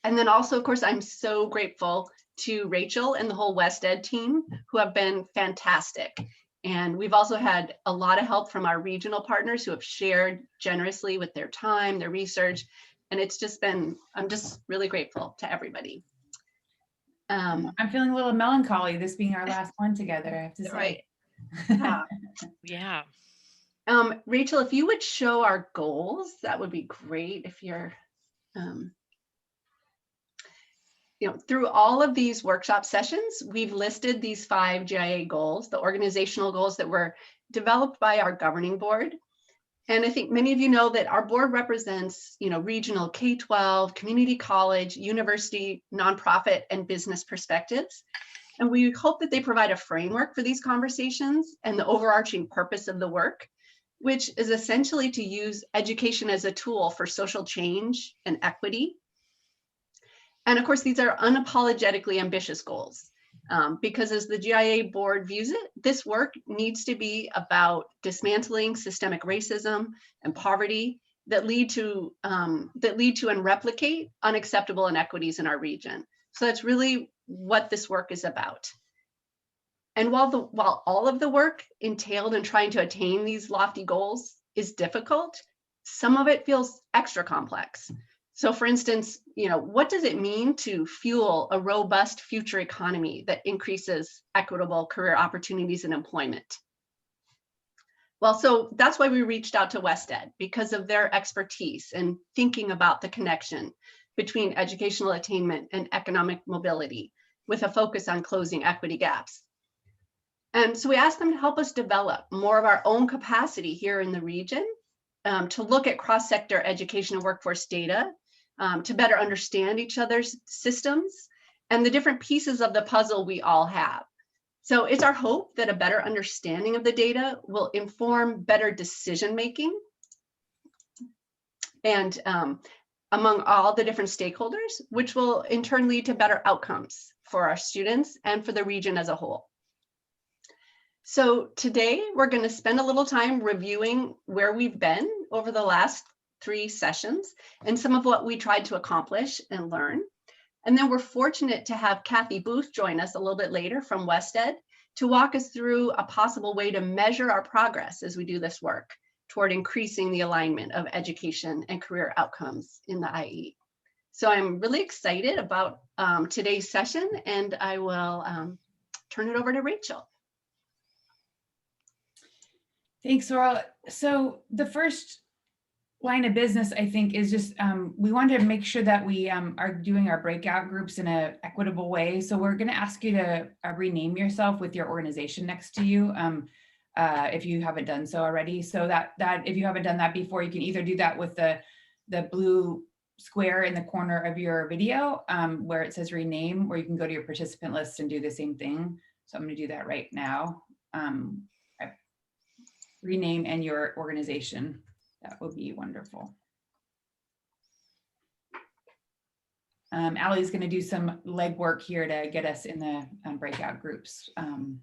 And then also, of course, I'm so grateful to Rachel and the whole West Ed team who have been fantastic. And we've also had a lot of help from our regional partners who have shared generously with their time, their research. And it's just been, I'm just really grateful to everybody. I'm feeling a little melancholy, this being our last one together, I have to say. Right. Yeah. Rachel, if you would show our goals, that would be great. If you're, through all of these workshop sessions, we've listed these 5 GIA goals, the organizational goals that were developed by our governing board. And I think many of you know that our board represents, regional K-12, community college, university, nonprofit, and business perspectives. And we hope that they provide a framework for these conversations and the overarching purpose of the work, which is essentially to use education as a tool for social change and equity. And of course, these are unapologetically ambitious goals. Because as the GIA board views it, this work needs to be about dismantling systemic racism and poverty that lead to and replicate unacceptable inequities in our region. So that's really what this work is about. And while all of the work entailed in trying to attain these lofty goals is difficult, some of it feels extra complex. So for instance, what does it mean to fuel a robust future economy that increases equitable career opportunities and employment? Well, so that's why we reached out to West Ed, because of their expertise in thinking about the connection between educational attainment and economic mobility, with a focus on closing equity gaps. And so we asked them to help us develop more of our own capacity here in the region to look at cross-sector education and workforce data, to better understand each other's systems and the different pieces of the puzzle we all have. So it's our hope that a better understanding of the data will inform better decision-making and among all the different stakeholders, which will in turn lead to better outcomes for our students and for the region as a whole. So today we're going to spend a little time reviewing where we've been over the last 3 sessions and some of what we tried to accomplish and learn. And then we're fortunate to have Kathy Booth join us a little bit later from West Ed to walk us through a possible way to measure our progress as we do this work toward increasing the alignment of education and career outcomes in the IE. So I'm really excited about today's session, and I will turn it over to Rachel. Thanks, Sorrel. So the first line of business, I think, is just we wanted to make sure that we are doing our breakout groups in an equitable way. So we're going to ask you to rename yourself with your organization next to you if you haven't done so already. So that if you haven't done that before, you can either do that with the blue square in the corner of your video where it says rename, or you can go to your participant list and do the same thing. So I'm going to do that right now. Rename and your organization. That would be wonderful. Allie's going to do some legwork here to get us in the breakout groups. All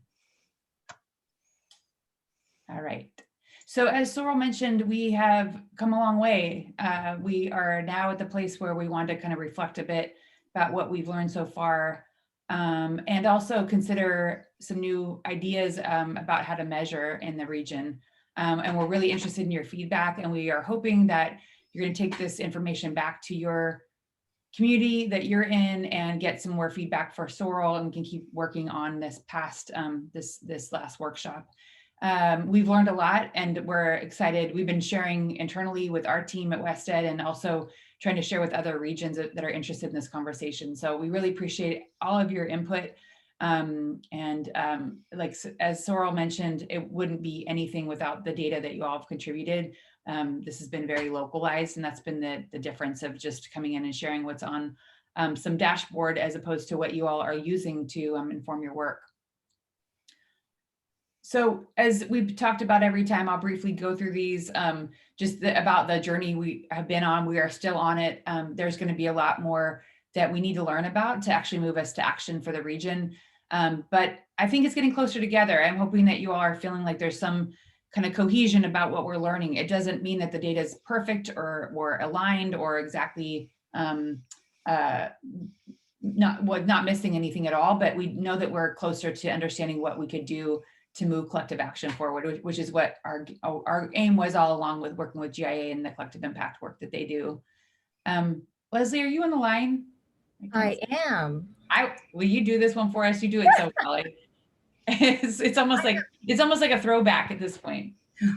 right. So as Sorrel mentioned, we have come a long way. We are now at the place where we want to kind of reflect a bit about what we've learned so far, and also consider some new ideas about how to measure in the region. And we're really interested in your feedback, and we are hoping that you're going to take this information back to your community that you're in and get some more feedback for Sorrel, and we can keep working on this past this last workshop. We've learned a lot, and we're excited. We've been sharing internally with our team at West Ed, and also trying to share with other regions that are interested in this conversation. So we really appreciate all of your input. Like as Sorrel mentioned, it wouldn't be anything without the data that you all have contributed. This has been very localized, and that's been the difference of just coming in and sharing what's on some dashboard as opposed to what you all are using to inform your work. So as we've talked about every time, I'll briefly go through these, about the journey we have been on. We are still on it. There's going to be a lot more that we need to learn about to actually move us to action for the region. But I think it's getting closer together. I'm hoping that you all are feeling like there's some kind of cohesion about what we're learning. It doesn't mean that the data is perfect or aligned or exactly not missing anything at all, but we know that we're closer to understanding what we could do to move collective action forward, which is what our aim was all along with working with GIA and the collective impact work that they do. Leslie, are you on the line? I am. Will you do this one for us? You do it so well. It's almost like a throwback at this point.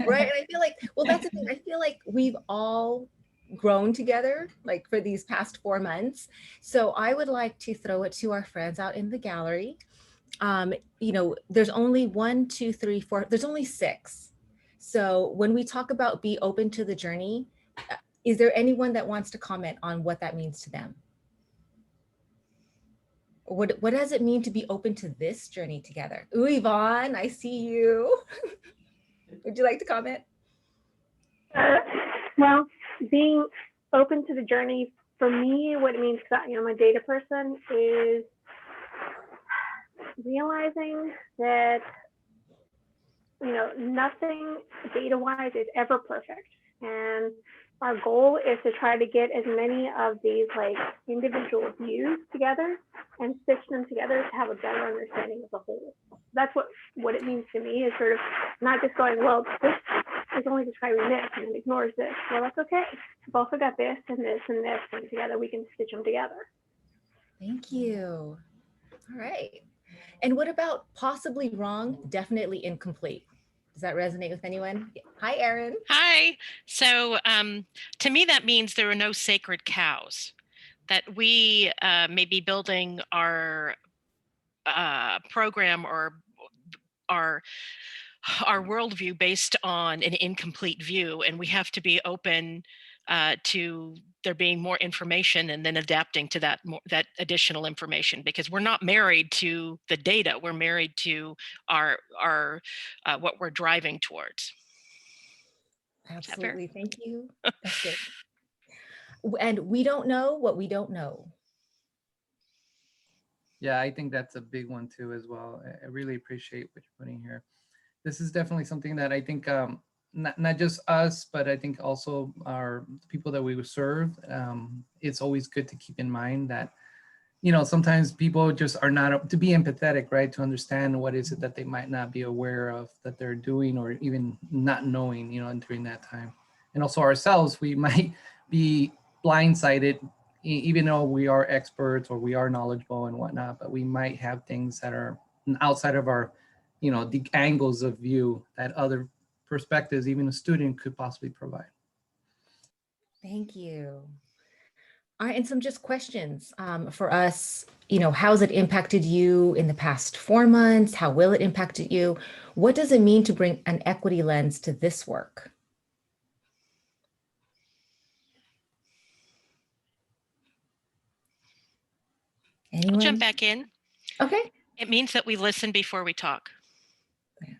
Right. And I feel like, well, that's the thing. I feel like we've all grown together like for these past 4 months. So I would like to throw it to our friends out in the gallery. You know, there's only 1, 2, 3, 4, there's only 6. So when we talk about be open to the journey, is there anyone that wants to comment on what that means to them? What does it mean to be open to this journey together? Ooh, Yvonne, I see you. Would you like to comment? Well, being open to the journey for me, what it means, because I'm a data person, is realizing that nothing data-wise is ever perfect, and our goal is to try to get as many of these like individual views together and stitch them together to have a better understanding of the whole. That's what it means to me, is sort of not just going, well, this is only describing this and it ignores this. Well, that's okay. We've also got this and this and this, and together we can stitch them together. Thank you. All right. And what about possibly wrong, definitely incomplete? Does that resonate with anyone? Hi, Erin. Hi. So to me, that means there are no sacred cows, that we may be building our program or our worldview based on an incomplete view, and we have to be open to there being more information and then adapting to that additional information, because we're not married to the data, we're married to our what we're driving towards. Absolutely. Thank you. That's good. And we don't know what we don't know. Yeah, I think that's a big one too as well. I really appreciate what you're putting here. This is definitely something that I think not just us, but I think also our people that we serve. It's always good to keep in mind that, sometimes people just are not, to be empathetic, right? To understand what is it that they might not be aware of that they're doing, or even not knowing, during that time. And also ourselves, we might be blindsided, even though we are experts or we are knowledgeable and whatnot, but we might have things that are outside of our, the angles of view that other perspectives, even a student, could possibly provide. Thank you. All right, and some just questions for us. How's it impacted you in the past 4 months? How will it impact you? What does it mean to bring an equity lens to this work? Anyone? I'll jump back in. Okay. It means that we listen before we talk. Yeah.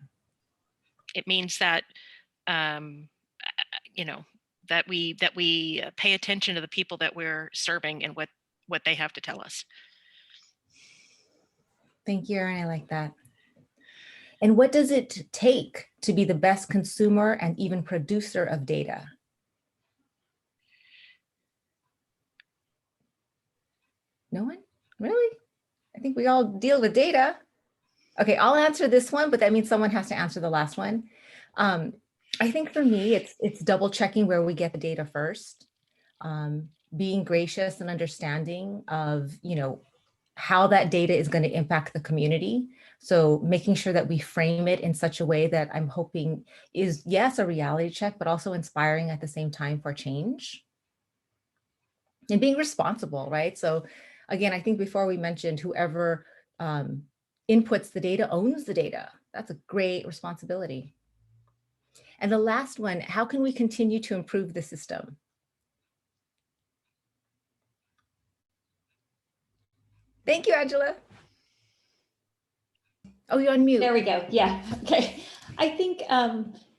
It means that that we pay attention to the people that we're serving and what they have to tell us. Thank you, Erin. I like that. And what does it take to be the best consumer and even producer of data? No one? Really? I think we all deal with data. Okay, I'll answer this one, but that means someone has to answer the last one. I think for me, it's double checking where we get the data first, being gracious and understanding of, how that data is going to impact the community. So making sure that we frame it in such a way that I'm hoping is, yes, a reality check, but also inspiring at the same time for change. And being responsible, right? So again, I think before we mentioned whoever inputs the data owns the data. That's a great responsibility. And the last one, how can we continue to improve the system? Thank you, Angela. Oh, you're on mute. There we go. Yeah. Okay. I think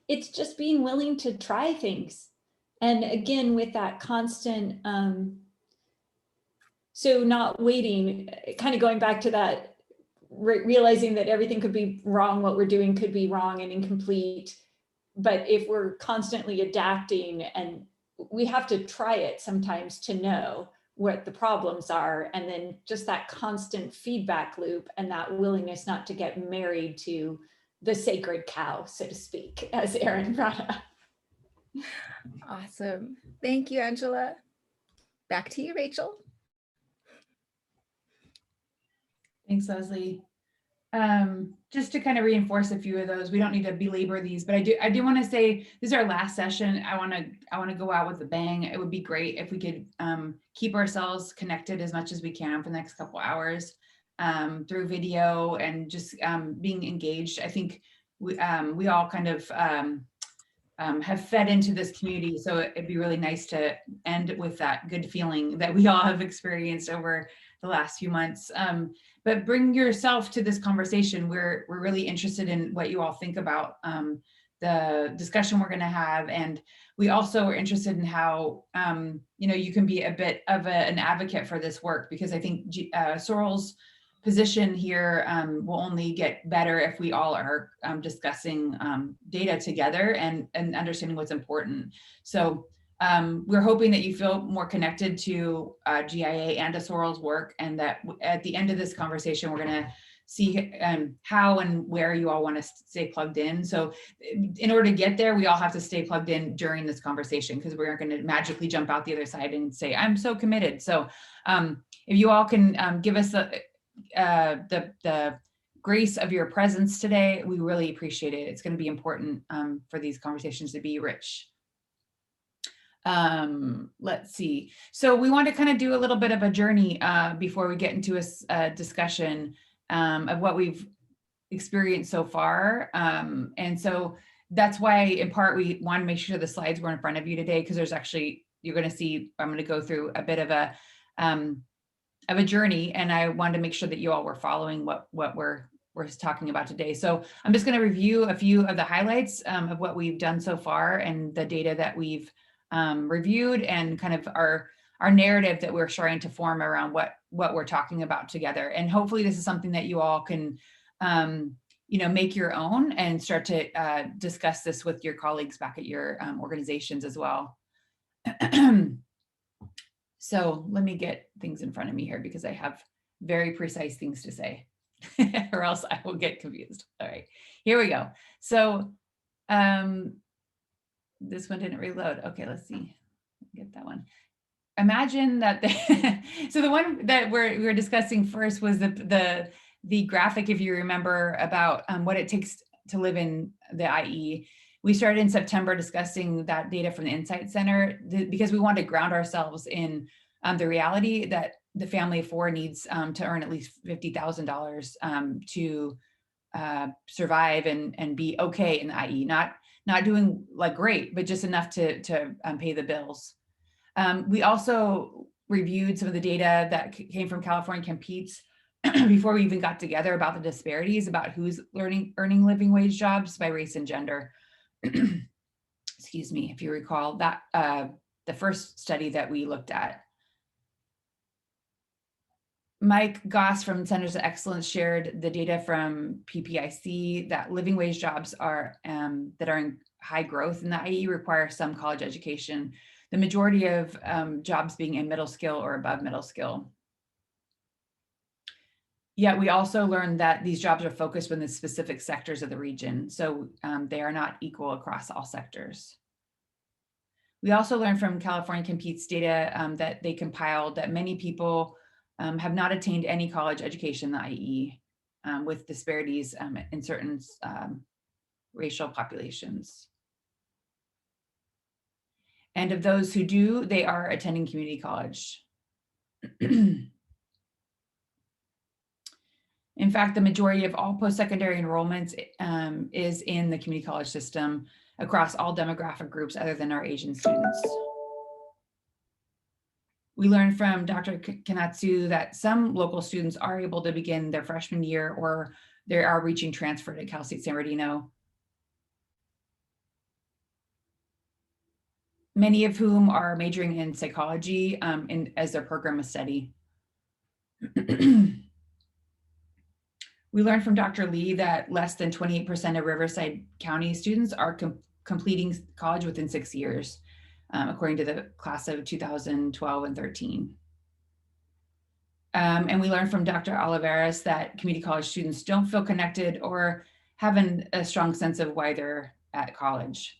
it's just being willing to try things. And again, with that constant, so not waiting, kind of going back to that, realizing that everything could be wrong, what we're doing could be wrong and incomplete. But if we're constantly adapting, and we have to try it sometimes to know what the problems are, and then just that constant feedback loop and that willingness not to get married to the sacred cow, so to speak, as Erin brought up. Awesome. Thank you, Angela. Back to you, Rachel. Thanks, Leslie. Just to kind of reinforce a few of those, we don't need to belabor these, but I do want to say this is our last session. I want to go out with a bang. It would be great if we could keep ourselves connected as much as we can for the next couple hours through video and just being engaged. I think we all kind of have fed into this community, so it'd be really nice to end with that good feeling that we all have experienced over the last few months. But bring yourself to this conversation. We're really interested in what you all think about the discussion we're going to have, and we also are interested in how you can be a bit of an advocate for this work, because I think Sorrel's position here will only get better if we all are discussing data together and understanding what's important. So we're hoping that you feel more connected to GIA and to Sorrel's work, and that at the end of this conversation, we're going to see how and where you all want to stay plugged in. So in order to get there, we all have to stay plugged in during this conversation, because we aren't going to magically jump out the other side and say, I'm so committed. So if you all can give us the grace of your presence today, we really appreciate it. It's going to be important for these conversations to be rich. Let's see. So we want to kind of do a little bit of a journey before we get into a discussion of what we've experienced so far. And so that's why, in part, we want to make sure the slides were in front of you today, because there's actually, you're going to see, I'm going to go through a bit of a journey, and I wanted to make sure that you all were following what we're talking about today. So I'm just going to review a few of the highlights of what we've done so far and the data that we've reviewed, and kind of our narrative that we're trying to form around what we're talking about together. And hopefully this is something that you all can make your own and start to discuss this with your colleagues back at your organizations as well. So let me get things in front of me here, because I have very precise things to say or else I will get confused. All right, here we go. So this one didn't reload. Okay, let's see. Get that one. Imagine that so the one that we were discussing first was the graphic, if you remember, about what it takes to live in the IE. We started in September discussing that data from the Insight Center because we wanted to ground ourselves in the reality that the family of four needs to earn at least $50,000 to survive and be okay in the IE, not doing like great, but just enough to pay the bills. We also reviewed some of the data that came from California Competes before we even got together about the disparities about who's earning living wage jobs by race and gender. Excuse me, if you recall that the first study that we looked at. Mike Goss from Centers of Excellence shared the data from PPIC that living wage jobs are that are in high growth in the IE require some college education, the majority of jobs being in middle skill or above middle skill. Yet we also learned that these jobs are focused within the specific sectors of the region, so they are not equal across all sectors. We also learned from California Competes data that they compiled that many people have not attained any college education in the IE, with disparities in certain racial populations. And of those who do, they are attending community college. In fact, the majority of all post-secondary enrollments is in the community college system across all demographic groups other than our Asian students. We learned from Dr. Kanatsu that some local students are able to begin their freshman year, or they are reaching transfer to Cal State San Bernardino. Many of whom are majoring in psychology as their program of study. We learned from Dr. Lee that less than 28% of Riverside County students are completing college within 6 years, according to the class of 2012 and 13. And we learned from Dr. Oliveras that community college students don't feel connected or have a strong sense of why they're at college.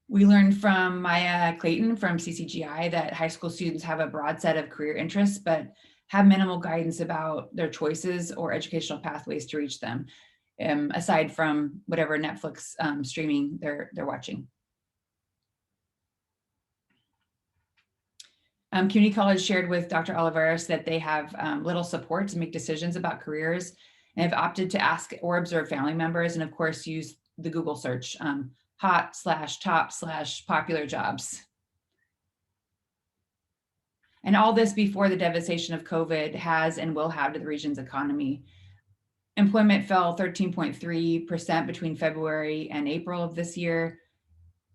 We learned from Maya Clayton from CCGI that high school students have a broad set of career interests, but have minimal guidance about their choices or educational pathways to reach them, aside from whatever Netflix streaming they're watching. Community college shared with Dr. Oliveras that they have little support to make decisions about careers and have opted to ask or observe family members, and of course use the Google search, hot/top/popular jobs. And all this before the devastation of COVID has and will have to the region's economy. Employment fell 13.3% between February and April of this year.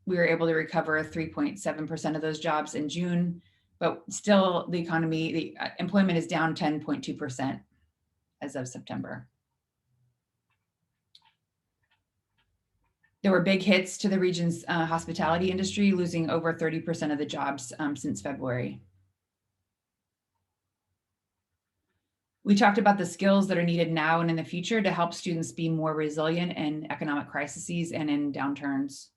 We were able to recover 3.7% of those jobs in June, but still the economy, the employment is down 10.2% as of September. There were big hits to the region's hospitality industry, losing over 30% of the jobs since February. We talked about the skills that are needed now and in the future to help students be more resilient in economic crises and in downturns.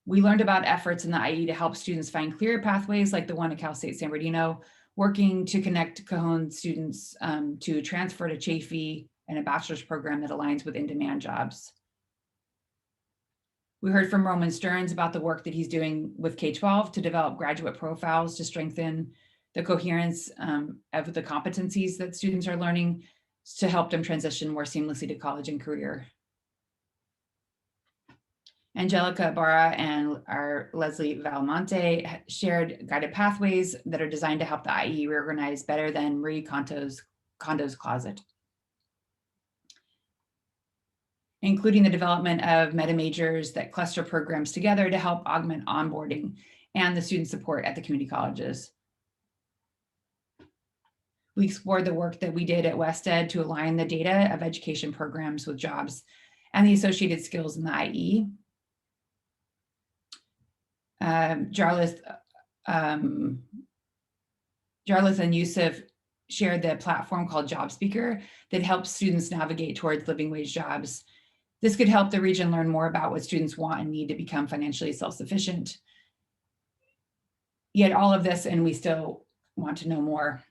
We learned about efforts in the IE to help students find clear pathways like the one at Cal State San Bernardino, working to connect Cajon students to transfer to Chafee and a bachelor's program that aligns with in-demand jobs. We heard from Roman Stearns about the work that he's doing with K-12 to develop graduate profiles to strengthen the coherence of the competencies that students are learning to help them transition more seamlessly to college and career. Angelica Barra and our Leslie Valmonte shared guided pathways that are designed to help the IE reorganize better than Marie Kondo's closet, including the development of meta majors that cluster programs together to help augment onboarding and the student support at the community colleges. We explored the work that we did at WestEd to align the data of education programs with jobs and the associated skills in the IE. Jarlath and Yusuf shared the platform called Job Speaker that helps students navigate towards living wage jobs. This could help the region learn more about what students want and need to become financially self-sufficient. Yet all of this, and we still want to know more.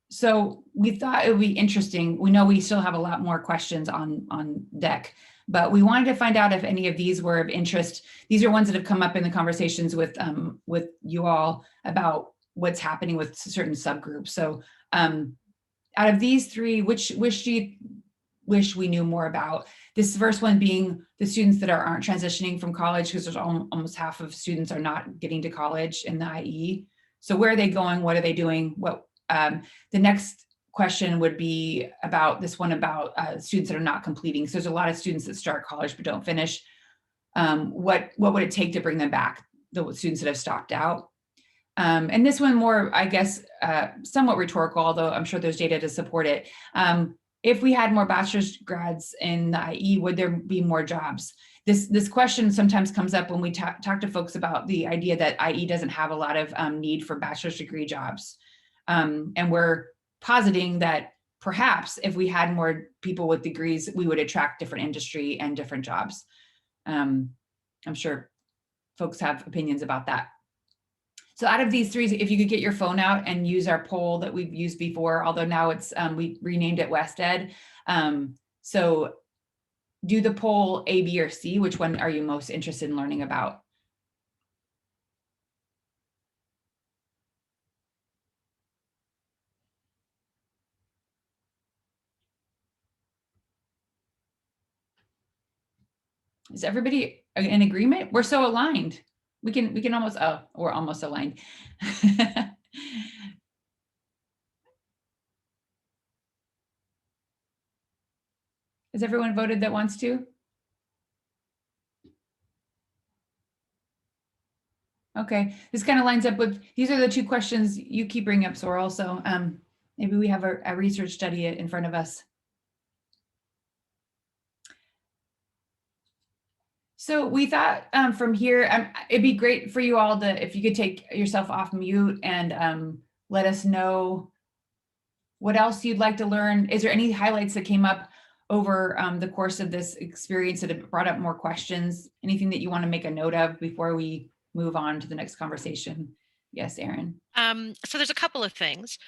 So we thought it would be interesting. We know we still have a lot more questions on deck, but we wanted to find out if any of these were of interest. These are ones that have come up in the conversations with you all about what's happening with certain subgroups. So out of these three, which do you wish we knew more about? This first one being the students that aren't transitioning from college, because there's almost half of students are not getting to college in the IE. So where are they going? What are they doing? The next question would be about this one about students that are not completing. So there's a lot of students that start college but don't finish. What would it take to bring them back, the students that have stopped out? And this one more, I guess, somewhat rhetorical, although I'm sure there's data to support it. If we had more bachelor's grads in the IE, would there be more jobs? This question sometimes comes up when we talk to folks about the idea that IE doesn't have a lot of need for bachelor's degree jobs. And we're positing that perhaps if we had more people with degrees, we would attract different industry and different jobs. I'm sure folks have opinions about that. So out of these three, if you could get your phone out and use our poll that we've used before, although now it's we renamed it WestEd. So do the poll A, B, or C. Which one are you most interested in learning about? Is everybody in agreement? We're so aligned. We can almost, oh, we're almost aligned. Has everyone voted that wants to? Okay, this kind of lines up with, these are the two questions you keep bringing up, Sorrel. So maybe we have a research study in front of us. So we thought from here, it'd be great for you all to, if you could take yourself off mute and let us know what else you'd like to learn. Is there any highlights that came up over the course of this experience that have brought up more questions? Anything that you want to make a note of before we move on to the next conversation? Yes, Erin. So there's a couple of things.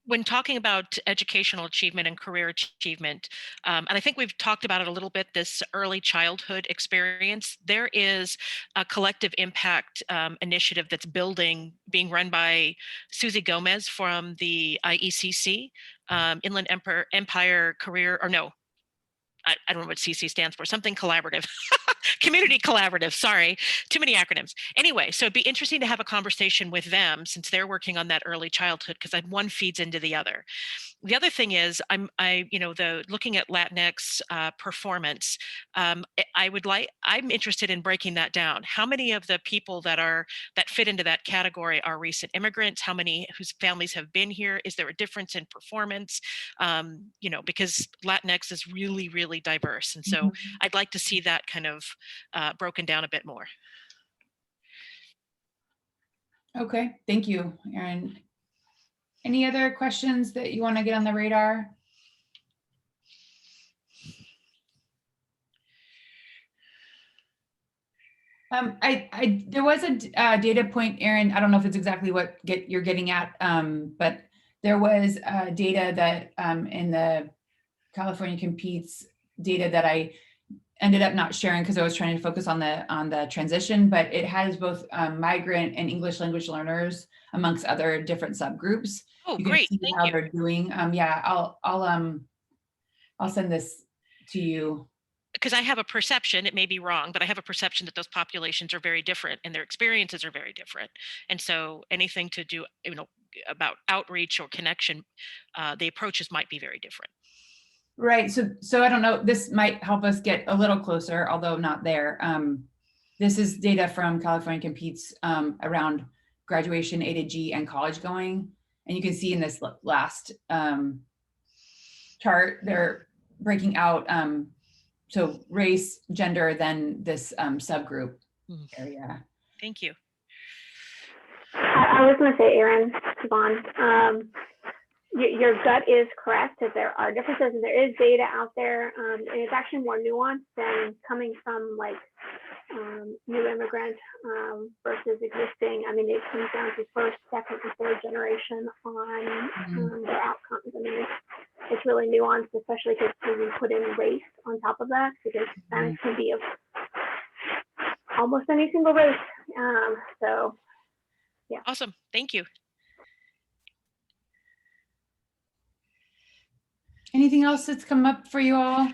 When talking about educational achievement and career achievement, and I think we've talked about it a little bit, this early childhood experience, there is a collective impact initiative that's being run by Susie Gomez from the IECC, Inland Empire Career, or no, I don't know what CC stands for, something collaborative, community collaborative, sorry, too many acronyms. Anyway, so it'd be interesting to have a conversation with them since they're working on that early childhood, because one feeds into the other. The other thing is looking at Latinx performance, I'm interested in breaking that down. How many of the people that fit into that category are recent immigrants? How many whose families have been here? Is there a difference in performance? Because Latinx is really, really diverse. And so I'd like to see that kind of broken down a bit more. Okay, thank you, Erin. Any other questions that you want to get on the radar? There was a data point, Erin. I don't know if it's exactly what you're getting at, but there was data that in the California Competes data that I ended up not sharing because I was trying to focus on the transition, but it has both migrant and English language learners amongst other different subgroups. Oh, you can great! see Thank how you. they're doing. Yeah, I'll send this to you. Because I have a perception, it may be wrong, but I have a perception that those populations are very different and their experiences are very different. And so anything to do, about outreach or connection, the approaches might be very different. Right. So I don't know, this might help us get a little closer, although not there. This is data from California Competes around graduation, A to G, and college going. And you can see in this last chart, they're breaking out so race, gender, then this subgroup area. Thank you. I was going to say, Erin, Yvonne, your gut is correct that there are differences and there is data out there, and it's actually more nuanced than coming from like new immigrant versus existing. I mean, it comes down to first, second, and third generation on their outcomes. I mean, it's really nuanced, especially because we put in race on top of that, because Hispanics can be of almost any single race. So, yeah. Awesome. Thank you. Anything else that's come up for you all?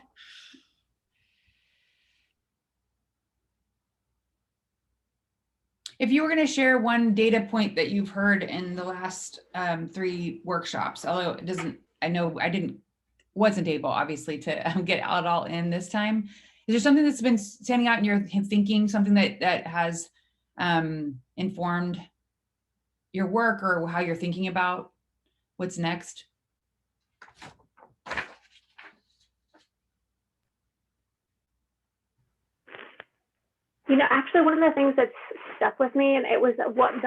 If you were going to share one data point that you've heard in the last 3 workshops, although it doesn't, I know I wasn't able obviously to get it all in this time. Is there something that's been standing out in your thinking, something that has informed your work or how you're thinking about what's next? Actually, one of the things that's stuck with me, and it was the one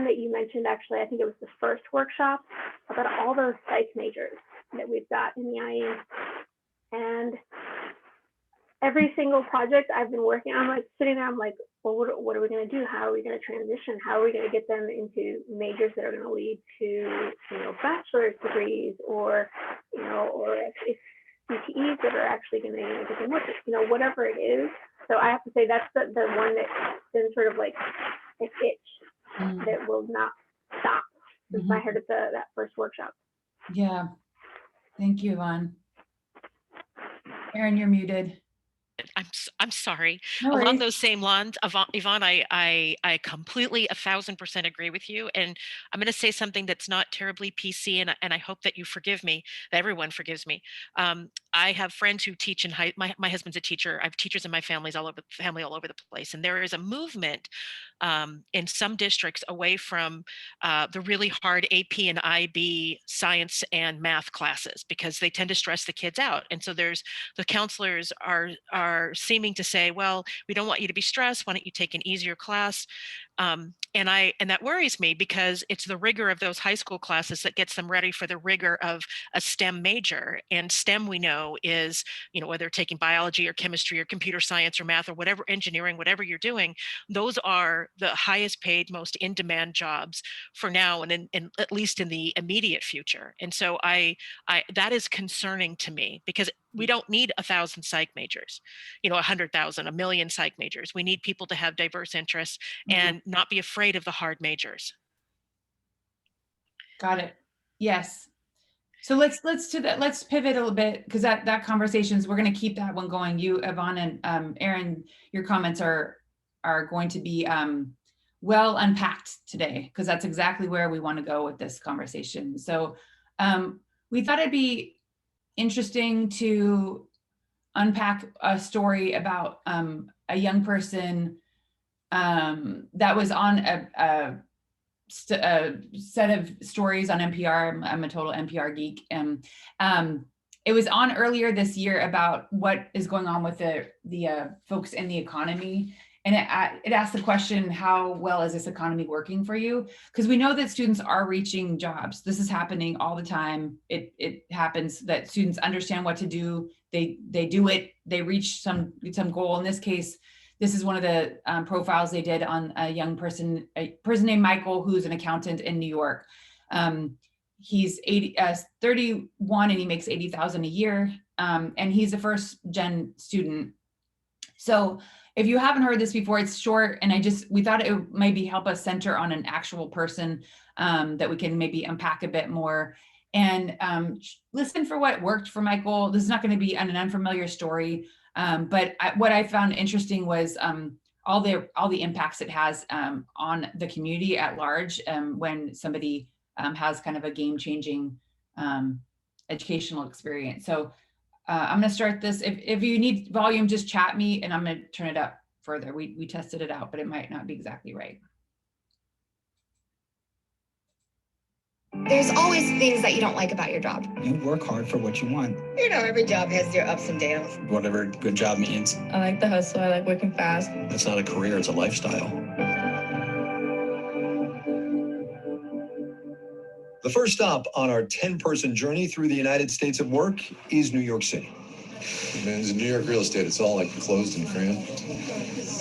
that you mentioned, actually, I think it was the first workshop, about all those psych majors that we've got in the IE. And every single project I've been working on, I'm like sitting there, I'm like, well, what are we going to do? How are we going to transition? How are we going to get them into majors that are going to lead to, bachelor's degrees, or, or if CTEs that are actually going to get them working, whatever it is. So I have to say that's the one that's been sort of like an itch that will not stop since I heard of that first workshop. Yeah, thank you, Yvonne. Erin, you're muted. I'm sorry. No Along worries. those same lines, Yvonne, I completely 1000% agree with you. And I'm going to say something that's not terribly PC, and I hope that you forgive me, that everyone forgives me. I have friends who teach in my husband's a teacher. I have teachers in my family all over the place. And there is a movement in some districts away from the really hard AP and IB science and math classes because they tend to stress the kids out. And so the counselors are seeming to say, well, we don't want you to be stressed. Why don't you take an easier class? And that worries me because it's the rigor of those high school classes that gets them ready for the rigor of a STEM major. And STEM, we know, is, whether taking biology or chemistry or computer science or math or whatever, engineering, whatever you're doing, those are the highest paid, most in-demand jobs for now and at least in the immediate future. And so that is concerning to me because we don't need 1,000 psych majors, 100,000, 1 million psych majors. We need people to have diverse interests and not be afraid of the hard majors. Got it. Yes. So let's pivot a little bit because that conversations, we're going to keep that one going. You, Yvonne, and Erin, your comments are going to be well unpacked today because that's exactly where we want to go with this conversation. So we thought it'd be interesting to unpack a story about a young person that was on a set of stories on NPR. I'm a total NPR geek. And it was on earlier this year about what is going on with the folks in the economy. And it asked the question, how well is this economy working for you? Because we know that students are reaching jobs. This is happening all the time. It happens that students understand what to do. They do it. They reach some goal. In this case, this is one of the profiles they did on a person named Michael, who's an accountant in New York. He's 31 and he makes $80,000 a year. And he's a first gen student. So if you haven't heard this before, it's short. And we thought it would maybe help us center on an actual person that we can maybe unpack a bit more and listen for what worked for Michael. This is not going to be an unfamiliar story. But what I found interesting was all the impacts it has on the community at large when somebody has kind of a game-changing educational experience. So I'm going to start this. If you need volume, just chat me and I'm going to turn it up further. We tested it out, but it might not be exactly right. There's always things that you don't like about your job. You work hard for what you want. Every job has their ups and downs. Whatever good job means. I like the hustle. I like working fast. It's not a career, it's a lifestyle. The first stop on our 10-person journey through the United States of work is New York City. Man, it's New York real estate. It's all like closed and crammed.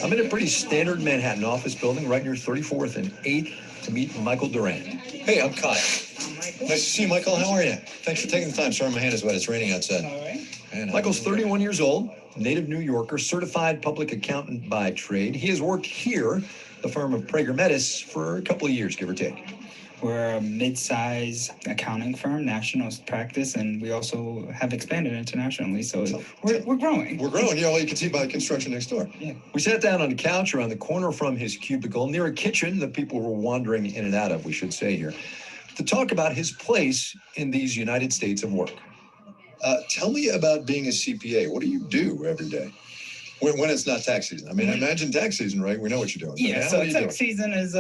I'm in a pretty standard Manhattan office building right near 34th and 8th to meet Michael Durant. Hey, I'm Kyle. Nice to see you, Michael. How are you? Thanks for taking the time. Sorry, my hand is wet. It's raining outside. All right. Man, Michael's 31 years old, native New Yorker, certified public accountant by trade. He has worked here, the firm of Prager Metis, for a couple of years, give or take. We're a mid-size accounting firm, national practice, and we also have expanded internationally. So we're growing. We're growing. Yeah, well, you can see by the construction next door. Yeah. We sat down on a couch around the corner from his cubicle near a kitchen that people were wandering in and out of, we should say here, to talk about his place in these United States of work. Tell me about being a CPA. What do you do every day? When it's not tax season. I mean, imagine tax season, right? We know what you're doing. Yeah, so tax season is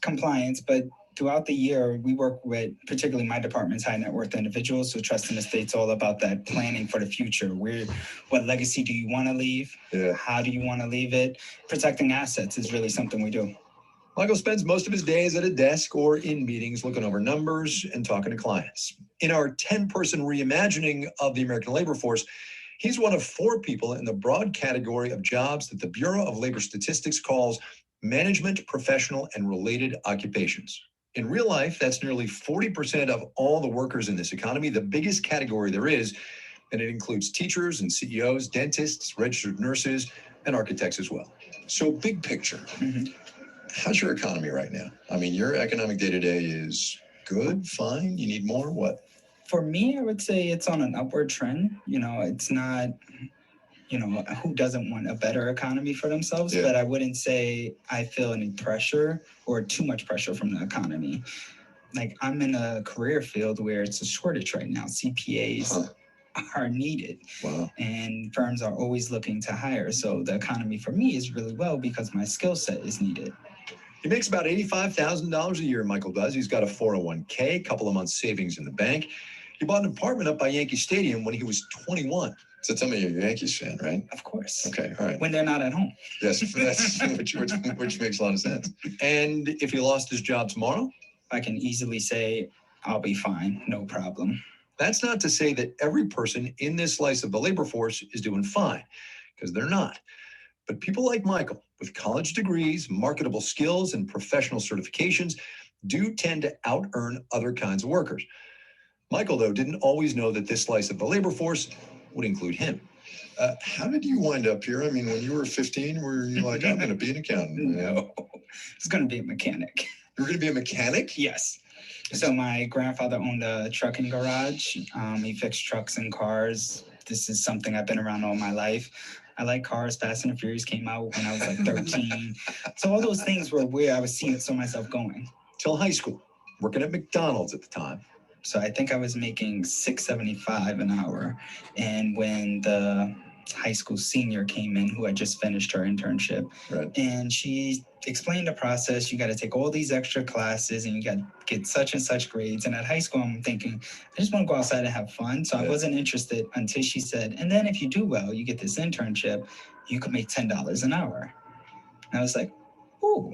compliance, but throughout the year, we work with, particularly my department's high net worth individuals. So Trust and Estate's all about that planning for the future. What legacy do you want to leave? Yeah. How do you want to leave it? Protecting assets is really something we do. Michael spends most of his days at a desk or in meetings looking over numbers and talking to clients. In our 10-person reimagining of the American labor force, he's one of 4 people in the broad category of jobs that the Bureau of Labor Statistics calls management, professional, and related occupations. In real life, that's nearly 40% of all the workers in this economy, the biggest category there is, and it includes teachers and CEOs, dentists, registered nurses, and architects as well. So big picture, how's your economy right now? I mean, your economic day-to-day is good, fine, you need more, what? For me, I would say it's on an upward trend. It's not, who doesn't want a better economy for themselves? Yeah. But I wouldn't say I feel any pressure or too much pressure from the economy. Like, I'm in a career field where it's a shortage right now. CPAs, are needed. Wow. And firms are always looking to hire. So the economy for me is really well because my skill set is needed. He makes about $85,000 a year, Michael does. He's got a 401k, a couple of months savings in the bank. He bought an apartment up by Yankee Stadium when he was 21. So tell me you're a Yankees fan, right? Of course. Okay, all right. When they're not at home. Yes, that's which makes a lot of sense. And if he lost his job tomorrow? I can easily say, I'll be fine, no problem. That's not to say that every person in this slice of the labor force is doing fine, because they're not. But people like Michael, with college degrees, marketable skills, and professional certifications, do tend to out-earn other kinds of workers. Michael, though, didn't always know that this slice of the labor force would include him. How did you wind up here? I mean, when you were 15, were you like, I'm going to be an accountant? No, I was going to be a mechanic. You were going to be a mechanic? Yes. So my grandfather owned a trucking garage. He fixed trucks and cars. This is something I've been around all my life. I like cars. Fast and the Furious came out when I was like 13. So all those things were where I was seeing myself going. Till high school, working at McDonald's at the time. So I think I was making $6.75 an hour. And when the high school senior came in, who had just finished her internship, right, and she explained the process. You got to take all these extra classes and you got to get such and such grades. And at high school, I'm thinking, I just want to go outside and have fun. So I wasn't interested until she said, and then if you do well, you get this internship, you could make $10 an hour. And I was like, ooh.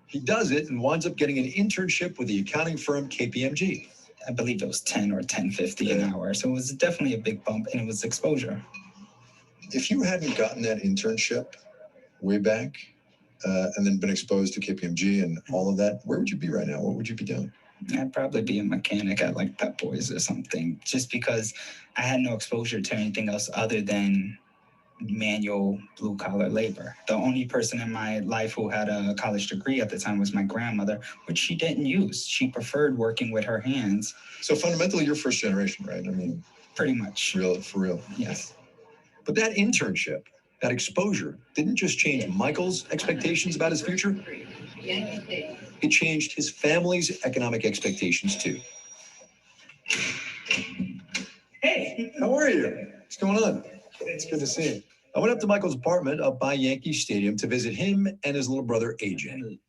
He does it and winds up getting an internship with the accounting firm KPMG. I believe it was 10 or 10.50 an hour. So it was definitely a big bump and it was exposure. If you hadn't gotten that internship way back and then been exposed to KPMG and all of that, where would you be right now? What would you be doing? I'd probably be a mechanic at like Pep Boys or something, just because I had no exposure to anything else other than manual blue-collar labor. The only person in my life who had a college degree at the time was my grandmother, which she didn't use. She preferred working with her hands. So fundamentally, you're first generation, right? I mean, pretty much. For real. Yes. But that internship, that exposure, didn't just change Michael's expectations about his future. It changed his family's economic expectations too. Hey, how are you? What's going on? It's good to see you. I went up to Michael's apartment up by Yankee Stadium to visit him and his little brother, AJ.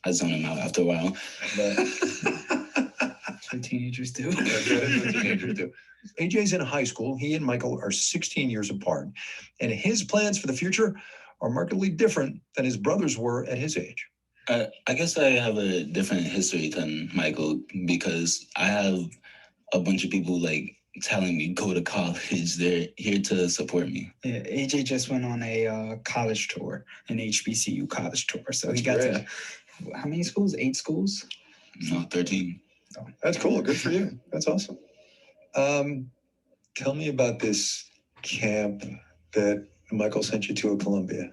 I zone him out after a while, but that's what teenagers do. That is what teenagers do. AJ's in high school. He and Michael are 16 years apart, and his plans for the future are markedly different than his brothers were at his age. I guess I have a different history than Michael because I have a bunch of people like telling me go to college. They're here to support me. Yeah, AJ just went on a college tour, an HBCU college tour. So he got to, how many schools? 8 schools? No, 13. Oh, that's cool. Good for you. That's awesome. Tell me about this camp that Michael sent you to at Columbia.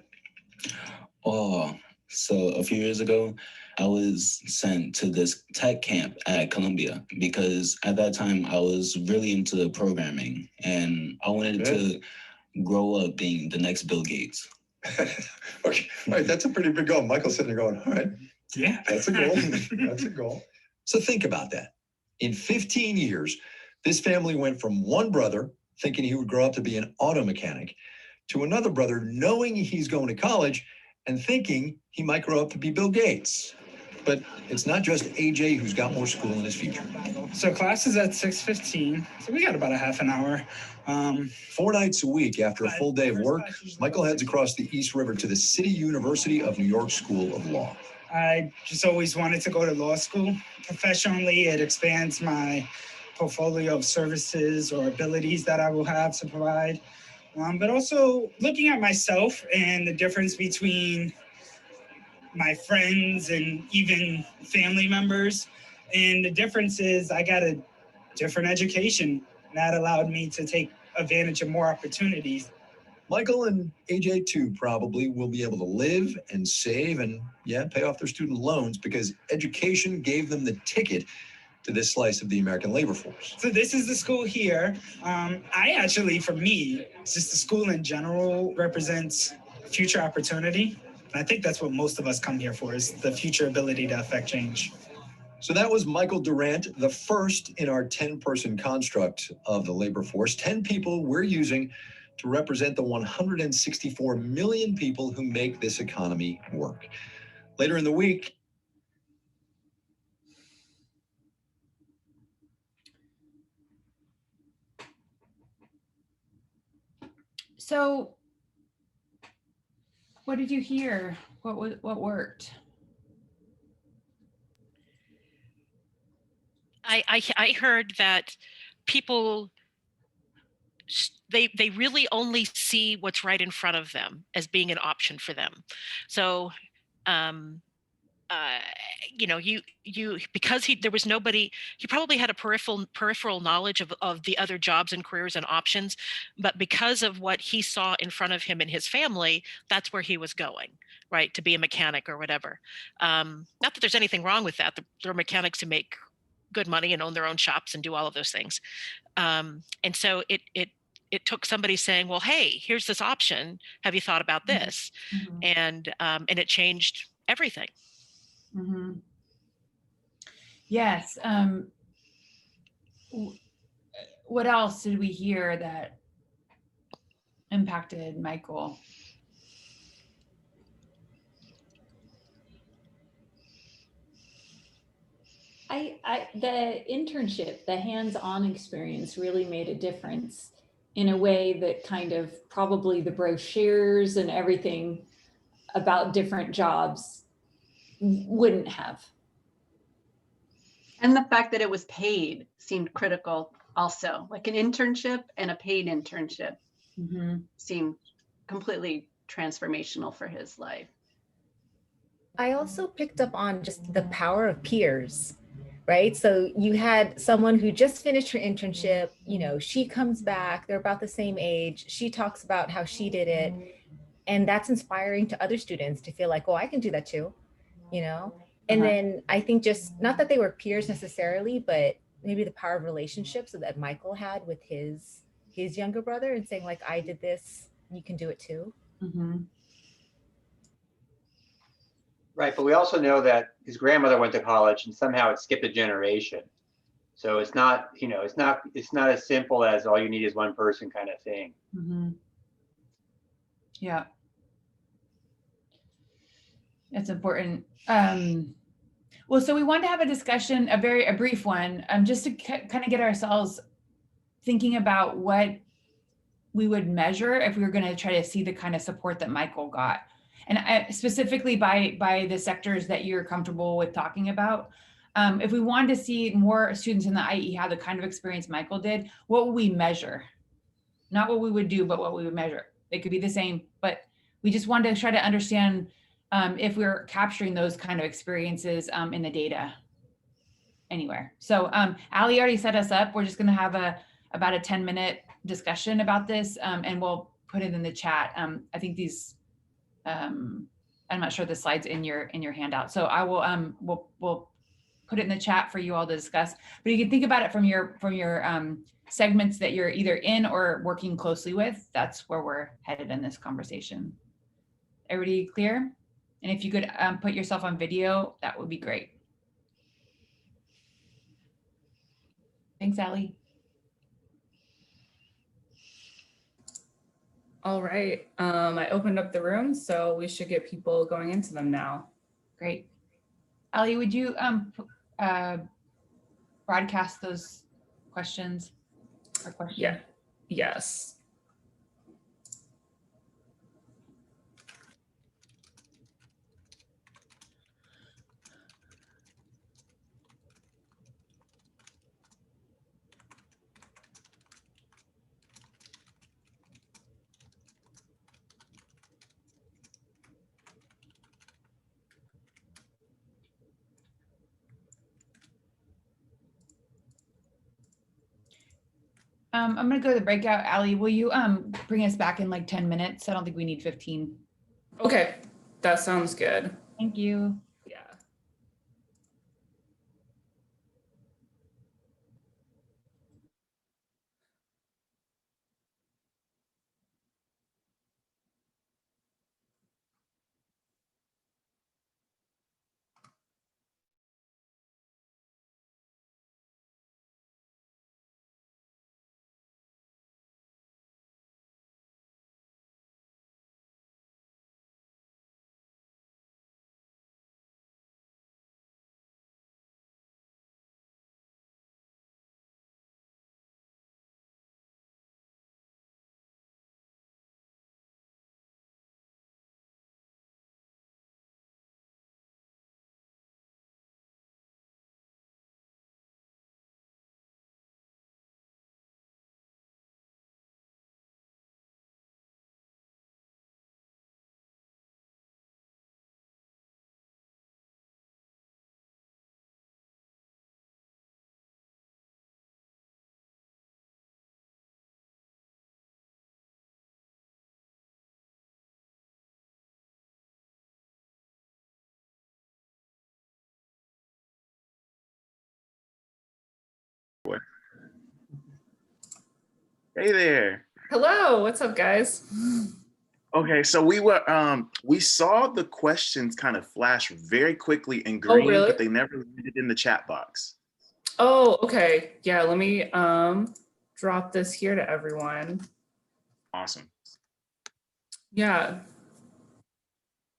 Oh, so a few years ago, I was sent to this tech camp at Columbia because at that time I was really into programming and I wanted to grow up being the next Bill Gates. Okay, all right, that's a pretty big goal. Michael's sitting there going, all right, yeah, that's a goal. That's a goal. So think about that. In 15 years, this family went from one brother thinking he would grow up to be an auto mechanic to another brother knowing he's going to college and thinking he might grow up to be Bill Gates. But it's not just AJ who's got more school in his future. So class is at 6:15, so we got about a half an hour. 4 nights a week after a full day of work, Michael heads across the East River to the City University of New York School of Law. I just always wanted to go to law school. Professionally, it expands my portfolio of services or abilities that I will have to provide. But also looking at myself and the difference between my friends and even family members. And the difference is I got a different education that allowed me to take advantage of more opportunities. Michael and AJ too probably will be able to live and save and pay off their student loans because education gave them the ticket to this slice of the American labor force. So this is the school here. I actually, for me, just the school in general represents future opportunity. And I think that's what most of us come here for, is the future ability to affect change. So that was Michael Durant, the first in our 10-person construct of the labor force, 10 people we're using to represent the 164 million people who make this economy work. Later in the week, So what did you hear? What worked? I heard that people they really only see what's right in front of them as being an option for them. So um uh, you because there was nobody. He probably had a peripheral knowledge of the other jobs and careers and options, but because of what he saw in front of him and his family, that's where he was going, right, to be a mechanic or whatever. Not that there's anything wrong with that. There are mechanics who make good money and own their own shops and do all of those things. And so it took somebody saying, well, hey, here's this option, have you thought about this? And it changed everything. Yes. What else did we hear that impacted Michael? The internship, the hands-on experience really made a difference in a way that kind of probably the brochures and everything about different jobs wouldn't have. And the fact that it was paid seemed critical also, like an internship and a paid internship seemed completely transformational for his life. I also picked up on just the power of peers, right? So you had someone who just finished her internship, you know, she comes back, they're about the same age, she talks about how she did it, and that's inspiring to other students to feel like, oh, I can do that too, you know? And then I think just not that they were peers necessarily, but maybe the power of relationships that Michael had with his younger brother and saying like, I did this, you can do it too. Right, but we also know that his grandmother went to college and somehow it skipped a generation. So it's not, you know, it's not as simple as all you need is one person kind of thing. Yeah. That's important. Well, so we wanted to have a discussion, a brief one, just to kind of get ourselves thinking about what we would measure if we were going to try to see the kind of support that Michael got. And specifically by the sectors that you're comfortable with talking about. If we wanted to see more students in the IE have the kind of experience Michael did, what would we measure? Not what we would do, but what we would measure. It could be the same, but we just wanted to try to understand if we're capturing those kind of experiences in the data anywhere. So Ali already set us up. We're just going to have about a 10-minute discussion about this, and we'll put it in the chat. I think these, I'm not sure the slides in your handout. So I will we'll put it in the chat for you all to discuss. But you can think about it from your segments that you're either in or working closely with. That's where we're headed in this conversation. Everybody clear? And if you could put yourself on video, that would be great. Thanks, Ali. All right, I opened up the room, so we should get people going into them now. Great. Ali, would you broadcast those questions or questions? Yeah, yes. I'm going to go to the breakout. Ali, will you bring us back in like 10 minutes? I don't think we need 15. Okay, that sounds good. Thank you. Hey there. Hello, what's up, guys? Okay, so we saw the questions kind of flash very quickly in Oh, green, really? but they never landed in the chat box. Oh, okay. Yeah, let me drop this here to everyone. Awesome. Yeah.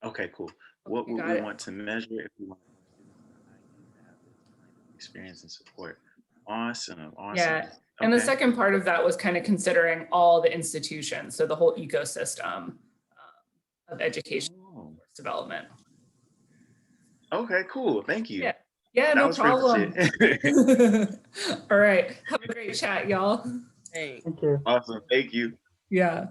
Okay, cool. What You would got we it. want to measure if we want experience and support? Awesome, awesome. Yeah. And the Okay. second part of that was kind of considering all the institutions, so the whole ecosystem of education and course development. Okay, cool. Thank you. Yeah. Yeah, That no was pretty much problem. it. All right. Have a great chat, y'all. Thanks. Thank you. Awesome. Thank you. Yeah.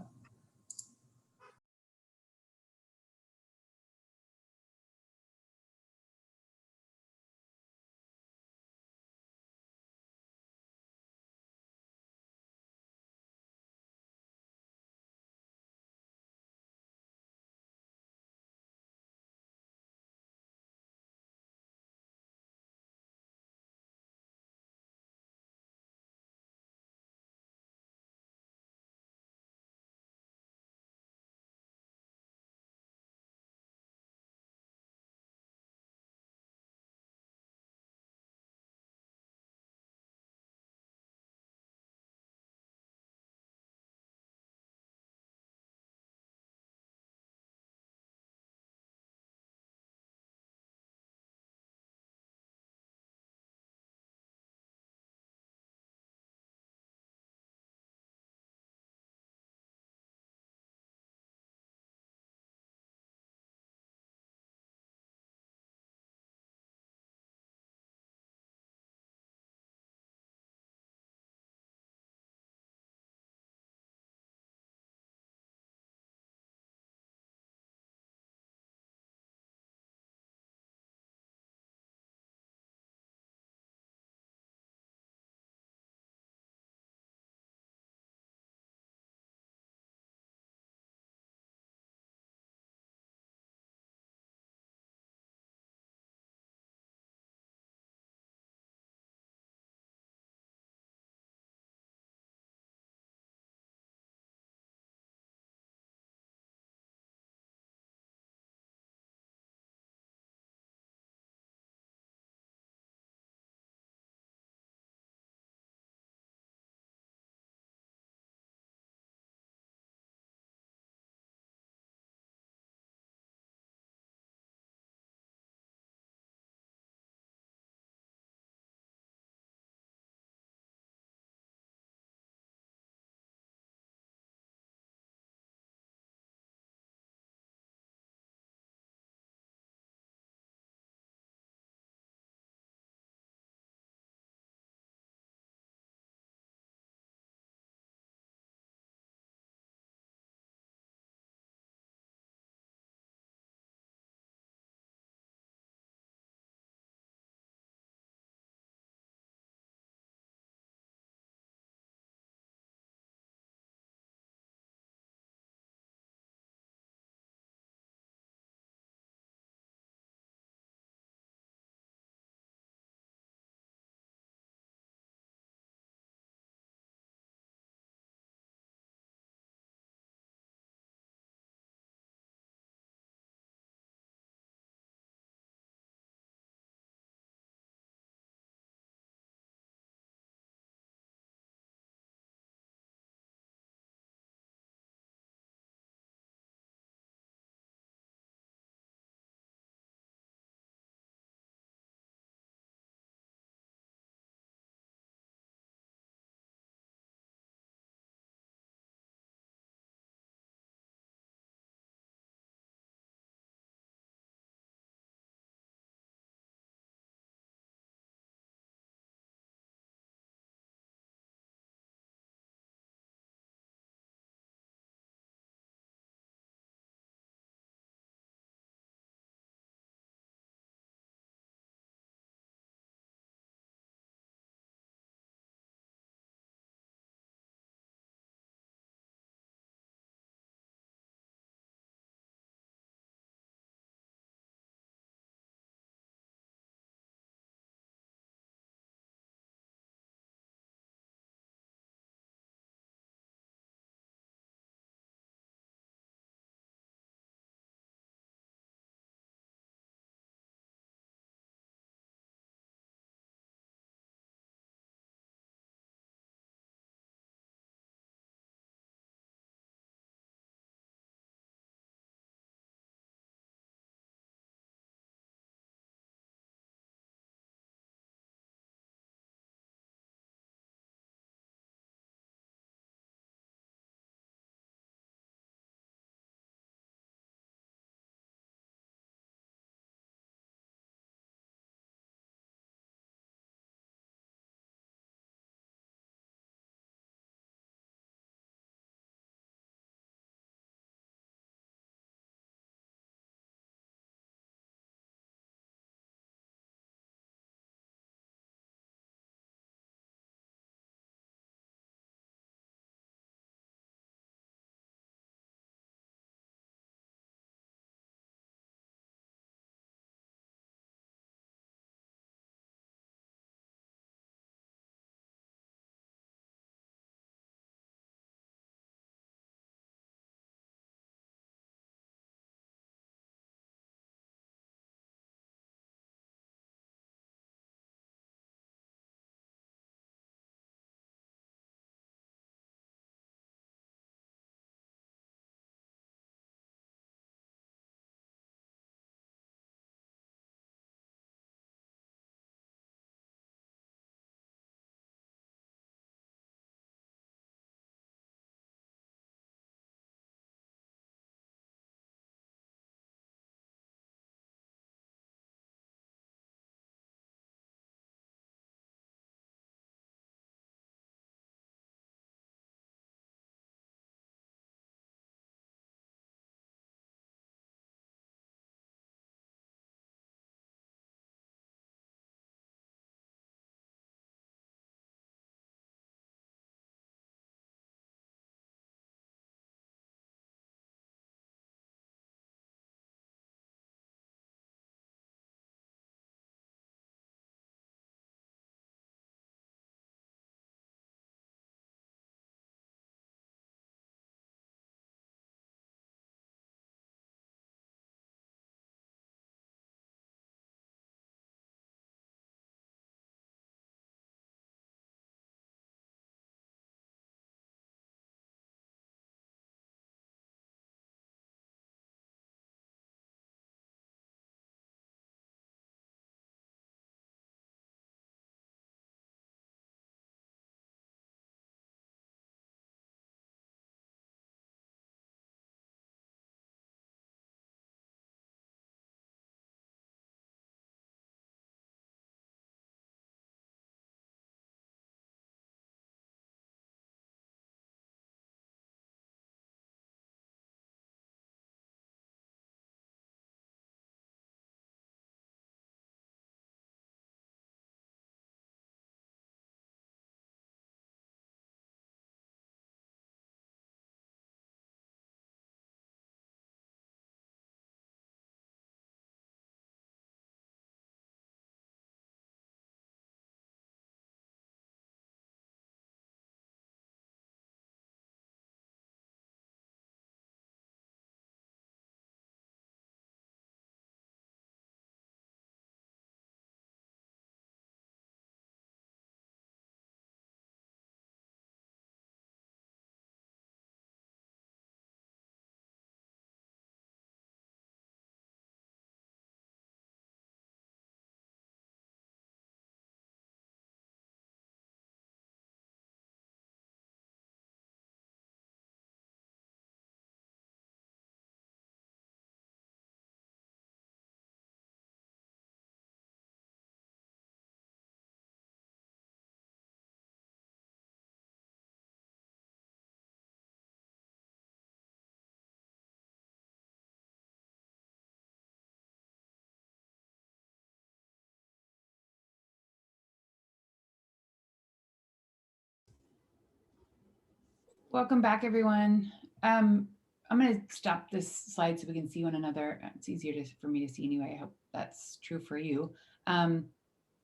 welcome back, everyone. I'm going to stop this slide so we can see one another. It's easier for me to see anyway. I hope that's true for you.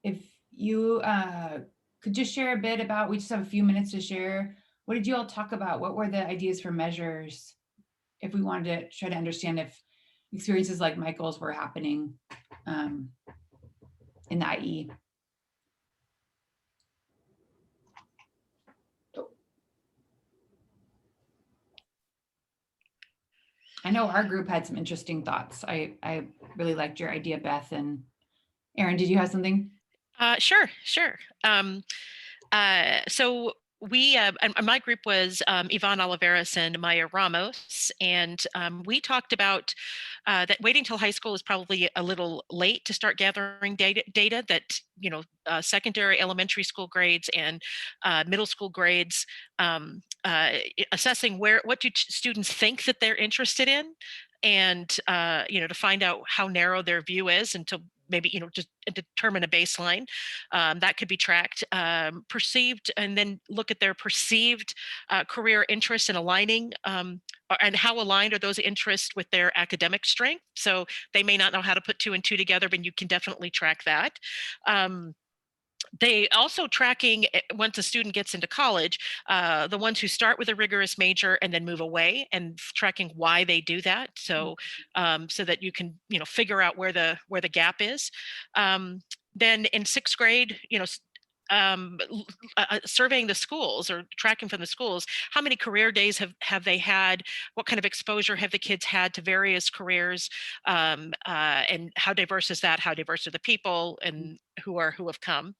If you could just share a bit about, we just have a few minutes to share. What did you all talk about? What were the ideas for measures? If we wanted to try to understand if experiences like Michael's were happening in the IE. I know our group had some interesting thoughts. I really liked your idea, Beth. And Erin, did you have something? Sure. So we, and my group was Yvonne Oliveras and Maya Ramos, and we talked about that waiting till high school is probably a little late to start gathering data that, secondary elementary school grades and middle school grades, assessing what do students think that they're interested in, and to find out how narrow their view is, and to maybe just determine a baseline that could be tracked, perceived, and then look at their perceived career interests and aligning, and how aligned are those interests with their academic strength. So they may not know how to put 2 and 2 together, but you can definitely track that. They also tracking, once a student gets into college, the ones who start with a rigorous major and then move away, and tracking why they do that. So so that you can figure out where the gap is. Then in 6th grade, surveying the schools or tracking from the schools, how many career days have they had, what kind of exposure have the kids had to various careers, and how diverse is that, how diverse are the people and who have come.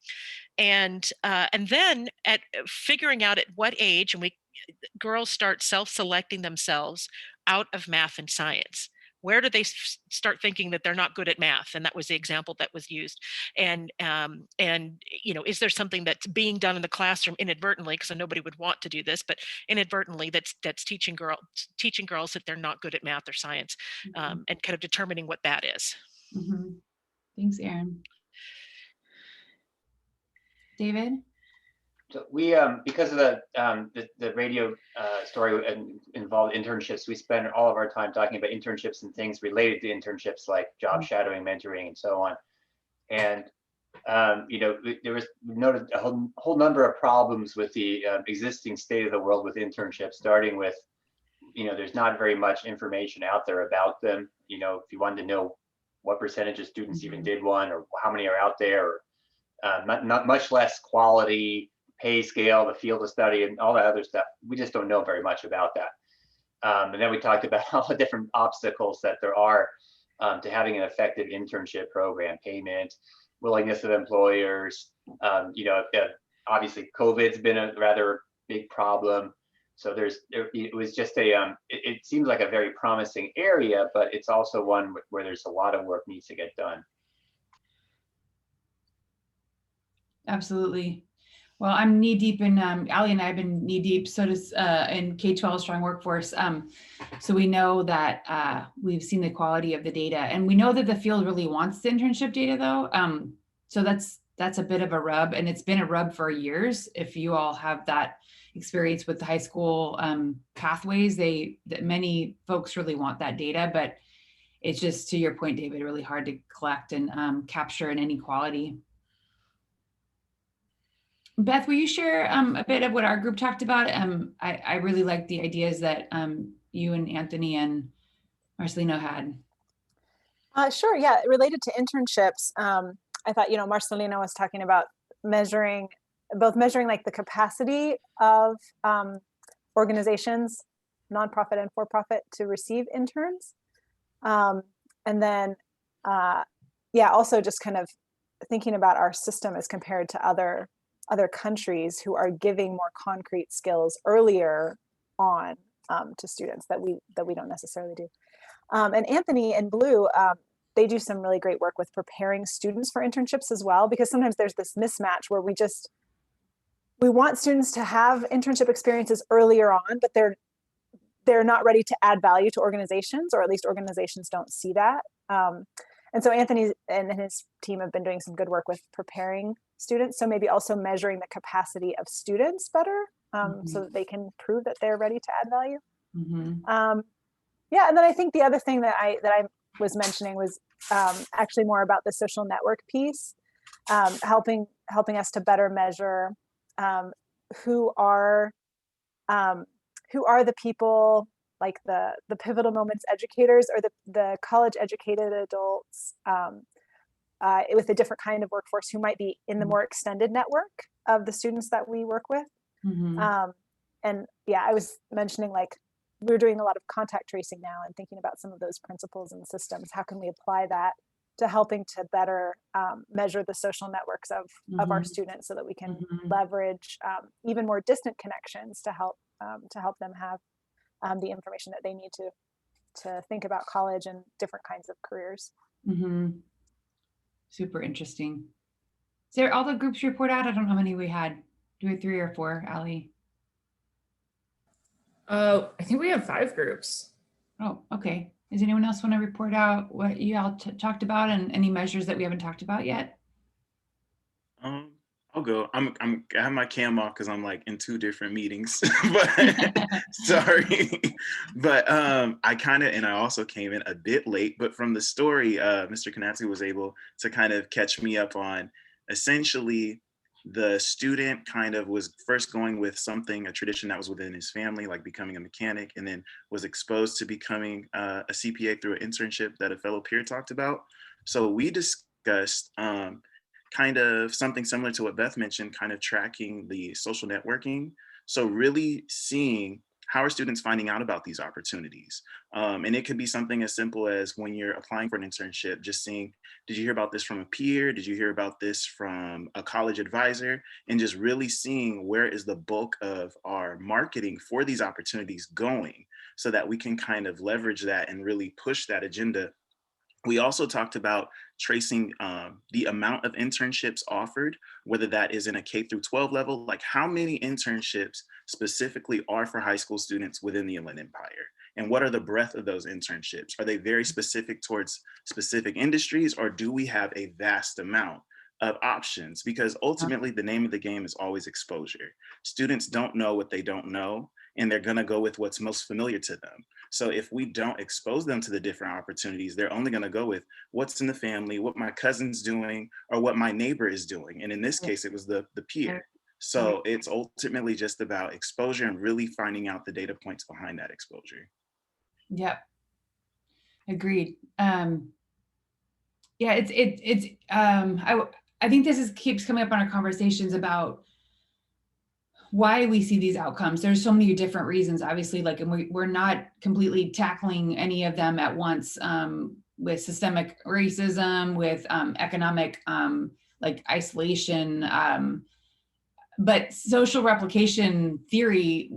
And then at figuring out at what age, and girls start self-selecting themselves out of math and science. Where do they start thinking that they're not good at math? And that was the example that was used. And is there something that's being done in the classroom inadvertently, because nobody would want to do this, but inadvertently that's teaching girls that they're not good at math or science, and kind of determining what that is. Mm-hmm. Thanks, Erin. David? So we, because of the radio story involved internships, we spend all of our time talking about internships and things related to internships, like job shadowing, mentoring, and so on. And there was noted a whole number of problems with the existing state of the world with internships, starting with, there's not very much information out there about them. If you wanted to know what percentage of students even did one, or how many are out there, or not much less quality, pay scale, the field of study, and all that other stuff. We just don't know very much about that. And then we talked about all the different obstacles that there are to having an effective internship program: payment, willingness of employers. Obviously COVID's been a rather big problem. So it was just it seems like a very promising area, but it's also one where there's a lot of work needs to get done. Absolutely. Well, I'm knee deep in, Ali and I have been knee deep, so does in K-12 strong workforce. So we know that we've seen the quality of the data, and we know that the field really wants the internship data though. So that's a bit of a rub, and it's been a rub for years. If you all have that experience with the high school pathways, that many folks really want that data, but it's just, to your point, David, really hard to collect and capture in any quality. Beth, will you share a bit of what our group talked about? I really liked the ideas that you and Anthony and Marcelino had. Sure, yeah, related to internships, I thought, Marcelino was talking about measuring like the capacity of organizations, nonprofit and for-profit, to receive interns. And then, also just kind of thinking about our system as compared to other countries who are giving more concrete skills earlier on to students that we don't necessarily do. And Anthony and Blue, they do some really great work with preparing students for internships as well, because sometimes there's this mismatch where we want students to have internship experiences earlier on, but they're not ready to add value to organizations, or at least organizations don't see that. And so Anthony and his team have been doing some good work with preparing students. So maybe also measuring the capacity of students better so that they can prove that they're ready to add value. Mm-hmm. Yeah, and then I think the other thing that I was mentioning was actually more about the social network piece, helping us to better measure who are the people, like the pivotal moments educators, or the college educated adults with a different kind of workforce who might be in the more extended network of the students that we work with. Mm-hmm. And yeah, I was mentioning, like, we're doing a lot of contact tracing now and thinking about some of those principles and systems. How can we apply that to helping to better measure the social networks of our students, so that we can leverage even more distant connections to help them have the information that they need to think about college and different kinds of careers. Mm-hmm. Super interesting. Is there all the groups you report out? I don't know how many we had. Do we have 3 or 4, Allie? I think we have 5 groups. Oh, okay. Does anyone else want to report out what you all talked about and any measures that we haven't talked about yet? I'll go. I have my cam off because I'm like in 2 different meetings. But sorry. But I also came in a bit late, but from the story, Mr. Kanatsu was able to kind of catch me up on essentially the student kind of was first going with a tradition that was within his family, like becoming a mechanic, and then was exposed to becoming a CPA through an internship that a fellow peer talked about. So we discussed kind of something similar to what Beth mentioned, kind of tracking the social networking. So really seeing how are students finding out about these opportunities? And it could be something as simple as when you're applying for an internship, just seeing, did you hear about this from a peer? Did you hear about this from a college advisor? And just really seeing where is the bulk of our marketing for these opportunities going, so that we can kind of leverage that and really push that agenda. We also talked about tracing the amount of internships offered, whether that is in a K through 12 level, like how many internships specifically are for high school students within the Inland Empire? And what are the breadth of those internships? Are they very specific towards specific industries, or do we have a vast amount of options? Because ultimately the name of the game is always exposure. Students don't know what they don't know, and they're gonna go with what's most familiar to them. So if we don't expose them to the different opportunities, they're only going to go with what's in the family, what my cousin's doing, or what my neighbor is doing. And in this case, it was the peer. So it's ultimately just about exposure and really finding out the data points behind that exposure. Yep. Agreed. Yeah, I think this keeps coming up in our conversations about why we see these outcomes. There's so many different reasons, obviously, like, and we're not completely tackling any of them at once, with systemic racism, with economic like isolation, but social replication theory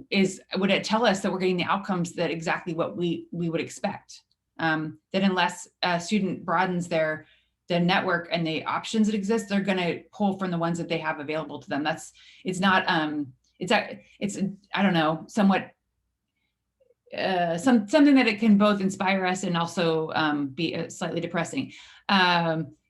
would it tell us that we're getting the outcomes that exactly what we would expect, that unless a student broadens the network and the options that exist, they're going to pull from the ones that they have available to them. It's I don't know, somewhat something that it can both inspire us and also be slightly depressing,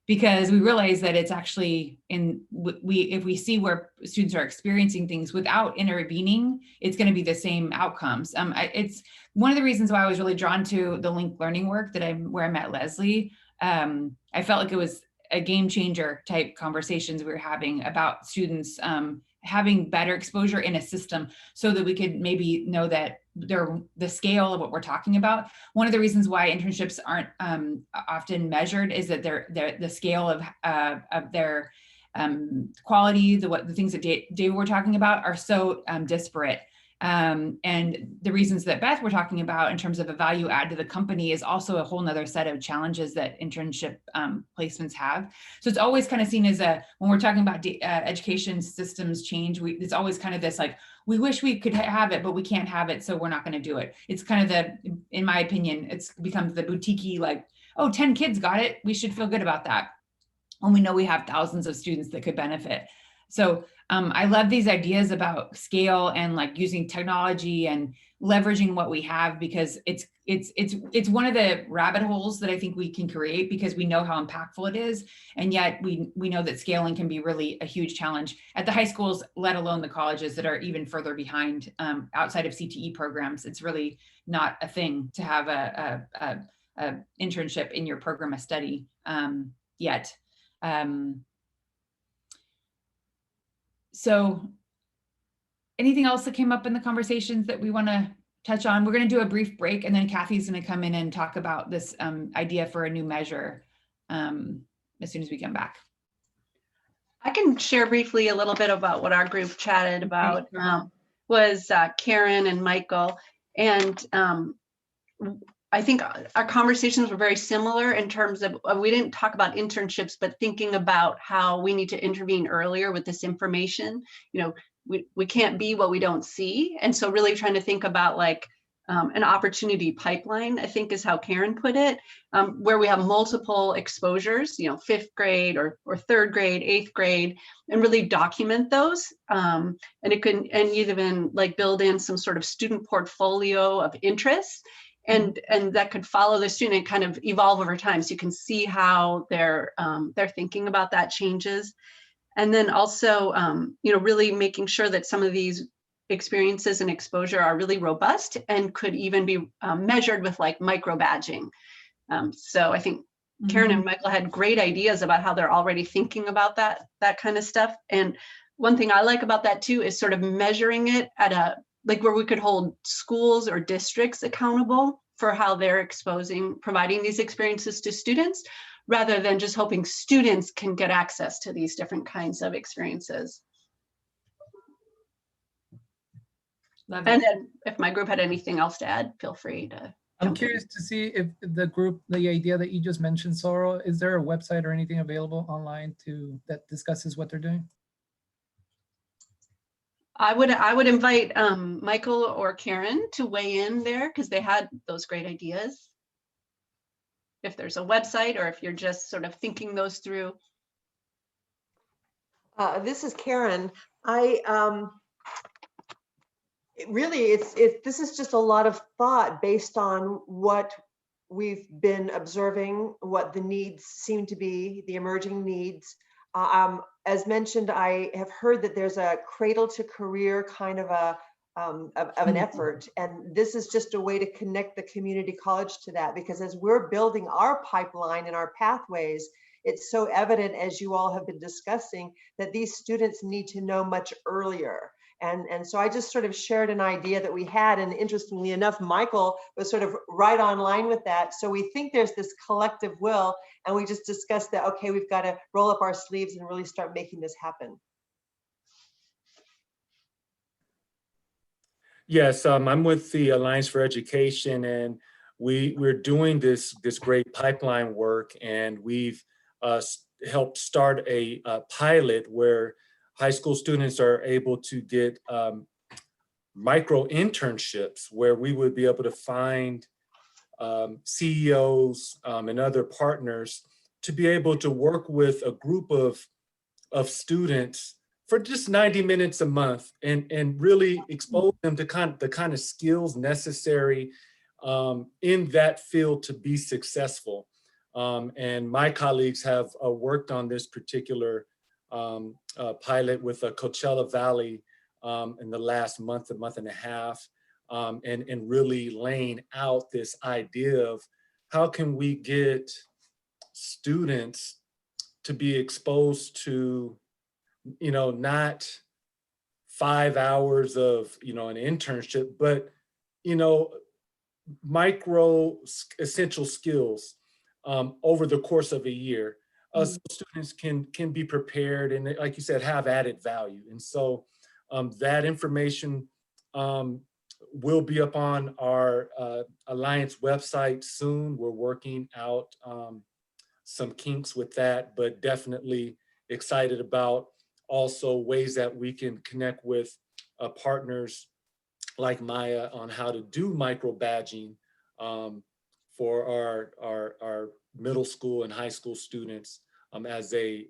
because we realize that it's actually if we see where students are experiencing things without intervening, it's going to be the same outcomes. It's one of the reasons why I was really drawn to the linked learning work where I met Leslie. I felt like it was a game changer type conversations we were having about students having better exposure in a system, so that we could maybe know that the scale of what we're talking about. One of the reasons why internships aren't often measured is that the scale of their quality, the things that Dave we're talking about are so disparate. And the reasons that Beth we're talking about in terms of a value add to the company is also a whole nother set of challenges that internship placements have. So it's always kind of seen as when we're talking about education systems change, it's always kind of this like, we wish we could have it, but we can't have it, so we're not going to do it. It's kind of in my opinion, it's becomes the boutique-y, like, oh, 10 kids got it, we should feel good about that, when we know we have thousands of students that could benefit. So I love these ideas about scale and like using technology and leveraging what we have, because it's one of the rabbit holes that I think we can create because we know how impactful it is. And yet we know that scaling can be really a huge challenge at the high schools, let alone the colleges that are even further behind. Outside of CTE programs, it's really not a thing to have a internship in your program of study yet. So anything else that came up in the conversations that we want to touch on? We're going to do a brief break, and then Kathy's going to come in and talk about this idea for a new measure as soon as we come back. I can share briefly a little bit about what our group chatted about. Was Karen and Michael, and I think our conversations were very similar in terms of, we didn't talk about internships, but thinking about how we need to intervene earlier with this information. You know, we can't be what we don't see. And so really trying to think about like an opportunity pipeline, I think is how Karen put it, where we have multiple exposures, you know, 5th grade or 3rd grade, 8th grade, and really document those. And it can, and even like build in some sort of student portfolio of interests. And that could follow the student and kind of evolve over time, so you can see how they're thinking about that changes. And then also, you know, really making sure that some of these experiences and exposure are really robust and could even be measured with like micro badging. So I think Karen and Michael had great ideas about how they're already thinking about that kind of stuff. And one thing I like about that too is sort of measuring it at a, like where we could hold schools or districts accountable for how they're providing these experiences to students, rather than just hoping students can get access to these different kinds of experiences. Love And it. then if my group had anything else to add, feel free to. I'm curious to see if the group, the idea that you just mentioned, Sorrel, is there a website or anything available online that discusses what they're doing? I would invite Michael or Karen to weigh in there, because they had those great ideas. If there's a website, or if you're just sort of thinking those through. This is Karen. This is just a lot of thought based on what we've been observing, what the needs seem to be, the emerging needs. As mentioned, I have heard that there's a cradle to career kind of an effort, and this is just a way to connect the community college to that, because as we're building our pipeline and our pathways, it's so evident, as you all have been discussing, that these students need to know much earlier. And so I just sort of shared an idea that we had, and interestingly enough, Michael was sort of right on line with that. So we think there's this collective will, and we just discussed that, okay, we've got to roll up our sleeves and really start making this happen. Yes, I'm with the Alliance for Education, and we're doing this great pipeline work, and we've helped start a pilot where high school students are able to get micro internships, where we would be able to find CEOs and other partners to be able to work with a group of students for just 90 minutes a month, and really expose them to the kind of skills necessary in that field to be successful. And my colleagues have worked on this particular pilot with Coachella Valley in the last month and a half, and really laying out this idea of how can we get students to be exposed to, not 5 hours of, an internship, but, micro essential skills over the course of a year. So students can be prepared and, like you said, have added value. And so that information will be up on our Alliance website soon. We're working out some kinks with that, but definitely excited about also ways that we can connect with partners like Maya on how to do micro badging for our middle school and high school students as they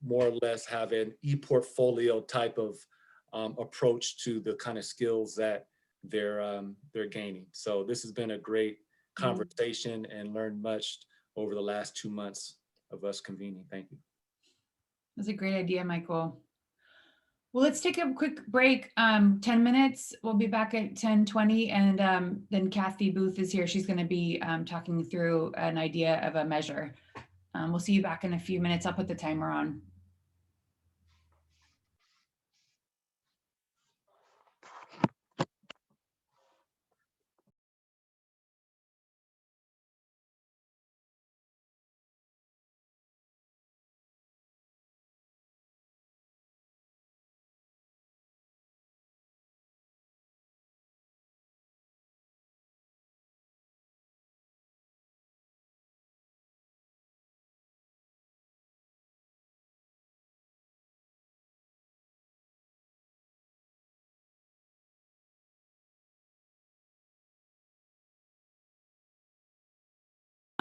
more or less have an e-portfolio type of approach to the kind of skills that they're gaining. So this has been a great conversation and learned much over the last 2 months of us convening. Thank you. That's a great idea, Michael. Well, let's take a quick break, 10 minutes. We'll be back at 10:20, and then Kathy Booth is here. She's going to be talking through an idea of a measure. We'll see you back in a few minutes. I'll put the timer on.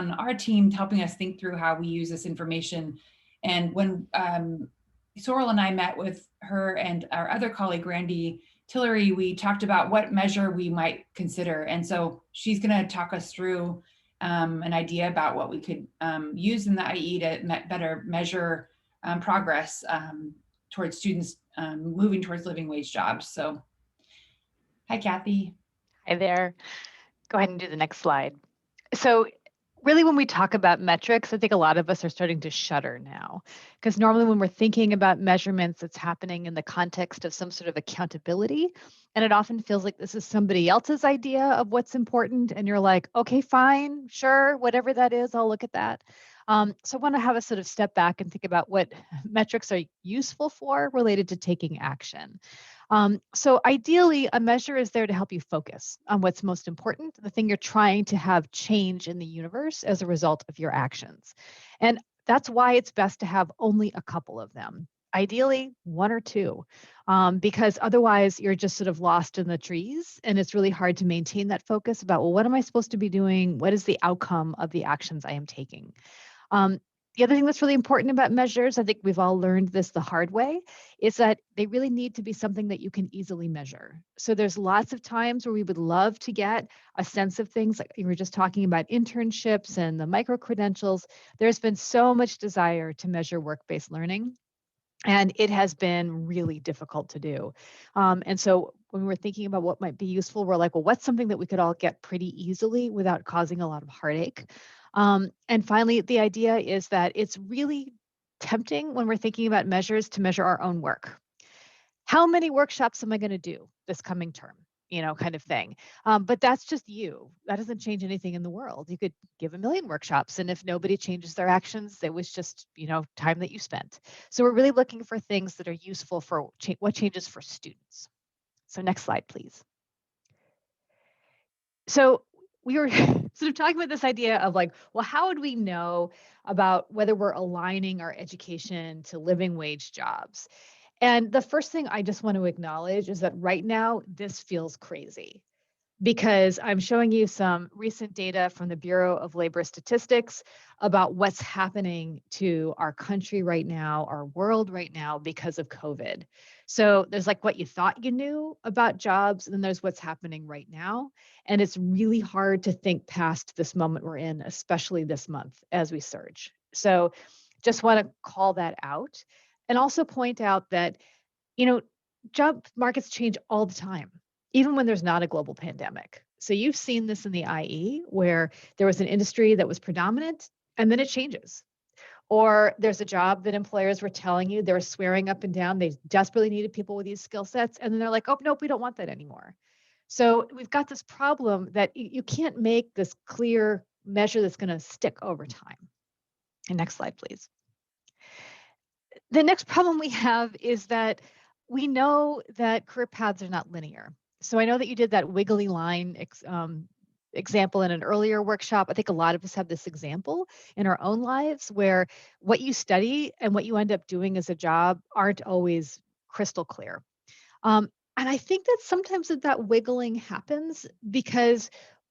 On our team helping us think through how we use this information. And when Sorrel and I met with her and our other colleague, Randy Tillery, we talked about what measure we might consider. And so she's going to talk us through an idea about what we could use in the IE to better measure progress towards students moving towards living wage jobs. So, hi, Kathy. Hi there. Go ahead and do the next slide. So really, when we talk about metrics, I think a lot of us are starting to shudder now, because normally when we're thinking about measurements, it's happening in the context of some sort of accountability. And it often feels like this is somebody else's idea of what's important. And you're like, okay, fine, sure, whatever that is, I'll look at that. So I want to have a sort of step back and think about what metrics are useful for related to taking action. So ideally, a measure is there to help you focus on what's most important, the thing you're trying to have change in the universe as a result of your actions. And that's why it's best to have only a couple of them, ideally 1 or 2, because otherwise you're just sort of lost in the trees and it's really hard to maintain that focus about, well, what am I supposed to be doing? What is the outcome of the actions I am taking? The other thing that's really important about measures, I think we've all learned this the hard way, is that they really need to be something that you can easily measure. So there's lots of times where we would love to get a sense of things, like you were just talking about internships and the micro-credentials. There's been so much desire to measure work-based learning, and it has been really difficult to do. And so when we're thinking about what might be useful, we're like, well, what's something that we could all get pretty easily without causing a lot of heartache? And finally, the idea is that it's really tempting when we're thinking about measures to measure our own work. How many workshops am I going to do this coming term? You know, kind of thing. But that's just you. That doesn't change anything in the world. You could give 1 million workshops, and if nobody changes their actions, it was just, you know, time that you spent. So we're really looking for things that are useful for what changes for students. So next slide, please. So we were sort of talking about this idea of like, well, how would we know about whether we're aligning our education to living wage jobs? And the first thing I just want to acknowledge is that right now, this feels crazy, because I'm showing you some recent data from the Bureau of Labor Statistics about what's happening to our country right now, our world right now, because of COVID. So there's like what you thought you knew about jobs, and then there's what's happening right now. And it's really hard to think past this moment we're in, especially this month as we surge. So just want to call that out, and also point out that, you know, job markets change all the time, even when there's not a global pandemic. So you've seen this in the IE, where there was an industry that was predominant and then it changes. Or there's a job that employers were telling you, they were swearing up and down, they desperately needed people with these skill sets. And then they're like, oh, nope, we don't want that anymore. So we've got this problem that you can't make this clear measure that's going to stick over time. And next slide, please. The next problem we have is that we know that career paths are not linear. So I know that you did that wiggly line example in an earlier workshop. I think a lot of us have this example in our own lives where what you study and what you end up doing as a job aren't always crystal clear. And I think that sometimes that wiggling happens because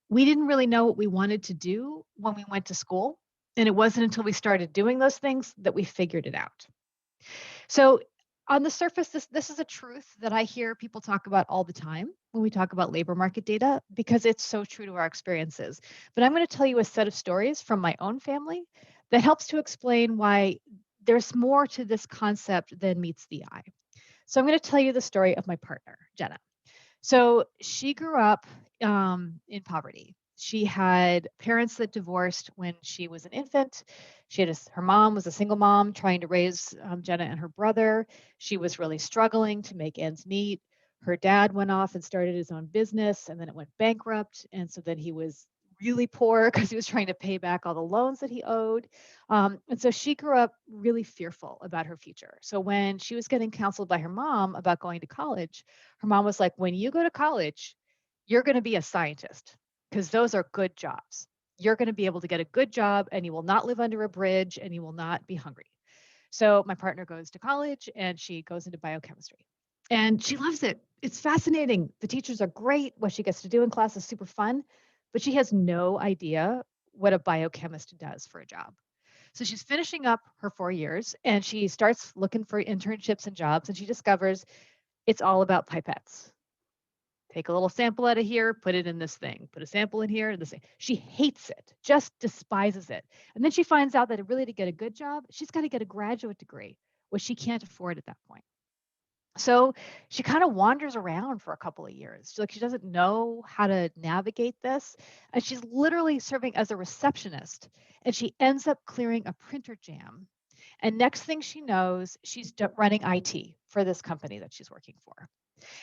we didn't really know what we wanted to do when we went to school. And it wasn't until we started doing those things that we figured it out. So on the surface, this is a truth that I hear people talk about all the time when we talk about labor market data, because it's so true to our experiences. But I'm going to tell you a set of stories from my own family that helps to explain why there's more to this concept than meets the eye. So I'm going to tell you the story of my partner, Jenna. So she grew up in poverty. She had parents that divorced when she was an infant. Her mom was a single mom trying to raise Jenna and her brother. She was really struggling to make ends meet. Her dad went off and started his own business, and then it went bankrupt. And so then he was really poor because he was trying to pay back all the loans that he owed. And so she grew up really fearful about her future. So when she was getting counseled by her mom about going to college, her mom was like, when you go to college, you're going to be a scientist because those are good jobs. You're going to be able to get a good job and you will not live under a bridge and you will not be hungry. So my partner goes to college and she goes into biochemistry. And she loves it. It's fascinating. The teachers are great. What she gets to do in class is super fun, but she has no idea what a biochemist does for a job. So she's finishing up her 4 years and she starts looking for internships and jobs, and she discovers it's all about pipettes. Take a little sample out of here, put it in this thing, put a sample in here, this thing. She hates it, just despises it. And then she finds out that really to get a good job, she's got to get a graduate degree, which she can't afford at that point. So she kind of wanders around for a couple of years. She doesn't know how to navigate this. And she's literally serving as a receptionist. And she ends up clearing a printer jam. And next thing she knows, she's running IT for this company that she's working for.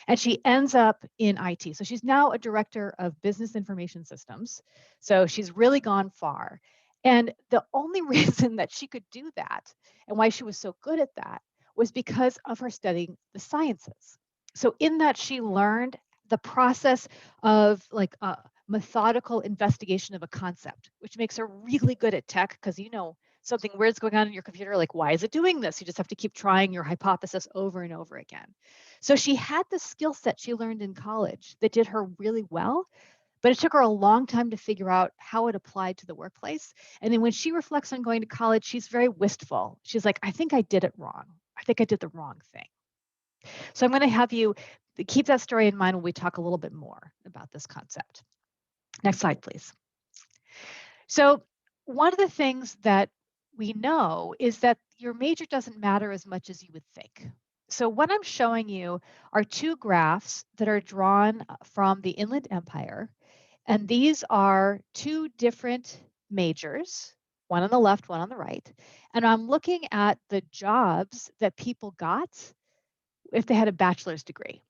And she ends up in IT. So she's now a director of business information systems. So she's really gone far. And the only reason that she could do that and why she was so good at that was because of her studying the sciences. So in that, she learned the process of like a methodical investigation of a concept, which makes her really good at tech because something weird's going on in your computer, like why is it doing this? You just have to keep trying your hypothesis over and over again. So she had the skill set she learned in college that did her really well, but it took her a long time to figure out how it applied to the workplace. And then when she reflects on going to college, she's very wistful. She's like, I think I did it wrong. I think I did the wrong thing. So I'm going to have you keep that story in mind when we talk a little bit more about this concept. Next slide, please. So one of the things that we know is that your major doesn't matter as much as you would think. So what I'm showing you are two graphs that are drawn from the Inland Empire. And these are two different majors, one on the left, one on the right. And I'm looking at the jobs that people got if they had a bachelor's degree.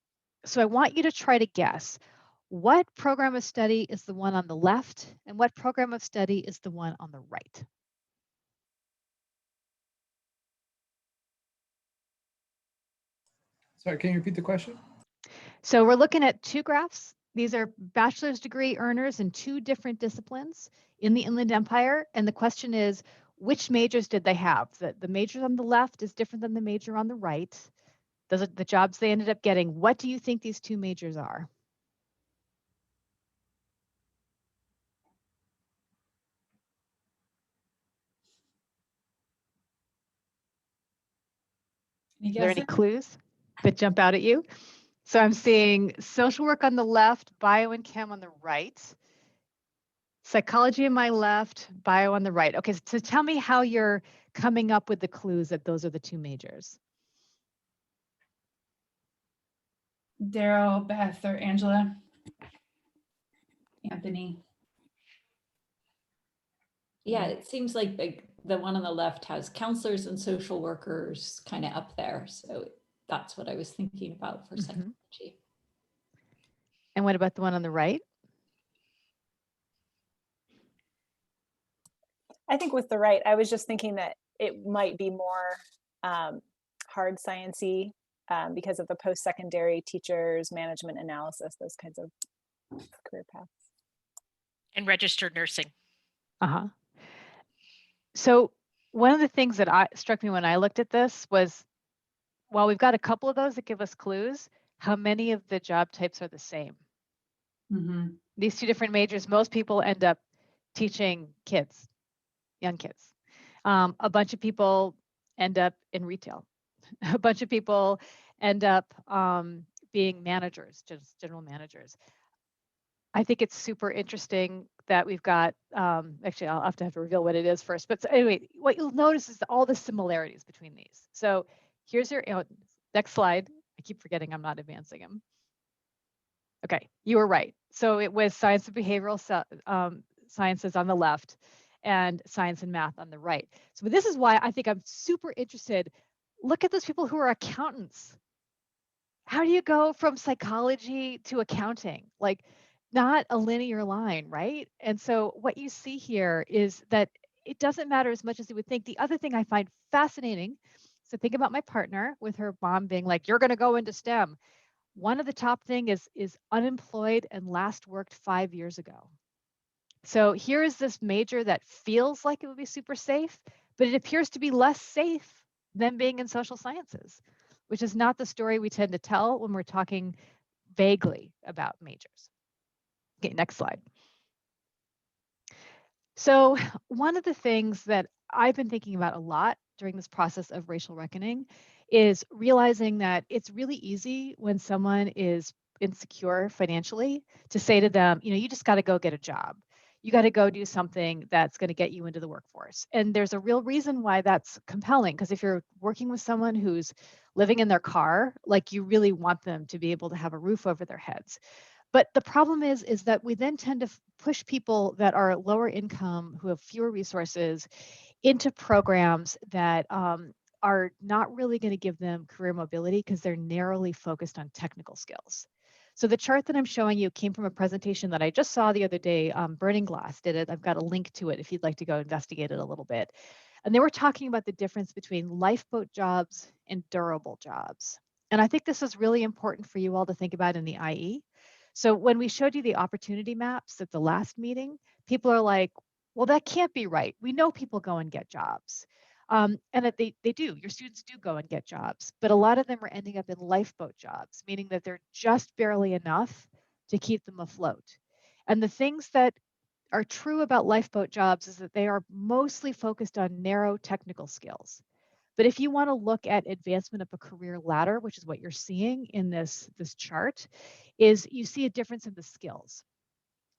So I want you to try to guess what program of study is the one on the left and what program of study is the one on the right. Sorry, can you repeat the question? So we're looking at two graphs. These are bachelor's degree earners in two different disciplines in the Inland Empire. And the question is, which majors did they have? The major on the left is different than the major on the right. Those are the jobs they ended up getting. What do you think these two majors are? Are there any clues that jump out at you? So I'm seeing social work on the left, bio and chem on the right, psychology on my left, bio on the right. Okay, so tell me how you're coming up with the clues that those are the two majors. Daryl, Beth, or Angela? Anthony? Yeah, it seems like the one on the left has counselors and social workers kind of up there. So that's what I was thinking about for psychology. And what about the one on the right? I think with the right, I was just thinking that it might be more hard science-y because of the post-secondary teachers, management analysis, those kinds of career paths. And registered nursing. Uh-huh. So one of the things that struck me when I looked at this was, while we've got a couple of those that give us clues, how many of the job types are the same? Mm-hmm. These two different majors, most people end up teaching kids, young kids. A bunch of people end up in retail. a bunch of people end up being managers, just general managers. I think it's super interesting that we've got, actually, I'll have to reveal what it is first. But so anyway, what you'll notice is all the similarities between these. So here's your, next slide. I keep forgetting I'm not advancing them. Okay, you were right. So it was science and behavioral sciences on the left and science and math on the right. So this is why I think I'm super interested. Look at those people who are accountants. How do you go from psychology to accounting? Like, not a linear line, right? And so what you see here is that it doesn't matter as much as you would think. The other thing I find fascinating, so think about my partner with her mom being like, you're going to go into STEM. One of the top thing is unemployed and last worked 5 years ago. So here is this major that feels like it would be super safe, but it appears to be less safe than being in social sciences, which is not the story we tend to tell when we're talking vaguely about majors. Okay, next slide. So one of the things that I've been thinking about a lot during this process of racial reckoning is realizing that it's really easy when someone is insecure financially to say to them, you just got to go get a job. You got to go do something that's going to get you into the workforce. And there's a real reason why that's compelling, because if you're working with someone who's living in their car, like, you really want them to be able to have a roof over their heads. But the problem is that we then tend to push people that are lower income, who have fewer resources, into programs that are not really going to give them career mobility because they're narrowly focused on technical skills. So the chart that I'm showing you came from a presentation that I just saw the other day. Burning Glass did it. I've got a link to it if you'd like to go investigate it a little bit. And they were talking about the difference between lifeboat jobs and durable jobs. And I think this is really important for you all to think about in the IE. So when we showed you the opportunity maps at the last meeting, people are like, well, that can't be right. We know people go and get jobs. And that they do, your students do go and get jobs, but a lot of them are ending up in lifeboat jobs, meaning that they're just barely enough to keep them afloat. And the things that are true about lifeboat jobs is that they are mostly focused on narrow technical skills. But if you want to look at advancement of a career ladder, which is what you're seeing in this chart, is you see a difference in the skills.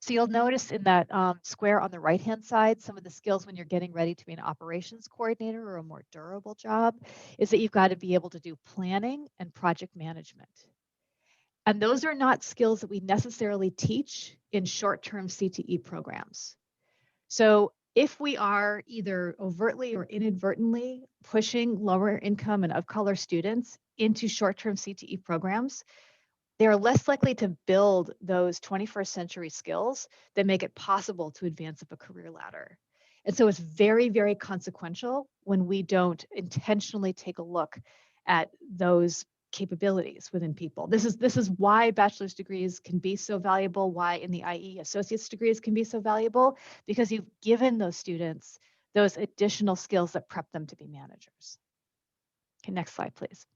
So you'll notice in that square on the right-hand side, some of the skills when you're getting ready to be an operations coordinator or a more durable job is that you've got to be able to do planning and project management. And those are not skills that we necessarily teach in short-term CTE programs. So if we are either overtly or inadvertently pushing lower income and of color students into short-term CTE programs, they are less likely to build those 21st century skills that make it possible to advance up a career ladder. And so it's very, very consequential when we don't intentionally take a look at those capabilities within people. This is why bachelor's degrees can be so valuable, why in the IE associate's degrees can be so valuable, because you've given those students those additional skills that prep them to be managers. Okay, next slide, please.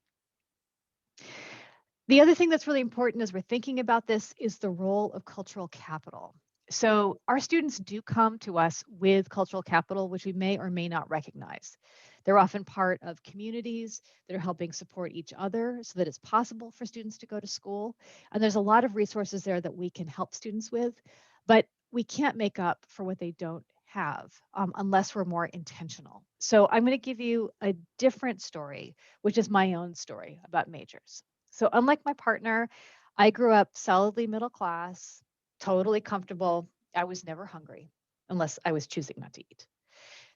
The other thing that's really important as we're thinking about this is the role of cultural capital. So our students do come to us with cultural capital, which we may or may not recognize. They're often part of communities that are helping support each other so that it's possible for students to go to school. And there's a lot of resources there that we can help students with, but we can't make up for what they don't have unless we're more intentional. So I'm going to give you a different story, which is my own story about majors. So unlike my partner, I grew up solidly middle class, totally comfortable. I was never hungry unless I was choosing not to eat.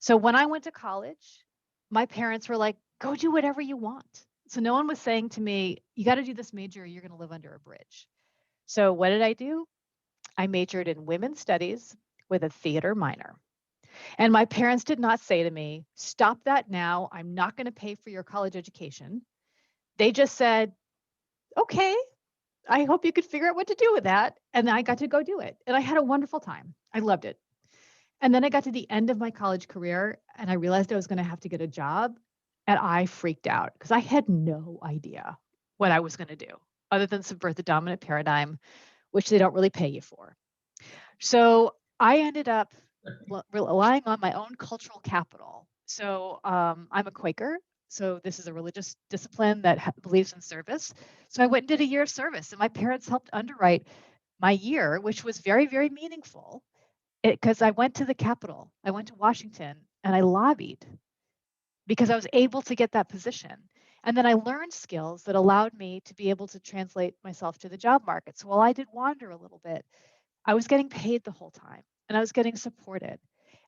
So when I went to college, my parents were like, go do whatever you want. So no one was saying to me, you got to do this major or you're going to live under a bridge. So what did I do? I majored in women's studies with a theater minor. And my parents did not say to me, stop that now. I'm not going to pay for your college education. They just said, okay, I hope you could figure out what to do with that. And I got to go do it. And I had a wonderful time. I loved it. And then I got to the end of my college career and I realized I was going to have to get a job. And I freaked out because I had no idea what I was going to do other than subvert the dominant paradigm, which they don't really pay you for. So I ended up relying on my own cultural capital. So I'm a Quaker. So this is a religious discipline that believes in service. So I went and did a year of service, and my parents helped underwrite my year, which was very, very meaningful because I went to the Capitol, I went to Washington, and I lobbied because I was able to get that position. And then I learned skills that allowed me to be able to translate myself to the job market. So while I did wander a little bit, I was getting paid the whole time and I was getting supported.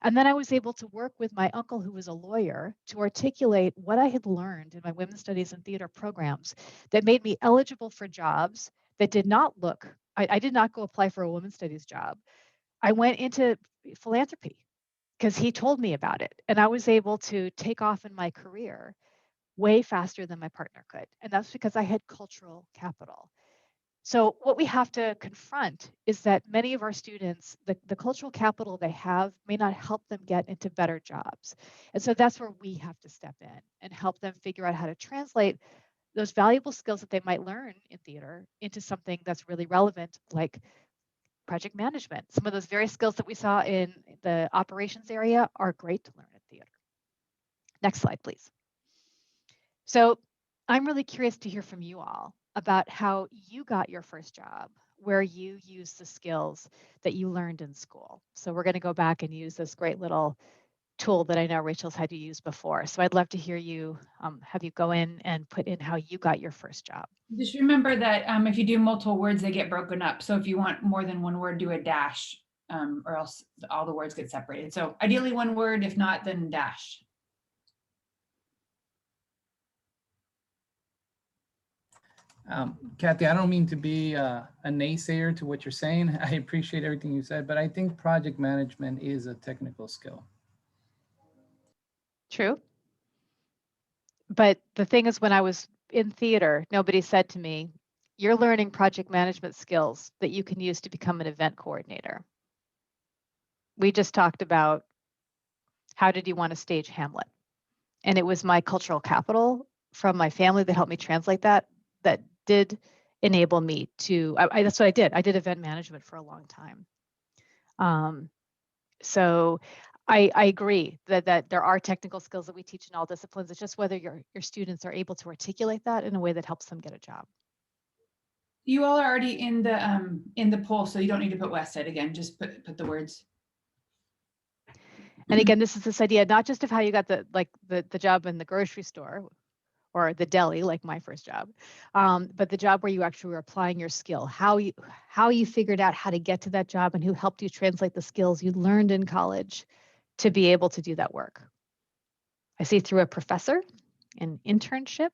And then I was able to work with my uncle, who was a lawyer, to articulate what I had learned in my women's studies and theater programs that made me eligible for jobs that did not look, I did not go apply for a women's studies job. I went into philanthropy because he told me about it. And I was able to take off in my career way faster than my partner could. And that's because I had cultural capital. So what we have to confront is that many of our students, the cultural capital they have may not help them get into better jobs. And so that's where we have to step in and help them figure out how to translate those valuable skills that they might learn in theater into something that's really relevant, like project management. Some of those very skills that we saw in the operations area are great to learn in theater. Next slide, please. So I'm really curious to hear from you all about how you got your first job, where you used the skills that you learned in school. So we're going to go back and use this great little tool that I know Rachel's had you use before. So I'd love to hear you, have you go in and put in how you got your first job. Just remember that if you do multiple words, they get broken up. So if you want more than one word, do a dash, or else all the words get separated. So ideally one word, if not, then dash. Kathy, I don't mean to be a naysayer to what you're saying. I appreciate everything you said, but I think project management is a technical skill. True. But the thing is, when I was in theater, nobody said to me, you're learning project management skills that you can use to become an event coordinator. We just talked about how did you want to stage Hamlet? And it was my cultural capital from my family that helped me translate that did enable me to, that's what I did. I did event management for a long time. So I agree that there are technical skills that we teach in all disciplines. It's just whether your students are able to articulate that in a way that helps them get a job. You all are already in the poll, so you don't need to put West Side again. Just put the words. And again, this is this idea not just of how you got the job in the grocery store or the deli, like my first job, but the job where you actually were applying your skill, how you figured out how to get to that job and who helped you translate the skills you learned in college to be able to do that work. I see through a professor, an internship.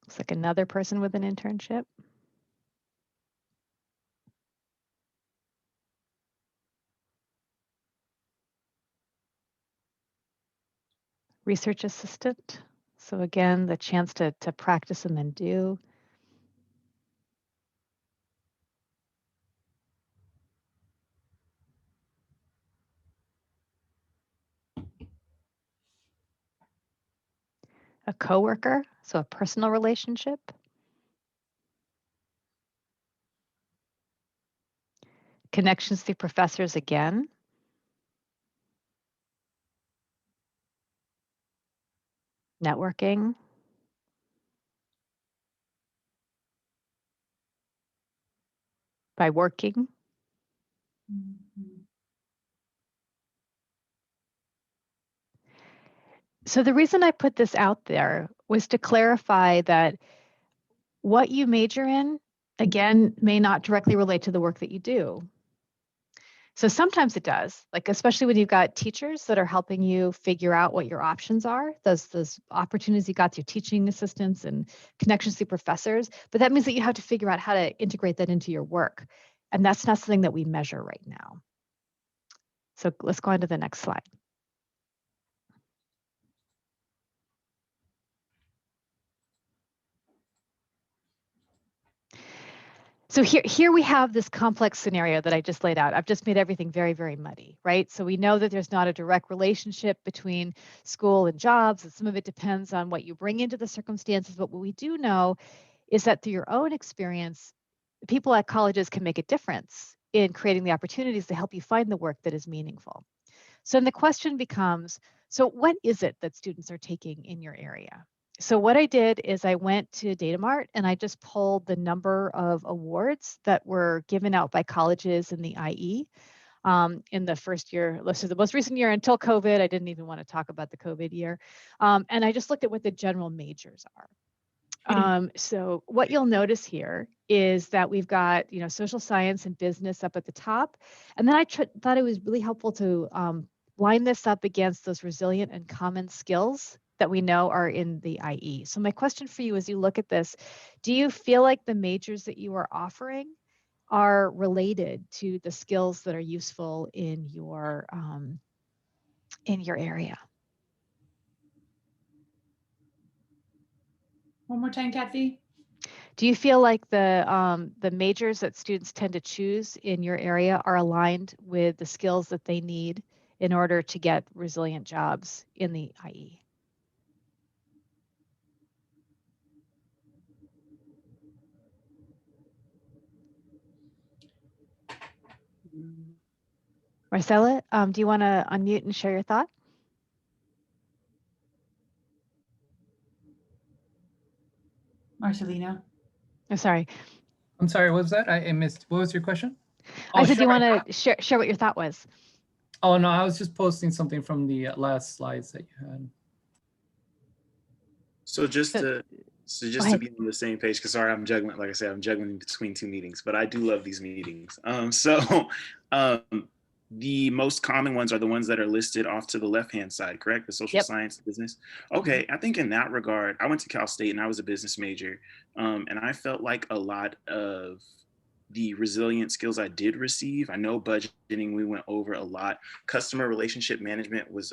Looks like another person with an internship. Research assistant. So again, the chance to practice and then do. A coworker, so a personal relationship. Connections through professors again. Networking. By working. So the reason I put this out there was to clarify that what you major in, again, may not directly relate to the work that you do. So sometimes it does, like especially when you've got teachers that are helping you figure out what your options are, those opportunities you got through teaching assistants and connections through professors. But that means that you have to figure out how to integrate that into your work. And that's not something that we measure right now. So let's go on to the next slide. So here we have this complex scenario that I just laid out. I've just made everything very, very muddy, right? So we know that there's not a direct relationship between school and jobs, and some of it depends on what you bring into the circumstances. But what we do know is that through your own experience, people at colleges can make a difference in creating the opportunities to help you find the work that is meaningful. So then the question becomes, so what is it that students are taking in your area? So what I did is I went to Datamart and I just pulled the number of awards that were given out by colleges in the IE in the first year, so the most recent year until COVID. I didn't even want to talk about the COVID year. And I just looked at what the general majors are. So what you'll notice here is that we've got, social science and business up at the top. And then I thought it was really helpful to line this up against those resilient and common skills that we know are in the IE. So my question for you as you look at this, do you feel like the majors that you are offering are related to the skills that are useful in your area? One more time, Kathy. Do you feel like the majors that students tend to choose in your area are aligned with the skills that they need in order to get resilient jobs in the IE? Marcella, do you want to unmute and share your thought? Marcelina. I'm sorry. I'm sorry, what was that? I missed. What was your question? I said, do you want to share what your thought was? Oh, no, I was just posting something from the last slides that you had. So just to be on the same page, because sorry, I'm juggling, like I said, I'm juggling between two meetings, but I do love these meetings. The most common ones are the ones that are listed off to the left-hand side, correct? The social science, business. Okay, I think in that regard, I went to Cal State and I was a business major. And I felt like a lot of the resilient skills I did receive, I know budgeting, we went over a lot. Customer relationship management was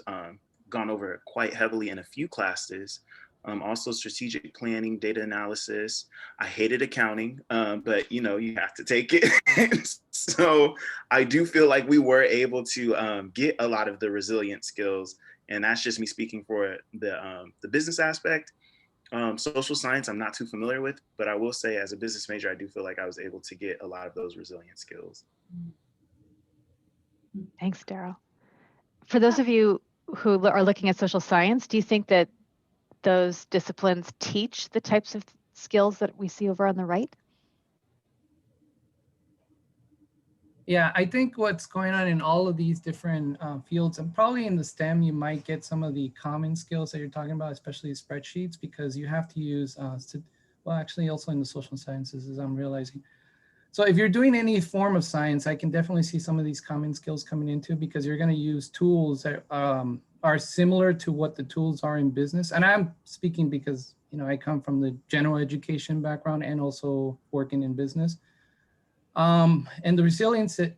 gone over quite heavily in a few classes. Also strategic planning, data analysis. I hated accounting, but you have to take it. So I do feel like we were able to get a lot of the resilient skills, and that's just me speaking for the business aspect. Social science, I'm not too familiar with, but I will say as a business major, I do feel like I was able to get a lot of those resilient skills. Thanks, Daryl. For those of you who are looking at social science, do you think that those disciplines teach the types of skills that we see over on the right? Yeah, I think what's going on in all of these different fields, and probably in the STEM, you might get some of the common skills that you're talking about, especially spreadsheets, because you have to use, well, actually also in the social sciences, as I'm realizing. So if you're doing any form of science, I can definitely see some of these common skills coming into, because you're going to use tools that are similar to what the tools are in business. And I'm speaking because, I come from the general education background and also working in business. And the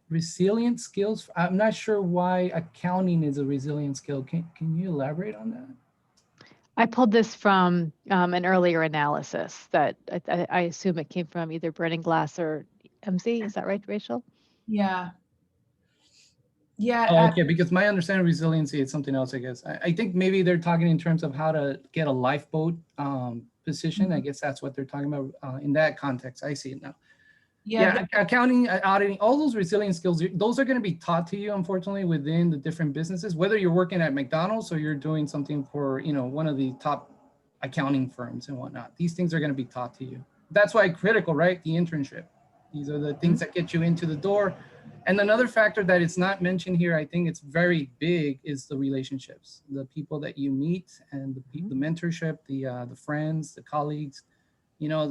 resilient skills, I'm not sure why accounting is a resilient skill. Can you elaborate on that? I pulled this from an earlier analysis that I assume it came from either Burning Glass or MC. Is that right, Rachel? Yeah. Yeah. Oh, okay, because my understanding of resiliency is something else, I guess. I think maybe they're talking in terms of how to get a lifeboat position. I guess that's what they're talking about in that context. I see it now. Yeah, accounting, auditing, all those resilient skills, those are going to be taught to you, unfortunately, within the different businesses, whether you're working at McDonald's or you're doing something for, one of the top accounting firms and whatnot. These things are going to be taught to you. That's why critical, right? The internship. These are the things that get you into the door. And another factor that is not mentioned here, I think it's very big, is the relationships, the people that you meet, and the mentorship, the friends, the colleagues.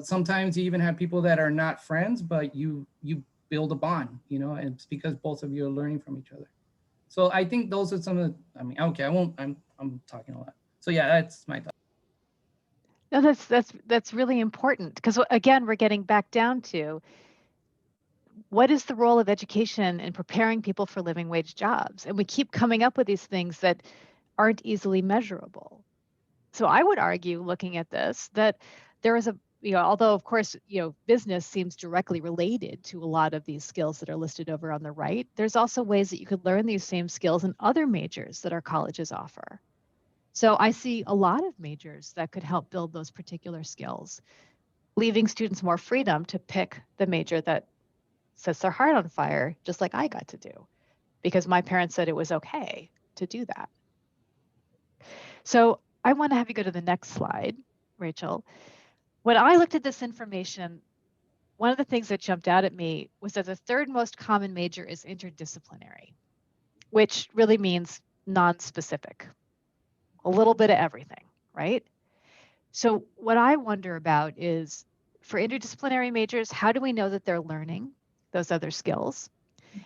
Sometimes you even have people that are not friends, but you build a bond, and it's because both of you are learning from each other. So I think those are some of the, okay, I'm talking a lot. So yeah, that's my thought. No, that's really important, because again, we're getting back down to what is the role of education in preparing people for living wage jobs? And we keep coming up with these things that aren't easily measurable. So I would argue, looking at this, that there is although of course, business seems directly related to a lot of these skills that are listed over on the right, there's also ways that you could learn these same skills in other majors that our colleges offer. So I see a lot of majors that could help build those particular skills, leaving students more freedom to pick the major that sets their heart on fire, just like I got to do, because my parents said it was okay to do that. So I want to have you go to the next slide, Rachel. When I looked at this information, one of the things that jumped out at me was that the third most common major is interdisciplinary, which really means non-specific, a little bit of everything, right? So what I wonder about is, for interdisciplinary majors, how do we know that they're learning those other skills?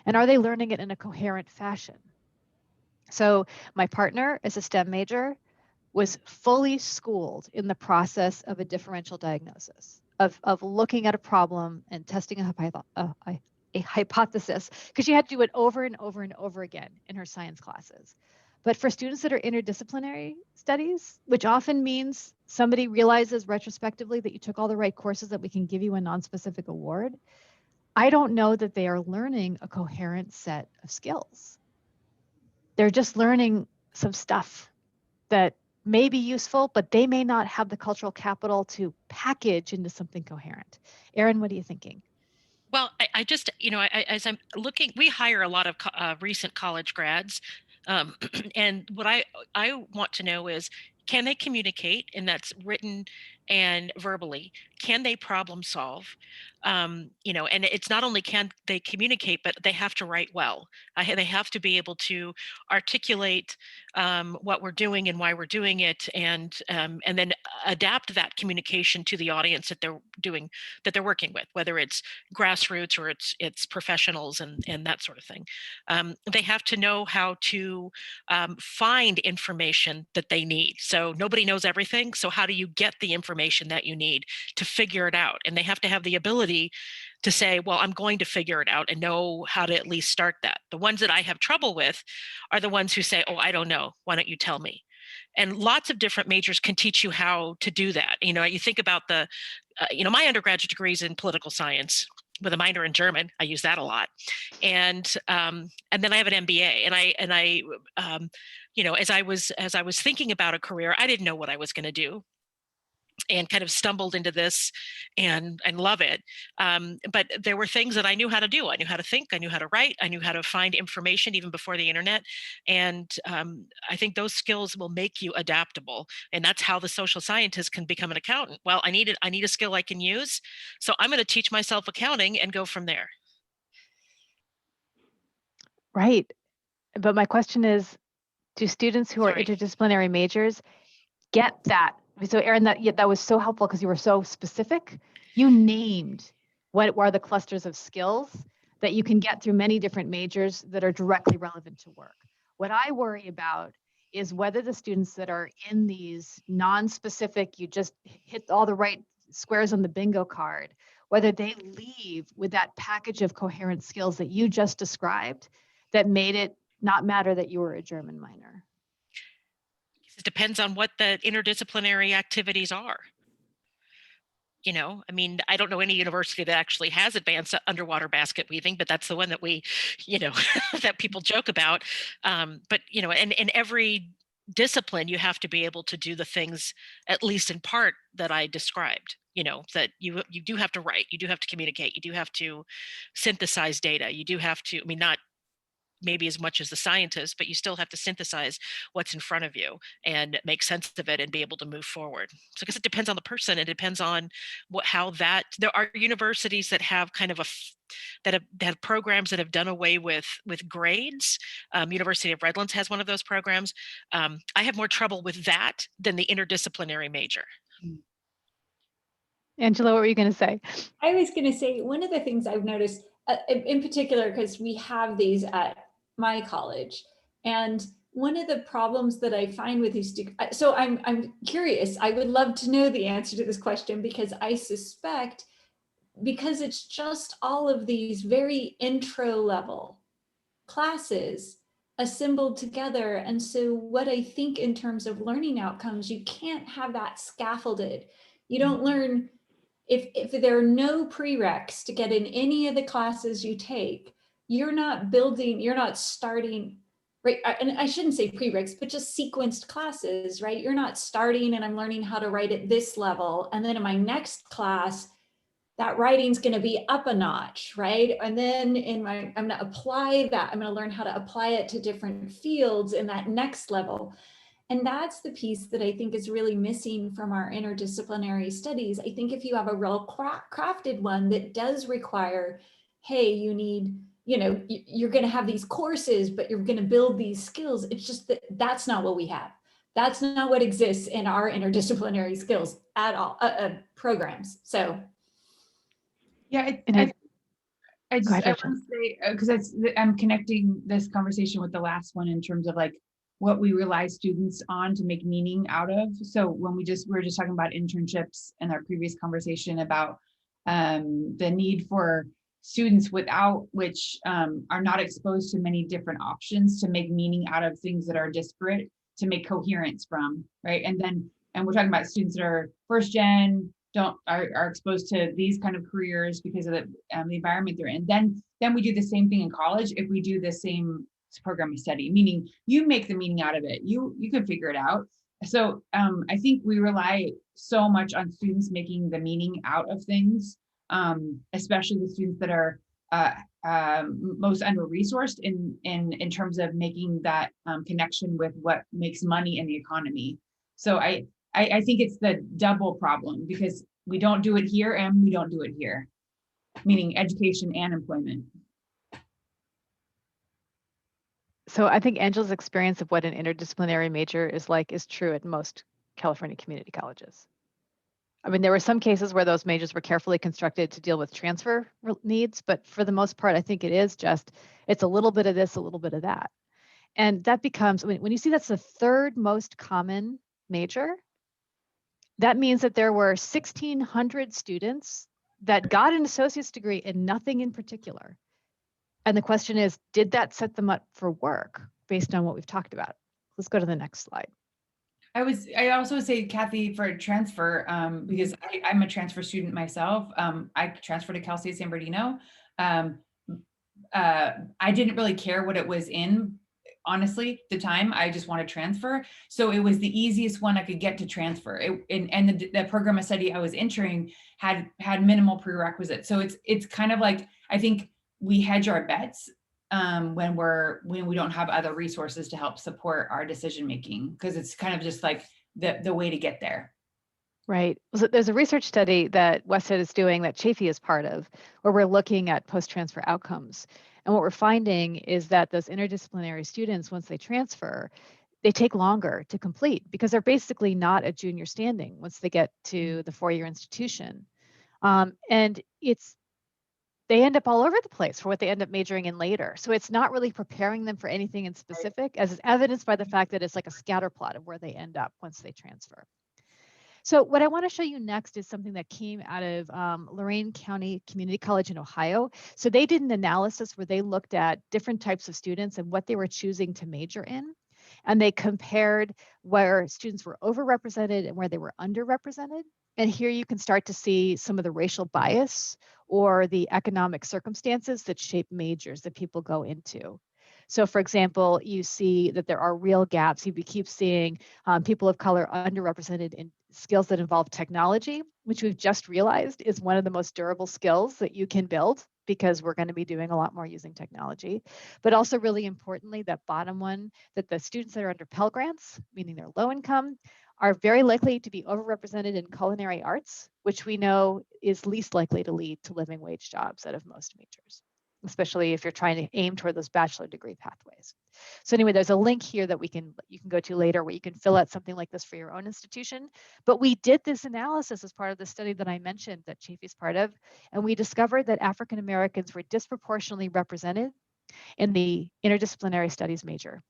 And are they learning it in a coherent fashion? So my partner is a STEM major, was fully schooled in the process of a differential diagnosis, of looking at a problem and testing a hypothesis, because she had to do it over and over and over again in her science classes. But for students that are interdisciplinary studies, which often means somebody realizes retrospectively that you took all the right courses that we can give you a non-specific award, I don't know that they are learning a coherent set of skills. They're just learning some stuff that may be useful, but they may not have the cultural capital to package into something coherent. Erin, what are you thinking? Well, I just, as I'm looking, we hire a lot of recent college grads. And what I want to know is, can they communicate? And that's written and verbally. Can they problem solve? And it's not only can they communicate, but they have to write well. They have to be able to articulate what we're doing and why we're doing it, and then adapt that communication to the audience that they're working with, whether it's grassroots or it's professionals and that sort of thing. They have to know how to find information that they need. So nobody knows everything. So how do you get the information that you need to figure it out? And they have to have the ability to say, well, I'm going to figure it out, and know how to at least start that. The ones that I have trouble with are the ones who say, oh, I don't know. Why don't you tell me? And lots of different majors can teach you how to do that. You think about my undergraduate degree is in political science with a minor in German. I use that a lot. And then I have an MBA, and I as I was thinking about a career, I didn't know what I was going to do, and kind of stumbled into this and love it. But there were things that I knew how to do. I knew how to think, I knew how to write, I knew how to find information even before the internet. And I think those skills will make you adaptable. And that's how the social scientist can become an accountant. Well, I need a skill I can use. So I'm going to teach myself accounting and go from there. Right. But my question is, do students who are interdisciplinary majors get that? So Erin, that was so helpful, because you were so specific. You named what are the clusters of skills that you can get through many different majors that are directly relevant to work. What I worry about is whether the students that are in these non-specific, you just hit all the right squares on the bingo card, whether they leave with that package of coherent skills that you just described that made it not matter that you were a German minor. It depends on what the interdisciplinary activities are. I don't know any university that actually has advanced underwater basket weaving, but that's the one that we, that people joke about. But, in every discipline, you have to be able to do the things, at least in part, that I described. That you do have to write, you do have to communicate, you do have to synthesize data, you do have to, not maybe as much as the scientist, but you still have to synthesize what's in front of you and make sense of it and be able to move forward. So I guess it depends on the person. It depends on there are universities that have kind of that have programs that have done away with grades. University of Redlands has one of those programs. I have more trouble with that than the interdisciplinary major. Angela, what were you going to say? I was going to say, one of the things I've noticed in particular, because we have these at my college, and one of the problems that I find with these students, so I'm curious, I would love to know the answer to this question, because I suspect, because it's just all of these very intro level classes assembled together. And so what I think in terms of learning outcomes, you can't have that scaffolded. You don't learn, if there are no prereqs to get in any of the classes you take, you're not starting, right? And I shouldn't say prereqs, but just sequenced classes, right? You're not starting and I'm learning how to write at this level, and then in my next class, that writing's going to be up a notch, right? And then I'm going to apply that. I'm going to learn how to apply it to different fields in that next level. And that's the piece that I think is really missing from our interdisciplinary studies. I think if you have a real crafted one that does require, hey, you need, you're going to have these courses, but you're going to build these skills. It's just that that's not what we have. That's not what exists in our interdisciplinary skills at all, programs. So. Yeah, I just I want to say, because I'm connecting this conversation with the last one in terms of like what we rely students on to make meaning out of. So when we were just talking about internships in our previous conversation about the need for students without which are not exposed to many different options to make meaning out of things that are disparate, to make coherence from, right? And we're talking about students that are first gen, are exposed to these kind of careers because of the environment they're in. Then we do the same thing in college if we do the same program of study, meaning you make the meaning out of it. You can figure it out. So I think we rely so much on students making the meaning out of things, especially the students that are most under-resourced in terms of making that connection with what makes money in the economy. So I think it's the double problem because we don't do it here and we don't do it here, meaning education and employment. So I think Angela's experience of what an interdisciplinary major is like is true at most California community colleges. I mean, there were some cases where those majors were carefully constructed to deal with transfer needs, but for the most part, I think it's a little bit of this, a little bit of that. And that becomes, when you see that's the third most common major, that means that there were 1,600 students that got an associate's degree in nothing in particular. And the question is, did that set them up for work based on what we've talked about? Let's go to the next slide. I also say, Kathy, for transfer, because I'm a transfer student myself. I transferred to Cal State San Bernardino. I didn't really care what it was in, honestly, the time. I just want to transfer. So it was the easiest one I could get to transfer. And the program of study I was entering had minimal prerequisites. So it's kind of like, I think we hedge our bets when we don't have other resources to help support our decision making, because it's kind of just like the way to get there. Right. So there's a research study that Westhead is doing that Chafee is part of, where we're looking at post-transfer outcomes. And what we're finding is that those interdisciplinary students, once they transfer, they take longer to complete because they're basically not at junior standing once they get to the four-year institution. And they end up all over the place for what they end up majoring in later. So it's not really preparing them for anything in specific, as is evidenced by the fact that it's like a scatter plot of where they end up once they transfer. So what I want to show you next is something that came out of Lorain County Community College in Ohio. So they did an analysis where they looked at different types of students and what they were choosing to major in. And they compared where students were overrepresented and where they were underrepresented. And here you can start to see some of the racial bias or the economic circumstances that shape majors that people go into. So for example, you see that there are real gaps. You keep seeing people of color underrepresented in skills that involve technology, which we've just realized is one of the most durable skills that you can build because we're going to be doing a lot more using technology. But also really importantly, that bottom one, that the students that are under Pell Grants, meaning they're low income, are very likely to be overrepresented in culinary arts, which we know is least likely to lead to living wage jobs out of most majors, especially if you're trying to aim toward those bachelor degree pathways. So anyway, there's a link here that you can go to later where you can fill out something like this for your own institution. But we did this analysis as part of the study that I mentioned that Chafee is part of, and we discovered that African Americans were disproportionately represented in the interdisciplinary studies major,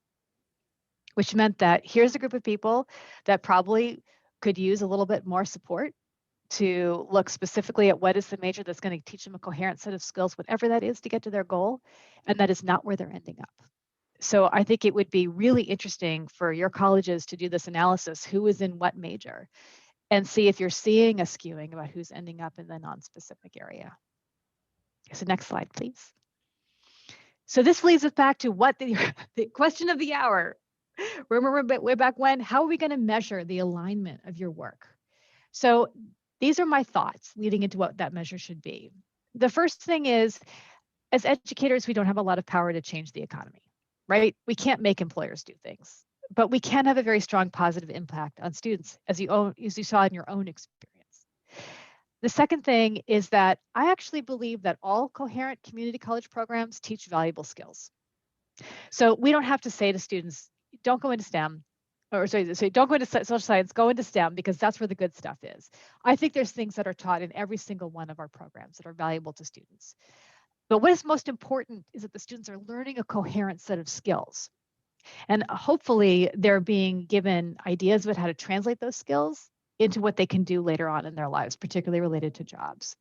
which meant that here's a group of people that probably could use a little bit more support to look specifically at what is the major that's going to teach them a coherent set of skills, whatever that is, to get to their goal. And that is not where they're ending up. So I think it would be really interesting for your colleges to do this analysis, who is in what major, and see if you're seeing a skewing about who's ending up in the non-specific area. So next slide, please. So this leads us back to what the question of the hour. Remember way back when, how are we going to measure the alignment of your work? So these are my thoughts leading into what that measure should be. The first thing is, as educators, we don't have a lot of power to change the economy, right? We can't make employers do things, but we can have a very strong positive impact on students, as you saw in your own experience. The second thing is that I actually believe that all coherent community college programs teach valuable skills. So we don't have to say to students, don't go into STEM, or sorry, don't go into social science, go into STEM, because that's where the good stuff is. I think there's things that are taught in every single one of our programs that are valuable to students. But what is most important is that the students are learning a coherent set of skills. And hopefully they're being given ideas about how to translate those skills into what they can do later on in their lives, particularly related to jobs.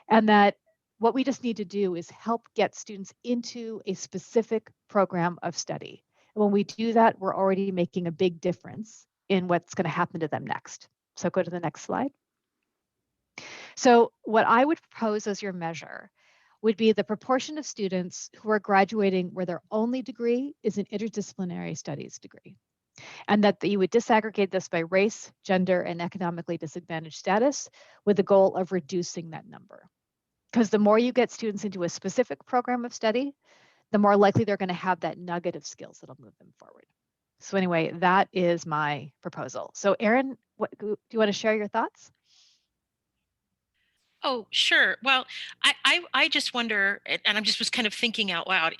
And that what we just need to do is help get students into a specific program of study. And when we do that, we're already making a big difference in what's going to happen to them next. So go to the next slide. So what I would propose as your measure would be the proportion of students who are graduating where their only degree is an interdisciplinary studies degree. And that you would disaggregate this by race, gender, and economically disadvantaged status with the goal of reducing that number. Because the more you get students into a specific program of study, the more likely they're going to have that nugget of skills that'll move them forward. So anyway, that is my proposal. So Erin, do you want to share your thoughts? Oh, sure. Well, I just wonder, and I just was kind of thinking out loud,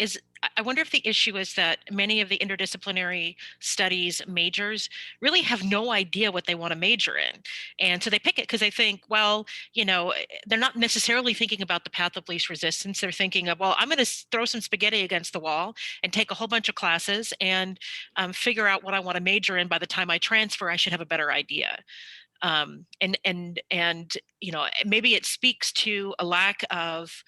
I wonder if the issue is that many of the interdisciplinary studies majors really have no idea what they want to major in. And so they pick it because they think, well, they're not necessarily thinking about the path of least resistance. They're thinking of, well, I'm going to throw some spaghetti against the wall and take a whole bunch of classes and figure out what I want to major in. By the time I transfer, I should have a better idea. And maybe it speaks to a lack of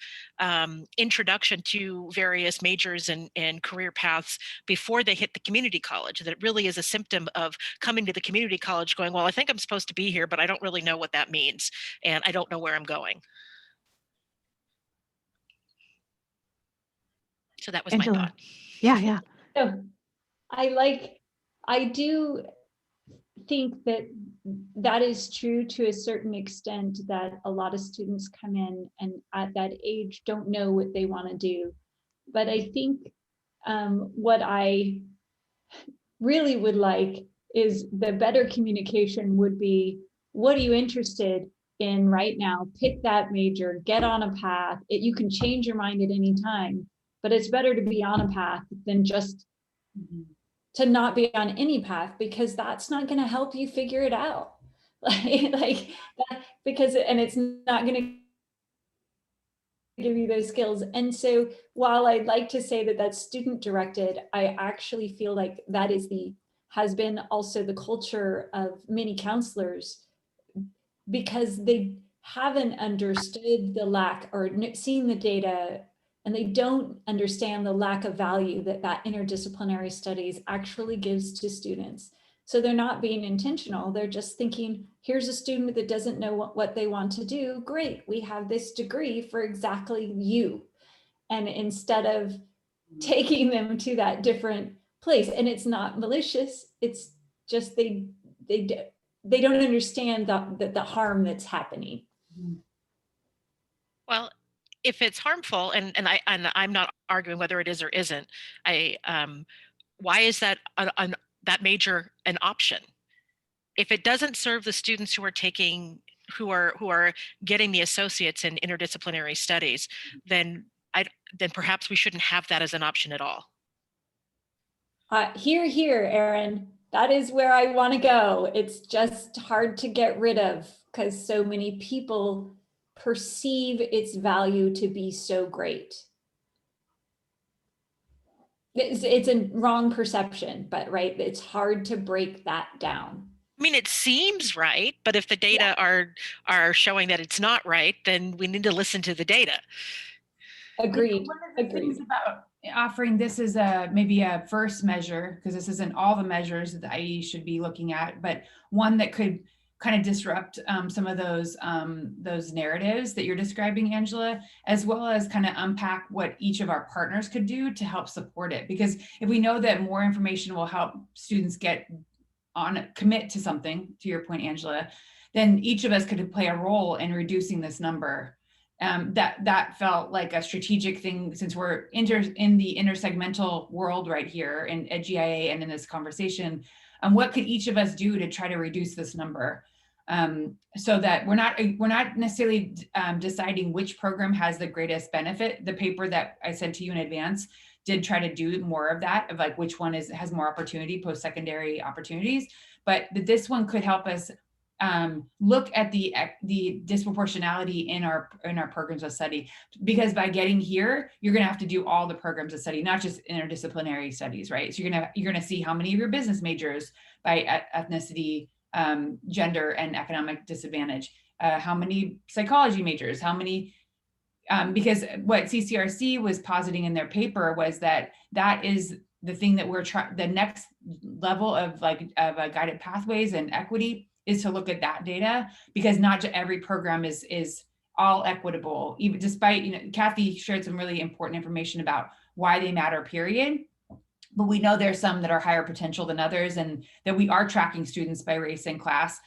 introduction to various majors and career paths before they hit the community college. That it really is a symptom of coming to the community college going, well, I think I'm supposed to be here, but I don't really know what that means, and I don't know where I'm going. So that was Angela. my thought. Yeah. So I do think that that is true to a certain extent, that a lot of students come in and at that age don't know what they want to do. But I think what I really would like is the better communication would be, what are you interested in right now? Pick that major, get on a path. You can change your mind at any time, but it's better to be on a path than just to not be on any path, because that's not going to help you figure it out. like that, because, and it's not going to give you those skills. And so while I'd like to say that that's student directed, I actually feel like that has been also the culture of many counselors, because they haven't understood the lack or seen the data, and they don't understand the lack of value that interdisciplinary studies actually gives to students. So they're not being intentional. They're just thinking, here's a student that doesn't know what they want to do. Great, we have this degree for exactly you. And instead of taking them to that different place, and it's not malicious, it's just they don't understand the harm that's happening. Well, if it's harmful, and I'm not arguing whether it is or isn't, why is that that major an option? If it doesn't serve the students who are getting the associates in interdisciplinary studies, then perhaps we shouldn't have that as an option at all. Here, Erin. That is where I want to go. It's just hard to get rid of because so many people perceive its value to be so great. It's a wrong perception, but right, it's hard to break that down. I mean, it seems right, but if the data are showing that it's not right, then we need to listen to the data. Agreed. One of the things about offering this as maybe a first measure, because this isn't all the measures that the IE should be looking at, but one that could kind of disrupt some of those narratives that you're describing, Angela, as well as kind of unpack what each of our partners could do to help support it. Because if we know that more information will help students commit to something, to your point, Angela, then each of us could play a role in reducing this number. That felt like a strategic thing, since we're in the intersegmental world right here at GIA and in this conversation. What could each of us do to try to reduce this number? So that we're not necessarily deciding which program has the greatest benefit. The paper that I sent to you in advance did try to do more of that, of like which one has more opportunity, post-secondary opportunities. But this one could help us look at the disproportionality in our programs of study, because by getting here, you're going to have to do all the programs of study, not just interdisciplinary studies, right? So you're going to see how many of your business majors by ethnicity, gender, and economic disadvantage, how many psychology majors, how many, because what CCRC was positing in their paper was that is the thing that we're trying, the next level of guided pathways and equity is to look at that data, because not every program is all equitable, even despite, Kathy shared some really important information about why they matter, period. But we know there's some that are higher potential than others, and that we are tracking students by race and class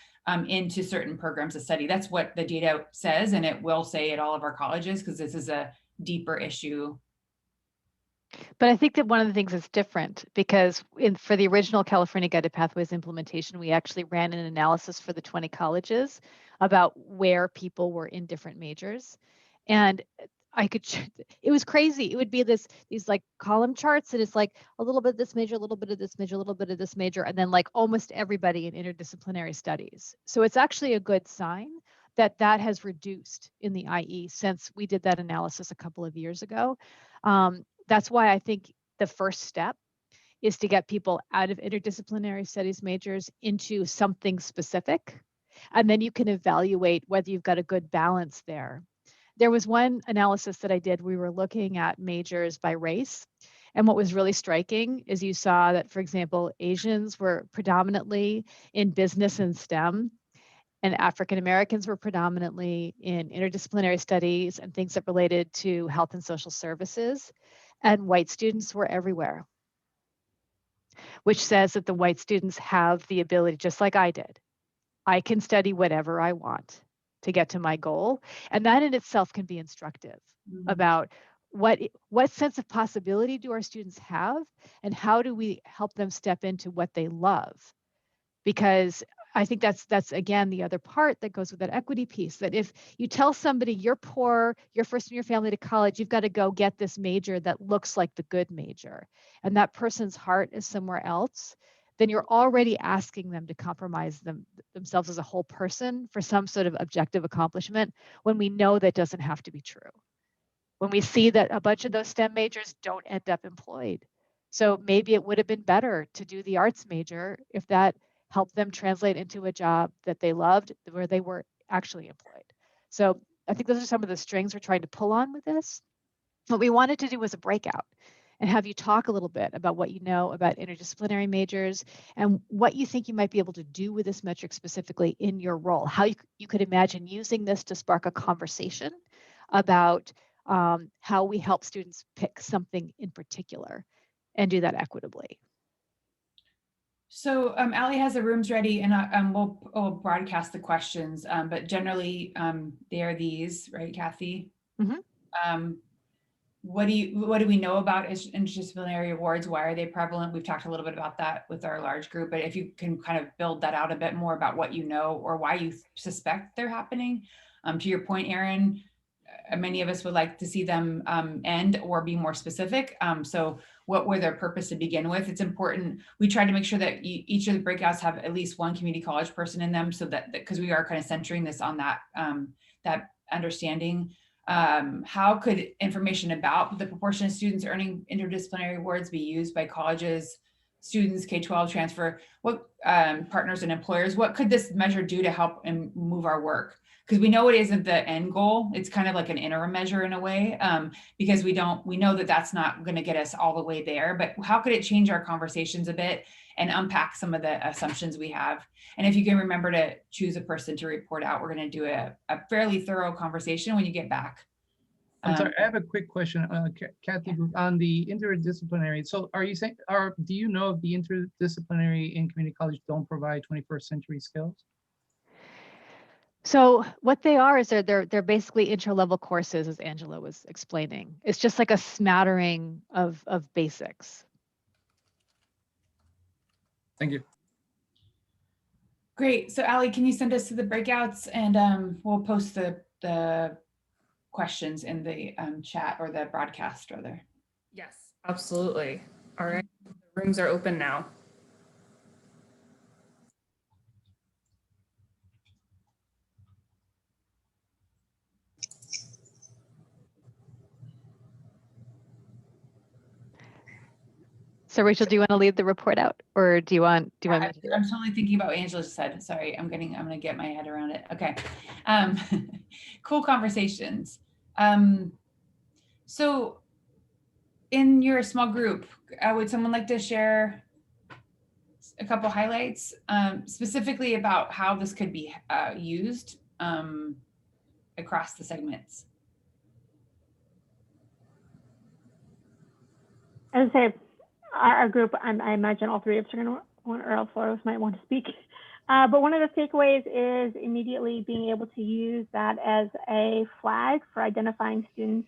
into certain programs of study. That's what the data says, and it will say at all of our colleges, because this is a deeper issue. But I think that one of the things that's different, because for the original California Guided Pathways implementation, we actually ran an analysis for the 20 colleges about where people were in different majors. And it was crazy. It would be these like column charts, and it's like a little bit of this major, a little bit of this major, a little bit of this major, and then like almost everybody in interdisciplinary studies. So it's actually a good sign that has reduced in the IE since we did that analysis a couple of years ago. That's why I think the first step is to get people out of interdisciplinary studies majors into something specific. And then you can evaluate whether you've got a good balance there. There was one analysis that I did, we were looking at majors by race. And what was really striking is you saw that, for example, Asians were predominantly in business and STEM, and African Americans were predominantly in interdisciplinary studies and things that related to health and social services. And white students were everywhere, which says that the white students have the ability, just like I did, I can study whatever I want to get to my goal. And that in itself can be instructive about what sense of possibility do our students have, and how do we help them step into what they love? Because I think that's again the other part that goes with that equity piece, that if you tell somebody you're poor, you're first in your family to college, you've got to go get this major that looks like the good major, and that person's heart is somewhere else, then you're already asking them to compromise themselves as a whole person for some sort of objective accomplishment, when we know that doesn't have to be true. When we see that a bunch of those STEM majors don't end up employed. So maybe it would have been better to do the arts major if that helped them translate into a job that they loved, where they were actually employed. So I think those are some of the strings we're trying to pull on with this. What we wanted to do was a breakout and have you talk a little bit about what you know about interdisciplinary majors and what you think you might be able to do with this metric specifically in your role, how you could imagine using this to spark a conversation about how we help students pick something in particular and do that equitably. So Allie has the rooms ready, and we'll broadcast the questions, but generally they are these, right, Kathy? Mm-hmm. What do we know about interdisciplinary awards? Why are they prevalent? We've talked a little bit about that with our large group, but if you can kind of build that out a bit more about what you know or why you suspect they're happening. To your point, Erin, many of us would like to see them end or be more specific. So what were their purpose to begin with? It's important. We try to make sure that each of the breakouts have at least one community college person in them, so that because we are kind of centering this on that that understanding. How could information about the proportion of students earning interdisciplinary awards be used by colleges, students, K-12 transfer, what partners and employers? What could this measure do to help and move our work? Because we know it isn't the end goal. It's kind of like an interim measure in a way, because we know that that's not going to get us all the way there, but how could it change our conversations a bit and unpack some of the assumptions we have? And if you can remember to choose a person to report out, we're going to do a fairly thorough conversation when you get back. I'm sorry, I have a quick question, Kathy, on the interdisciplinary. So are you saying, do you know if the interdisciplinary in community college don't provide 21st century skills? So what they are is they're basically intro-level courses, as Angela was explaining. It's just like a smattering of basics. Thank you. Great. So Allie, can you send us to the breakouts, and we'll post the questions in the chat, or the broadcast rather. Yes, absolutely. All right, the rooms are open now. So Rachel, do you want to lead the report out, or do you want me to do it? I'm totally thinking about what Angela just said. Sorry, I'm gonna get my head around it. Okay. Cool conversations. So in your small group, would someone like to share a couple highlights, specifically about how this could be used across the segments? As I say, our group, I imagine all three of us are going to want, or all four of us might want to speak. But one of the takeaways is immediately being able to use that as a flag for identifying students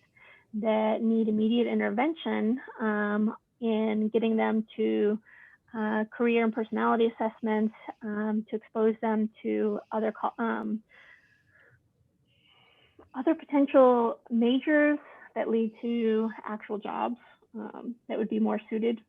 that need immediate intervention in getting them to career and personality assessments, to expose them to other potential majors that lead to actual jobs that would be more suited.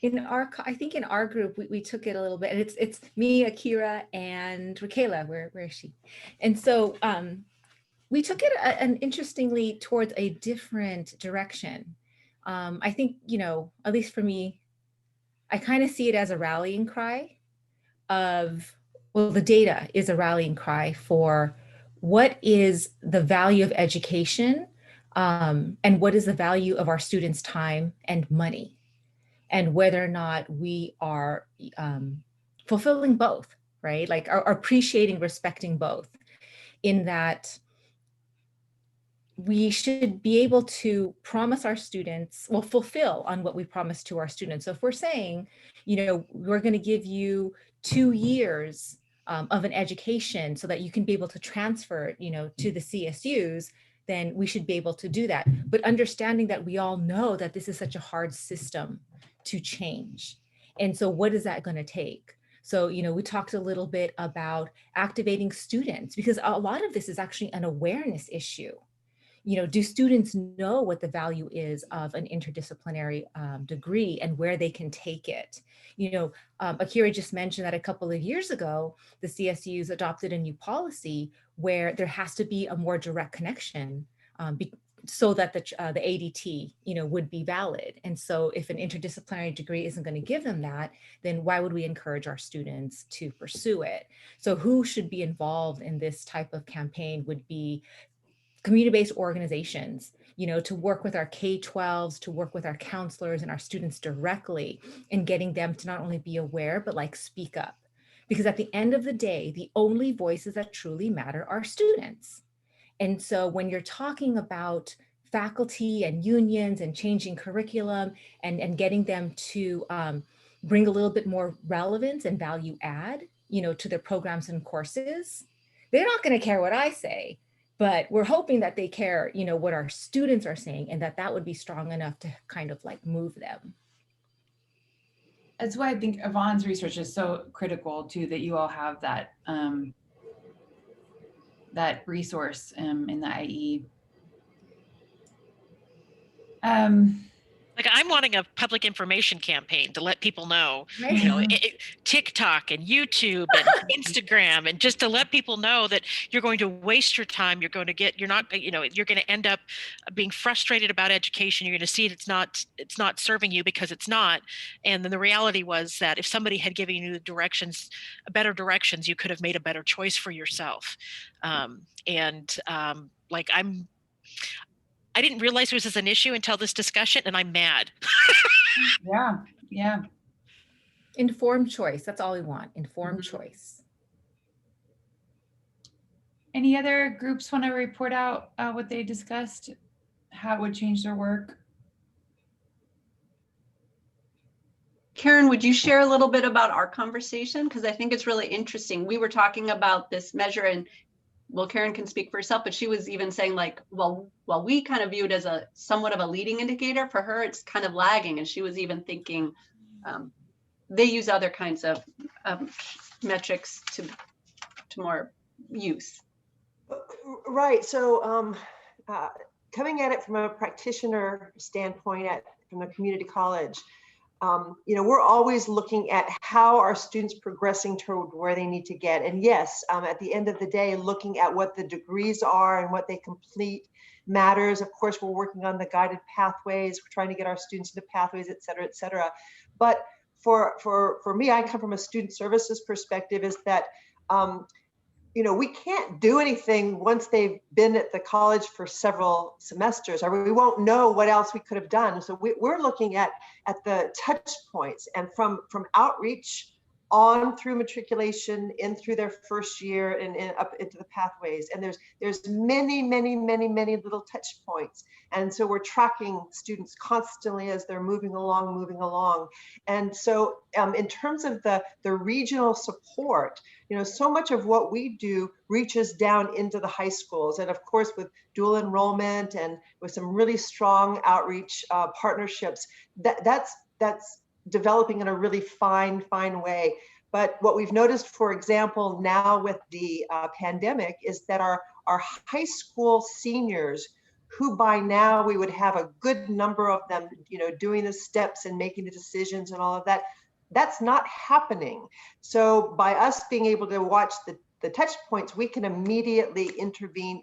I think in our group, we took it a little bit, and it's me, Akira, and Raquela. Where is she? And so we took it an interestingly towards a different direction. I think, at least for me, I kind of see it as a rallying cry of, well, the data is a rallying cry for what is the value of education, and what is the value of our students' time and money, and whether or not we are fulfilling both, right? Like are appreciating, respecting both, in that we should be able to promise our students, well, fulfill on what we promise to our students. So if we're saying, we're going to give you 2 years of an education so that you can be able to transfer, to the CSUs, then we should be able to do that. But understanding that we all know that this is such a hard system to change. And so what is that going to take? So, we talked a little bit about activating students, because a lot of this is actually an awareness issue. Do students know what the value is of an interdisciplinary degree and where they can take it? Akira just mentioned that a couple of years ago, the CSUs adopted a new policy where there has to be a more direct connection so that the ADT, would be valid. And so if an interdisciplinary degree isn't going to give them that, then why would we encourage our students to pursue it? So who should be involved in this type of campaign would be community-based organizations, to work with our K-12s, to work with our counselors and our students directly, in getting them to not only be aware, but like speak up. Because at the end of the day, the only voices that truly matter are students. And so when you're talking about faculty and unions and changing curriculum and getting them to bring a little bit more relevance and value add, to their programs and courses, they're not going to care what I say. But we're hoping that they care, what our students are saying, and that would be strong enough to kind of like move them. That's why I think Yvonne's research is so critical too, that you all have that that resource in the IE. Like I'm wanting a public information campaign to let people know, TikTok and YouTube and Instagram, and just to let people know that you're going to waste your time. You're going to you're going to end up being frustrated about education. You're going to see it's not serving you because it's not. And then the reality was that if somebody had given you the better directions, you could have made a better choice for yourself. I didn't realize this was an issue until this discussion, and I'm mad. Yeah. Informed choice. That's all we want. Informed choice. Any other groups want to report out what they discussed, how it would change their work? Karen, would you share a little bit about our conversation? Because I think it's really interesting. We were talking about this measure, and well, Karen can speak for herself, but she was even saying like, well, we kind of view it as a somewhat of a leading indicator. For her, it's kind of lagging. And she was even thinking they use other kinds of metrics to more use. Right. So coming at it from a practitioner standpoint from a community college, we're always looking at how our students progressing toward where they need to get. And yes, at the end of the day, looking at what the degrees are and what they complete matters. Of course, we're working on the guided pathways. We're trying to get our students into pathways, et cetera, et cetera. But for me, I come from a student services perspective, is that we can't do anything once they've been at the college for several semesters, or we won't know what else we could have done. So we're looking at the touch points, and from outreach on through matriculation, in through their first year, and up into the pathways. And there's many little touch points. And so we're tracking students constantly as they're moving along. And so in terms of the regional support, so much of what we do reaches down into the high schools. And of course, with dual enrollment and with some really strong outreach partnerships, that's developing in a really fine way. But what we've noticed, for example, now with the pandemic, is that our high school seniors, who by now we would have a good number of them, doing the steps and making the decisions and all of that, that's not happening. So by us being able to watch the touch points, we can immediately intervene.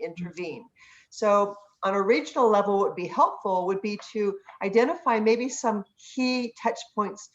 So on a regional level, what would be helpful would be to identify maybe some key touch points,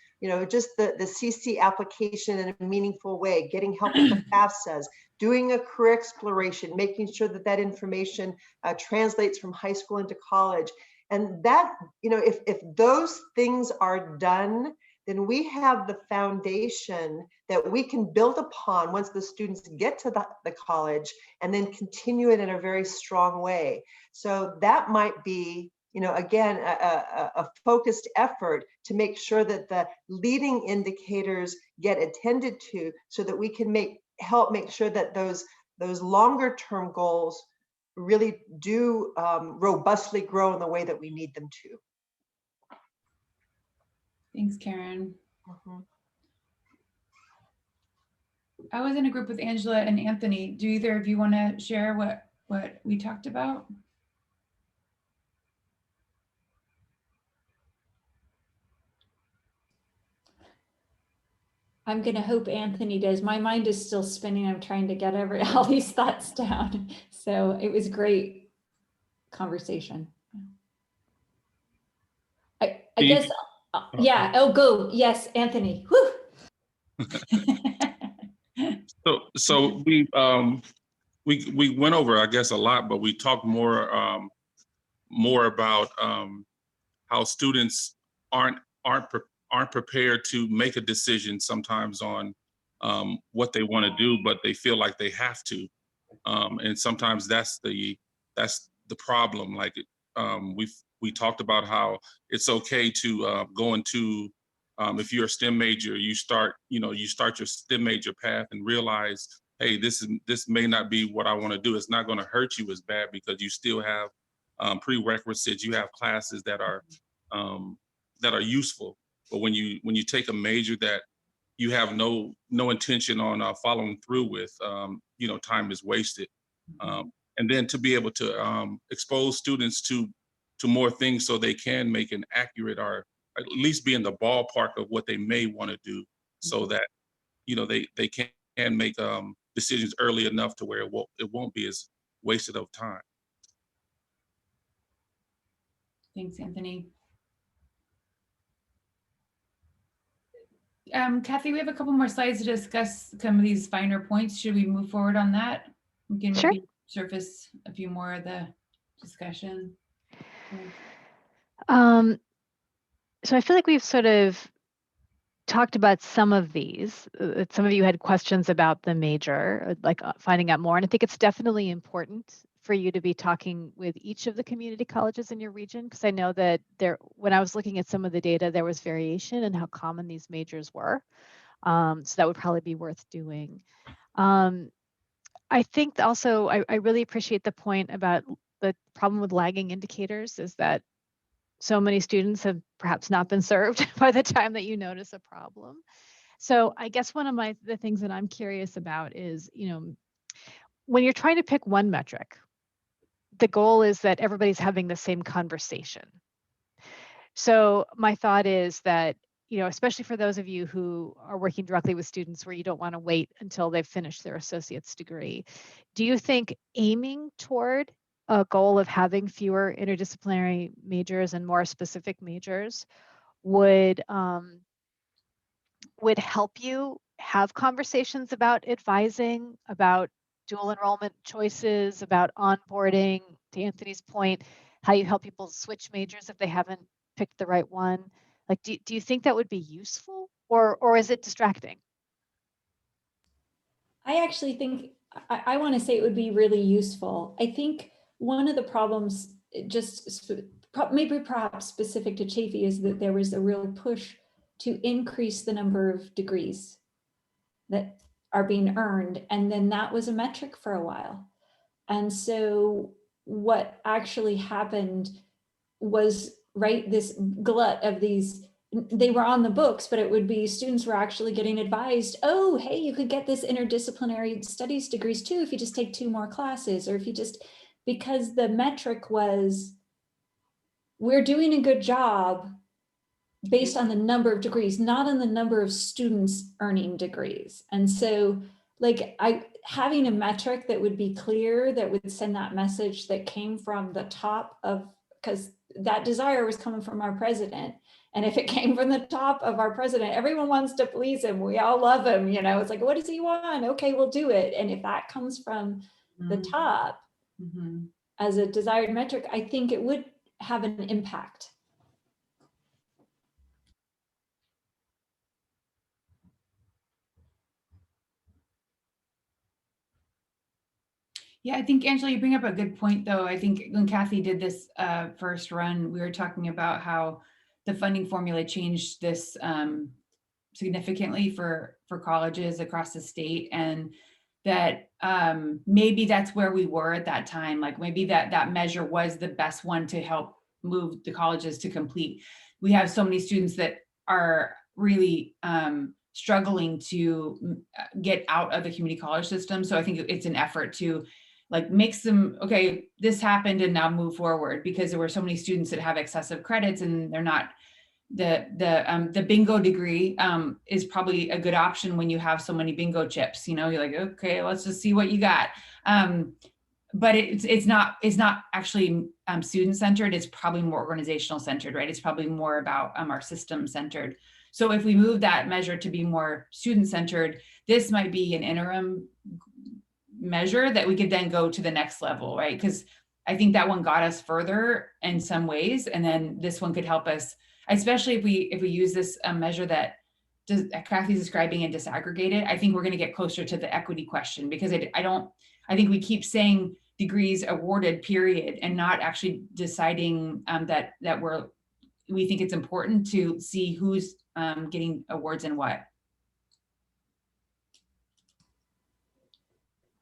just the CC application in a meaningful way, getting help with the FAFSAs, doing a career exploration, making sure that information translates from high school into college. And that, if those things are done, then we have the foundation that we can build upon once the students get to the college, and then continue it in a very strong way. So that might be, again, a focused effort to make sure that the leading indicators get attended to, so that we can help make sure that those longer term goals really do robustly grow in the way that we need them to. Thanks, Karen. I was in a group with Angela and Anthony. Do either of you want to share what we talked about? I'm going to hope Anthony does. My mind is still spinning. I'm trying to get all these thoughts down. So it was great conversation. I guess, yeah. Oh, go. Yes, Anthony. Whew. So we went over, I guess, a lot, but we talked more about how students aren't prepared to make a decision sometimes on what they want to do, but they feel like they have to, and sometimes that's the problem. Like we talked about how it's okay to go into if you're a STEM major, you start your STEM major path and realize, hey, this may not be what I want to do. It's not going to hurt you as bad because you still have prerequisites. You have classes that are useful. But when you take a major that you have no intention on following through with, time is wasted. And then to be able to expose students to more things so they can make an accurate, or at least be in the ballpark of what they may want to do, so that they can make decisions early enough to where it won't be as wasted of time. Thanks, Anthony. Kathy, we have a couple more slides to discuss some of these finer points. Should we move forward on that? We can maybe surface a few more of the discussion. So I feel like we've sort of talked about some of these. Some of you had questions about the major, like finding out more. And I think it's definitely important for you to be talking with each of the community colleges in your region? Because I know that when I was looking at some of the data, there was variation in how common these majors were. So that would probably be worth doing. I think also, I really appreciate the point about the problem with lagging indicators is that so many students have perhaps not been served by the time that you notice a problem. So I guess one of the things that I'm curious about is, when you're trying to pick one metric, the goal is that everybody's having the same conversation. So my thought is that, especially for those of you who are working directly with students where you don't want to wait until they've finished their associate's degree, do you think aiming toward a goal of having fewer interdisciplinary majors and more specific majors would help you have conversations about advising, about dual enrollment choices, about onboarding, to Anthony's point, how you help people switch majors if they haven't picked the right one? Like, do you think that would be useful, or is it distracting? I actually think, I want to say it would be really useful. I think one of the problems, maybe perhaps specific to Chafee, is that there was a real push to increase the number of degrees that are being earned. And then that was a metric for a while. And so what actually happened was, right, this glut of these, they were on the books, but it would be students were actually getting advised, oh, hey, you could get this interdisciplinary studies degrees too if you just take 2 more classes, or if you just, because the metric was, we're doing a good job based on the number of degrees, not on the number of students earning degrees. And so like having a metric that would be clear, that would send that message that came from the top of, because that desire was coming from our president. And if it came from the top of our president, everyone wants to please him. We all love him. It's like, what does he want? Okay, we'll do it. And if that comes from the top as a desired metric, I think it would have an impact. Yeah, I think, Angela, you bring up a good point, though. I think when Kathy did this first run, we were talking about how the funding formula changed this significantly for colleges across the state, and that maybe that's where we were at that time. Like maybe that measure was the best one to help move the colleges to complete. We have so many students that are really struggling to get out of the community college system. So I think it's an effort to like makes them, okay, this happened and now move forward, because there were so many students that have excessive credits and they're not, the bingo degree is probably a good option when you have so many bingo chips, you're like, okay, let's just see what you got. But it's not actually student centered. It's probably more organizational centered, right? It's probably more about our system centered. So if we move that measure to be more student centered, this might be an interim measure that we could then go to the next level, right? Because I think that one got us further in some ways, and then this one could help us, especially if we use this measure that Kathy's describing and disaggregate it. I think we're going to get closer to the equity question, because I think we keep saying degrees awarded, period, and not actually deciding that we think it's important to see who's getting awards and what.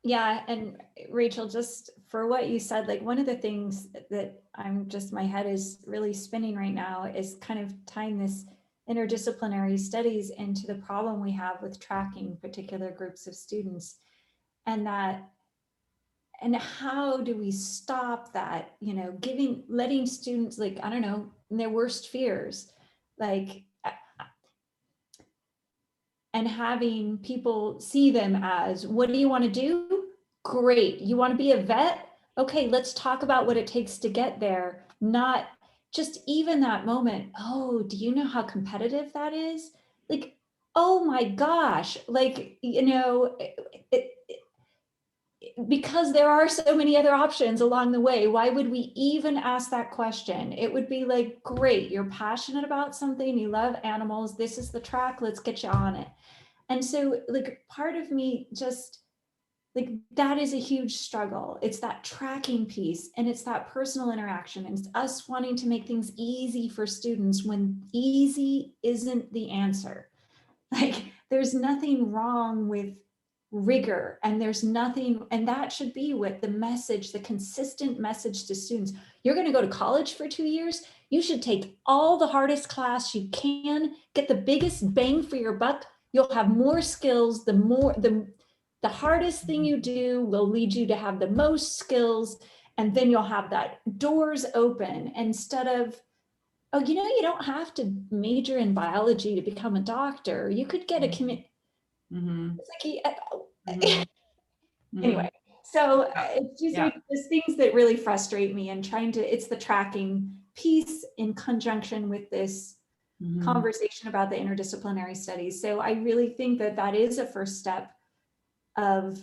Yeah, and Rachel, just for what you said, like one of the things that my head is really spinning right now is kind of tying this interdisciplinary studies into the problem we have with tracking particular groups of students, and how do we stop that, letting students, like, I don't know, their worst fears, like, and having people see them as, what do you want to do? Great. You want to be a vet? Okay, let's talk about what it takes to get there. Not just even that moment. Oh, do you know how competitive that is? Like, oh my gosh, like, because there are so many other options along the way, why would we even ask that question? It would be like, great, you're passionate about something, you love animals, this is the track, let's get you on it. And so like part of me just Like that is a huge struggle. It's that tracking piece and it's that personal interaction and it's us wanting to make things easy for students when easy isn't the answer. Like there's nothing wrong with rigor and there's nothing, and that should be what the message, the consistent message to students. You're going to go to college for 2 years. You should take all the hardest class you can, get the biggest bang for your buck. You'll have more skills. The hardest thing you do will lead you to have the most skills. And then you'll have that doors open instead of, oh, you know, you don't have to major in biology to become a doctor. You could get a commit. It's like, anyway, so it's just there's things that really frustrate me and trying to, it's the tracking piece in conjunction with this conversation about the interdisciplinary studies. So I really think that that is a first step of,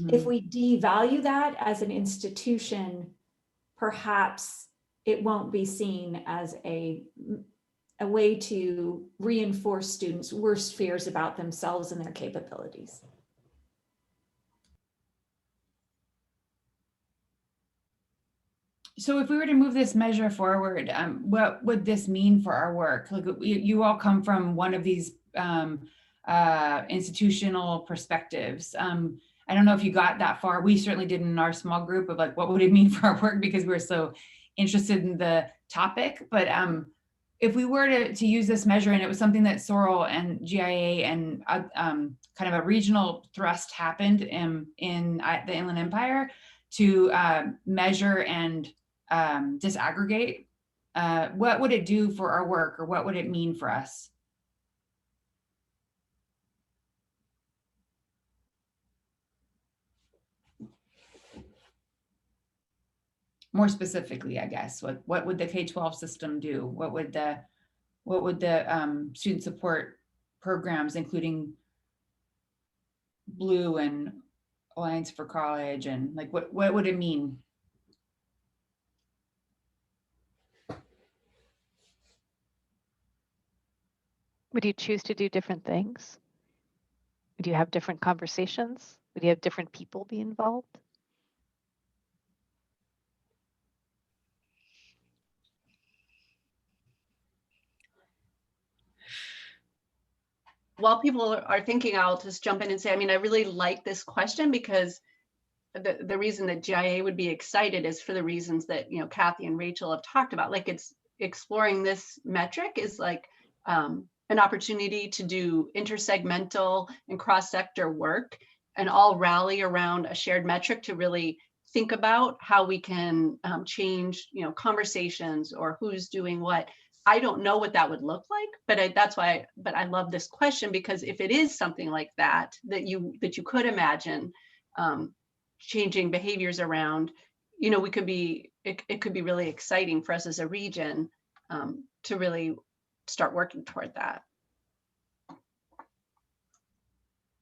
if we devalue that as an institution, perhaps it won't be seen as a way to reinforce students' worst fears about themselves and their capabilities. So if we were to move this measure forward, what would this mean for our work? Like you all come from one of these institutional perspectives. I don't know if you got that far. We certainly did in our small group of like, what would it mean for our work? Because we were so interested in the topic. But if we were to use this measure, and it was something that Sorrel and GIA and kind of a regional thrust happened in the Inland Empire to measure and disaggregate, what would it do for our work, or what would it mean for us? More specifically, I guess, what would the K-12 system do? What would the student support programs, including Blue and Alliance for College, and like what would it mean? Would you choose to do different things? Would you have different conversations? Would you have different people be involved? While people are thinking, I'll just jump in and say, I mean, I really like this question, because the reason that GIA would be excited is for the reasons that, you know, Kathy and Rachel have talked about. Like, it's exploring this metric is like an opportunity to do intersegmental and cross-sector work and all rally around a shared metric to really think about how we can change, you know, conversations or who's doing what. I don't know what that would look like, but that's why. But I love this question, because if it is something like that you could imagine changing behaviors around, you know, it could be really exciting for us as a region to really start working toward that.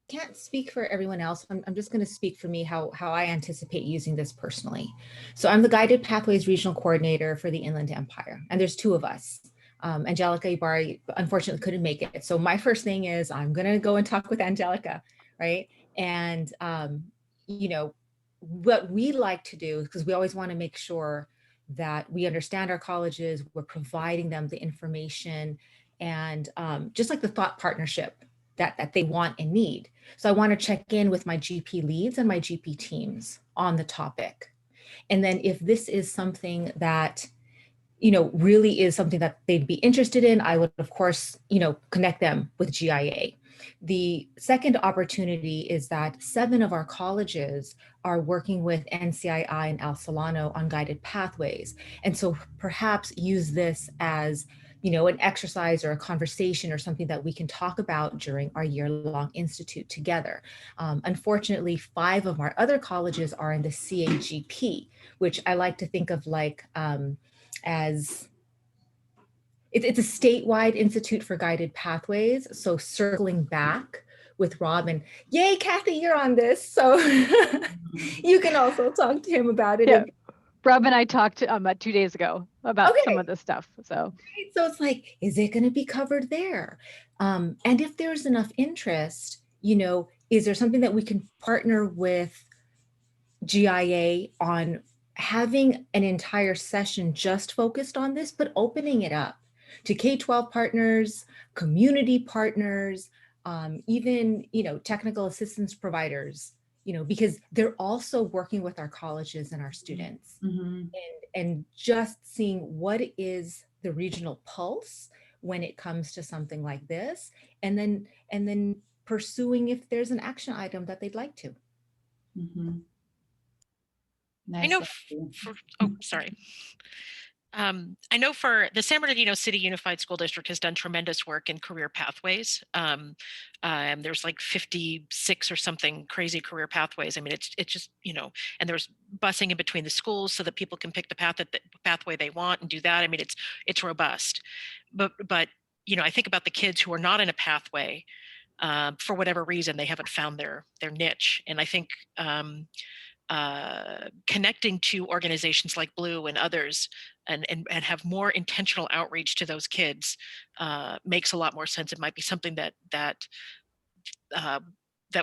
Can't speak for everyone else. I'm just going to speak for me how I anticipate using this personally. So I'm the Guided Pathways Regional Coordinator for the Inland Empire, and there's two of us. Angelica Ibarra unfortunately couldn't make it. So my first thing is I'm going to go and talk with Angelica, right? And you know, what we like to do, because we always want to make sure that we understand our colleges, we're providing them the information, and just like the thought partnership that they want and need. So I want to check in with my GP leads and my GP teams on the topic. And then if this is something that, you know, really is something that they'd be interested in, I would, of course, you know, connect them with GIA. The second opportunity is that 7 of our colleges are working with NCII and Al Solano on guided pathways. And so perhaps use this as, you know, an exercise or a conversation or something that we can talk about during our year-long institute together. Unfortunately, 5 of our other colleges are in the CAGP, which I like to think of like as it's a statewide institute for guided pathways. So circling back with Rob, and yay, Kathy, you're on this. So you can also talk to him about it. Yeah. Rob and I talked 2 days ago about some of this stuff. So it's like, is it going to be covered there? And if there's enough interest, you know, is there something that we can partner with GIA on having an entire session just focused on this, but opening it up to K-12 partners, community partners, even, technical assistance providers, because they're also working with our colleges and our students, and just seeing what is the regional pulse when it comes to something like this, and then pursuing if there's an action item that they'd like to. I know sorry. I know for the San Bernardino City Unified School District has done tremendous work in career pathways. There's like 56 or something crazy career pathways. I mean, it's just, and there's busing in between the schools so that people can pick the pathway they want and do that. I mean, it's robust. But I think about the kids who are not in a pathway for whatever reason, they haven't found their niche. And I think connecting to organizations like Blue and others and have more intentional outreach to those kids makes a lot more sense. It might be something that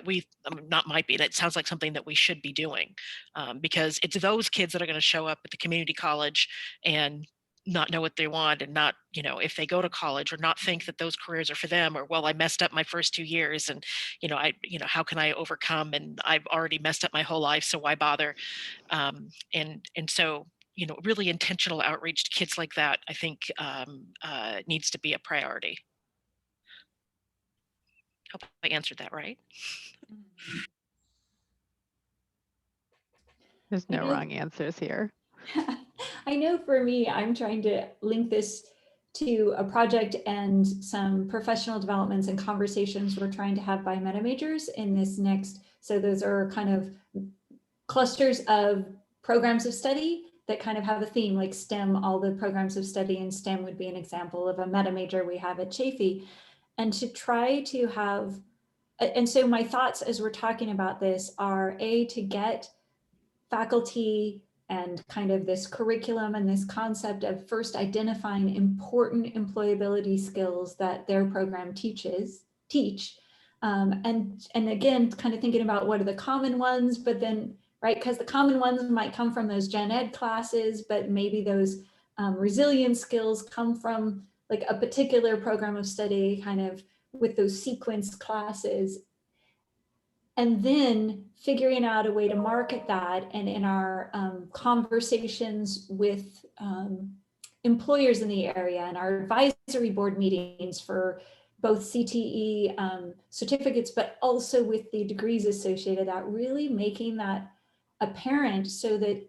we, not might be, that sounds like something that we should be doing because it's those kids that are going to show up at the community college and not know what they want, and not, if they go to college, or not think that those careers are for them, or, well, I messed up my first 2 years and, how can I overcome? And I've already messed up my whole life, so why bother? And so, really intentional outreach to kids like that, I think needs to be a priority. Hope I answered that right. There's no wrong answers here. I know for me, I'm trying to link this to a project and some professional developments and conversations we're trying to have by meta majors in this next. So those are kind of clusters of programs of study that kind of have a theme, like STEM. All the programs of study in STEM would be an example of a meta major we have at Chafee. And to try to have, and so my thoughts as we're talking about this are to get faculty and kind of this curriculum and this concept of first identifying important employability skills that their program teach, and again, kind of thinking about what are the common ones, but then, right, because the common ones might come from those gen ed classes, but maybe those resilience skills come from like a particular program of study, kind of with those sequence classes. And then figuring out a way to market that, and in our conversations with employers in the area and our advisory board meetings for both CTE certificates, but also with the degrees associated, that really making that apparent so that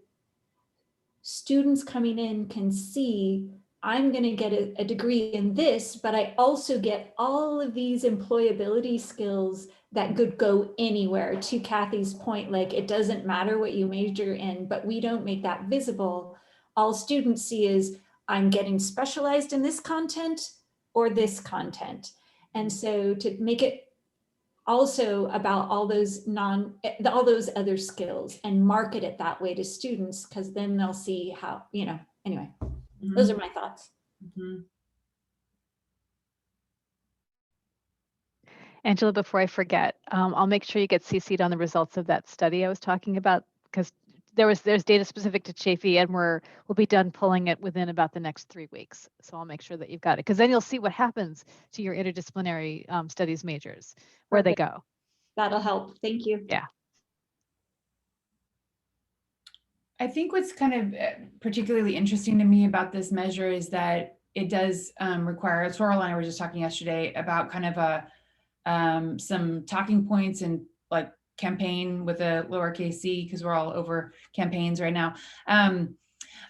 students coming in can see, I'm going to get a degree in this, but I also get all of these employability skills that could go anywhere. To Kathy's point, like it doesn't matter what you major in, but we don't make that visible. All students see is I'm getting specialized in this content or this content. And so to make it also about all those other skills and market it that way to students, because then they'll see how, anyway, those are my thoughts. Angela, before I forget, I'll make sure you get CC'd on the results of that study I was talking about, because there's data specific to Chafee, and we'll be done pulling it within about the next 3 weeks. So I'll make sure that you've got it, because then you'll see what happens to your interdisciplinary studies majors, where they go. That'll help. Thank you. Yeah. I think what's kind of particularly interesting to me about this measure is that it does require, Sorrel and I were just talking yesterday about kind of some talking points and like campaign with a lowercase c, because we're all over campaigns right now.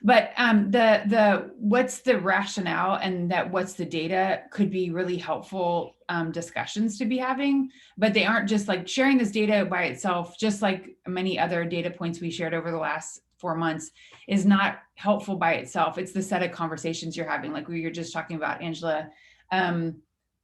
But the what's the rationale and that what's the data could be really helpful discussions to be having, but they aren't just like sharing this data by itself, just like many other data points we shared over the last 4 months is not helpful by itself. It's the set of conversations you're having, like we were just talking about, Angela.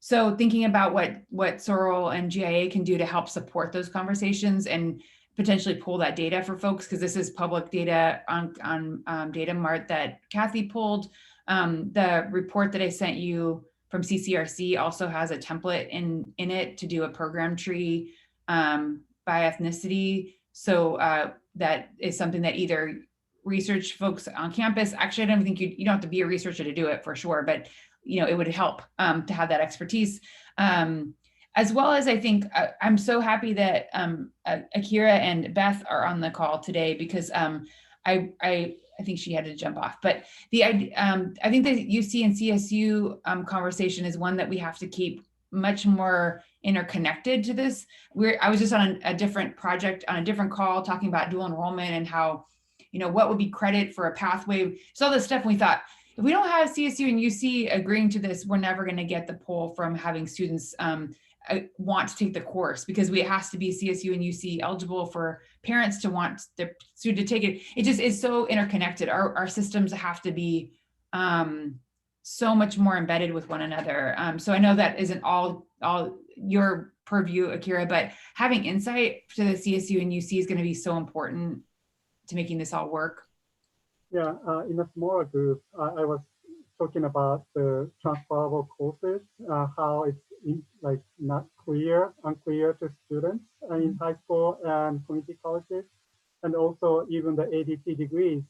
So thinking about what Sorrel and GIA can do to help support those conversations and potentially pull that data for folks, because this is public data on Data Mart that Kathy pulled. The report that I sent you from CCRC also has a template in it to do a program tree by ethnicity. So that is something that either research folks on campus, actually, I don't think you don't have to be a researcher to do it for sure, but it would help to have that expertise. As well as I think I'm so happy that Akira and Beth are on the call today, because I think she had to jump off, but I think the UC and CSU conversation is one that we have to keep much more interconnected to this. I was just on a different project on a different call talking about dual enrollment and how, what would be credit for a pathway. So all this stuff, we thought, if we don't have CSU and UC agreeing to this, we're never going to get the pull from having students want to take the course, because it has to be CSU and UC eligible for parents to want their student to take it. It just is so interconnected. Our systems have to be so much more embedded with one another. So I know that isn't all your purview, Akira, but having insight to the CSU and UC is going to be so important to making this all work. Yeah, in a smaller group, I was talking about the transferable courses, how it's not unclear to students in high school and community colleges, and also even the ADT degrees.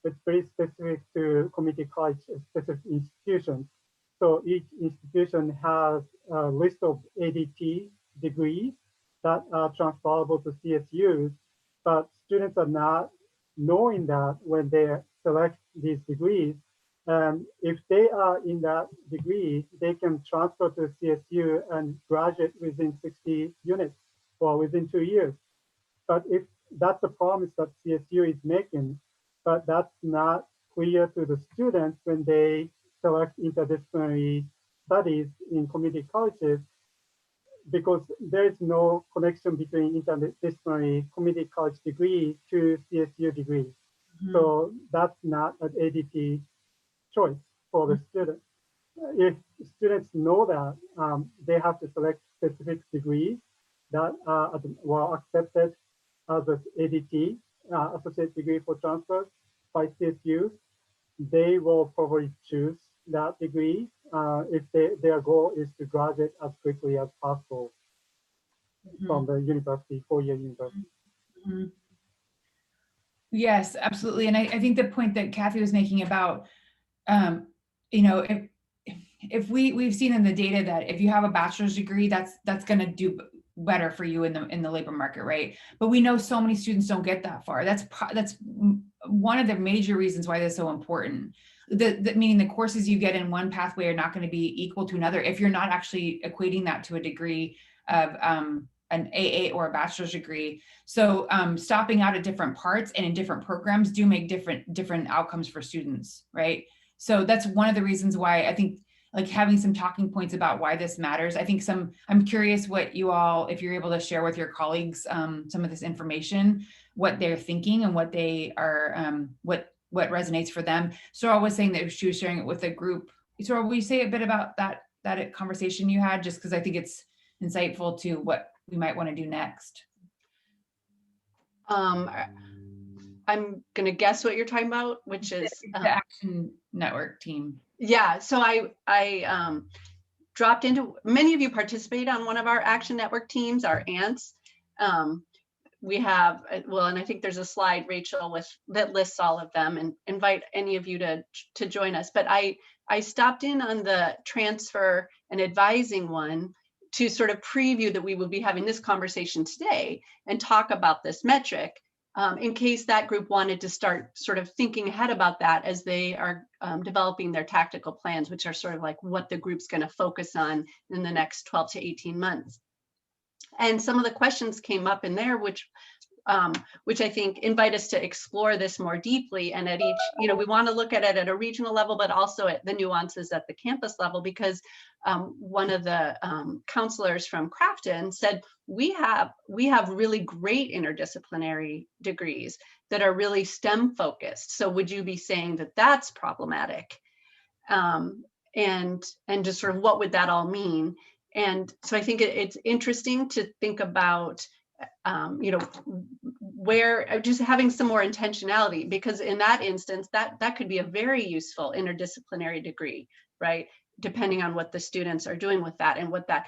It's very specific to community college specific institutions. So each institution has a list of ADT degrees that are transferable to CSUs, but students are not knowing that when they select these degrees. And if they are in that degree, they can transfer to CSU and graduate within 60 units or within 2 years. But if that's the promise that CSU is making, but that's not clear to the students when they select interdisciplinary studies in community colleges, because there is no connection between interdisciplinary community college degree to CSU degree. Mm-hmm. So that's not an ADT choice for the students. If students know that they have to select specific degrees that were accepted as an ADT, associate degree for transfer by CSU, they will probably choose that degree if their goal is to graduate as quickly as possible from the university, 4-year university. Mm-hmm. Yes, absolutely. And I think the point that Kathy was making about, if we've seen in the data that if you have a bachelor's degree, that's going to do better for you in the labor market, right? But we know so many students don't get that far. That's one of the major reasons why this is so important. Meaning the courses you get in one pathway are not going to be equal to another if you're not actually equating that to a degree of an AA or a bachelor's degree. So stopping out at different parts and in different programs do make different outcomes for students, right? So that's one of the reasons why I think having some talking points about why this matters. I think I'm curious what you all, if you're able to share with your colleagues some of this information, what they're thinking and what they are, what resonates for them. Sorrel was saying that she was sharing it with a group. Sorrel, will you say a bit about that conversation you had, just because I think it's insightful to what we might want to do next. I'm going to guess what you're talking about, which is the Action Network team. Yeah, so I dropped into, many of you participate on one of our Action Network teams, our ANTs. We have, well, and I think there's a slide, Rachel, that lists all of them, and invite any of you to join us. But I stopped in on the transfer and advising one to sort of preview that we will be having this conversation today and talk about this metric in case that group wanted to start sort of thinking ahead about that as they are developing their tactical plans, which are sort of like what the group's going to focus on in the next 12 to 18 months. And some of the questions came up in there, which I think invite us to explore this more deeply. And at each, we want to look at it at a regional level, but also at the nuances at the campus level, because one of the counselors from Crafton said, we have really great interdisciplinary degrees that are really STEM focused. So would you be saying that that's problematic? And just sort of what would that all mean? And so I think it's interesting to think about, where just having some more intentionality, because in that instance, that could be a very useful interdisciplinary degree, right? Depending on what the students are doing with that and what that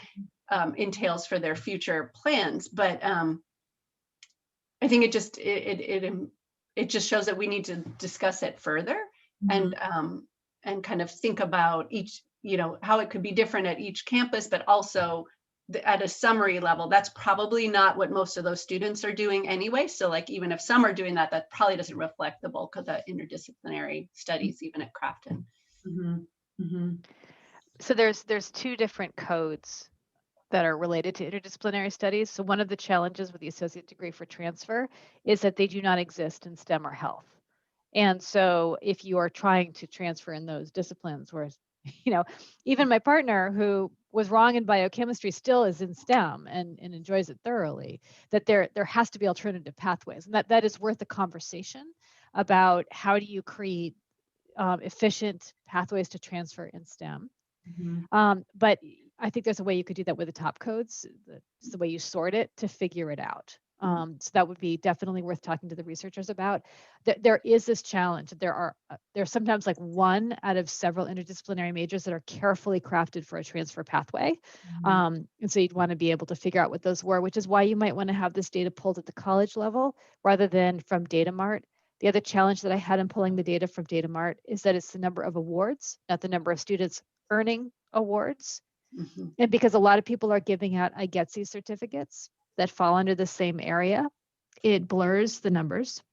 entails for their future plans. But I think it just shows that we need to discuss it further and kind of think about each, how it could be different at each campus, but also at a summary level, that's probably not what most of those students are doing anyway. So like, even if some are doing that, that probably doesn't reflect the bulk of the interdisciplinary studies, even at Crafton. So there's two different codes that are related to interdisciplinary studies. So one of the challenges with the associate degree for transfer is that they do not exist in STEM or health. And so if you are trying to transfer in those disciplines, whereas, even my partner who was wrong in biochemistry still is in STEM and enjoys it thoroughly, that there has to be alternative pathways. And that is worth a conversation about how do you create efficient pathways to transfer in STEM. But I think there's a way you could do that with the top codes. It's the way you sort it to figure it out. So that would be definitely worth talking to the researchers about. There is this challenge. There's sometimes like one out of several interdisciplinary majors that are carefully crafted for a transfer pathway. And so you'd want to be able to figure out what those were, which is why you might want to have this data pulled at the college level rather than from DataMart. The other challenge that I had in pulling the data from DataMart is that it's the number of awards, not the number of students earning awards. And because a lot of people are giving out IGETC certificates that fall under the same area, it blurs the numbers.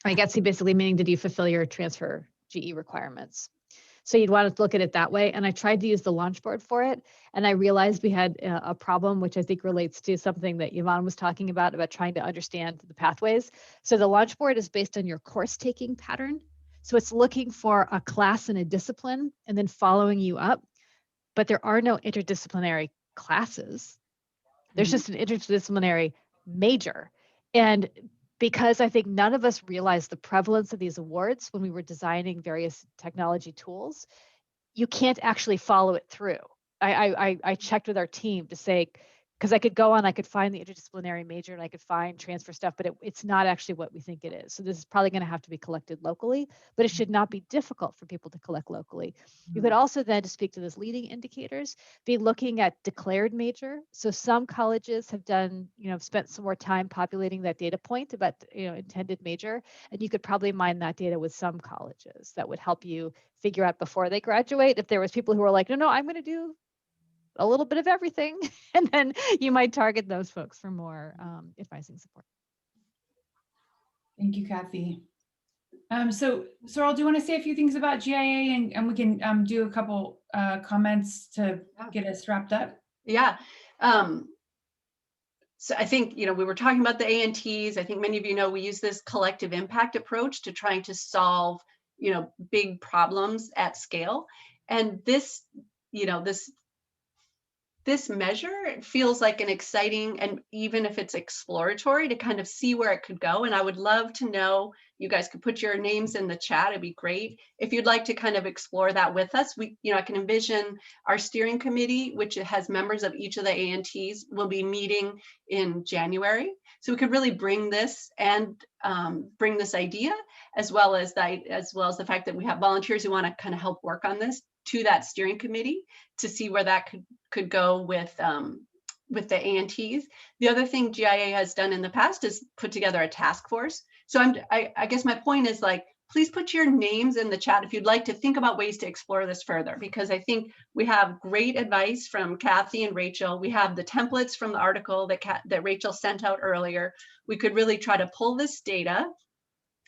IGETC basically meaning, did you fulfill your transfer GE requirements? So you'd want to look at it that way. And I tried to use the launch board for it. And I realized we had a problem, which I think relates to something that Yvonne was talking about trying to understand the pathways. So the launch board is based on your course taking pattern. So it's looking for a class and a discipline and then following you up. But there are no interdisciplinary classes. There's just an interdisciplinary major. And because I think none of us realized the prevalence of these awards when we were designing various technology tools, you can't actually follow it through. I checked with our team to say, because I could find the interdisciplinary major and I could find transfer stuff, but it's not actually what we think it is. So this is probably going to have to be collected locally, but it should not be difficult for people to collect locally. You could also then, to speak to those leading indicators, be looking at declared major. So some colleges have done, spent some more time populating that data point about, intended major, and you could probably mine that data with some colleges. That would help you figure out before they graduate if there was people who are like, no, I'm going to do a little bit of everything. And then you might target those folks for more advising support. Thank you, Kathy. So Sorrel, do you want to say a few things about GIA and we can do a couple comments to get us wrapped up? Yeah. So I think, we were talking about the ANTs. I think many of you know we use this collective impact approach to trying to solve, big problems at scale. And this, this measure feels like an exciting, and even if it's exploratory, to kind of see where it could go. And I would love to know, you guys could put your names in the chat. It'd be great if you'd like to kind of explore that with us. I can envision our steering committee, which has members of each of the ANTs, will be meeting in January. So we could really bring this and bring this idea, as well as the fact that we have volunteers who want to kind of help work on this, to that steering committee to see where that could go with the ANTs. The other thing GIA has done in the past is put together a task force. So I guess my point is, like, please put your names in the chat if you'd like to think about ways to explore this further, because I think we have great advice from Kathy and Rachel. We have the templates from the article that Rachel sent out earlier. We could really try to pull this data,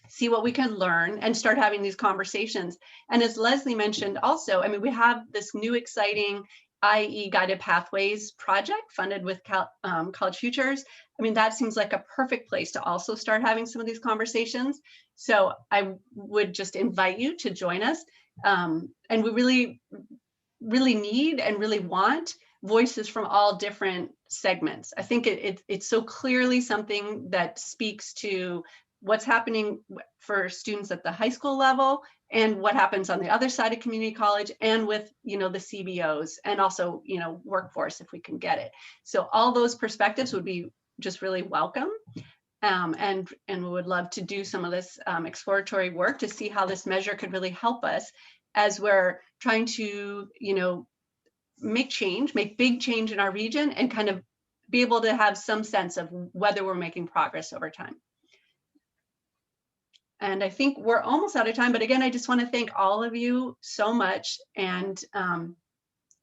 see what we can learn, and start having these conversations. And as Leslie mentioned also, we have this new exciting IE Guided Pathways project funded with College Futures. That seems like a perfect place to also start having some of these conversations. So I would just invite you to join us. And we really, really need and really want voices from all different segments. I think it's so clearly something that speaks to what's happening for students at the high school level, and what happens on the other side of community college, and with the CBOs, and also workforce if we can get it. So all those perspectives would be just really welcome, and we would love to do some of this exploratory work to see how this measure could really help us as we're trying to make big change in our region and kind of be able to have some sense of whether we're making progress over time. And I think we're almost out of time, but again, I just want to thank all of you so much. And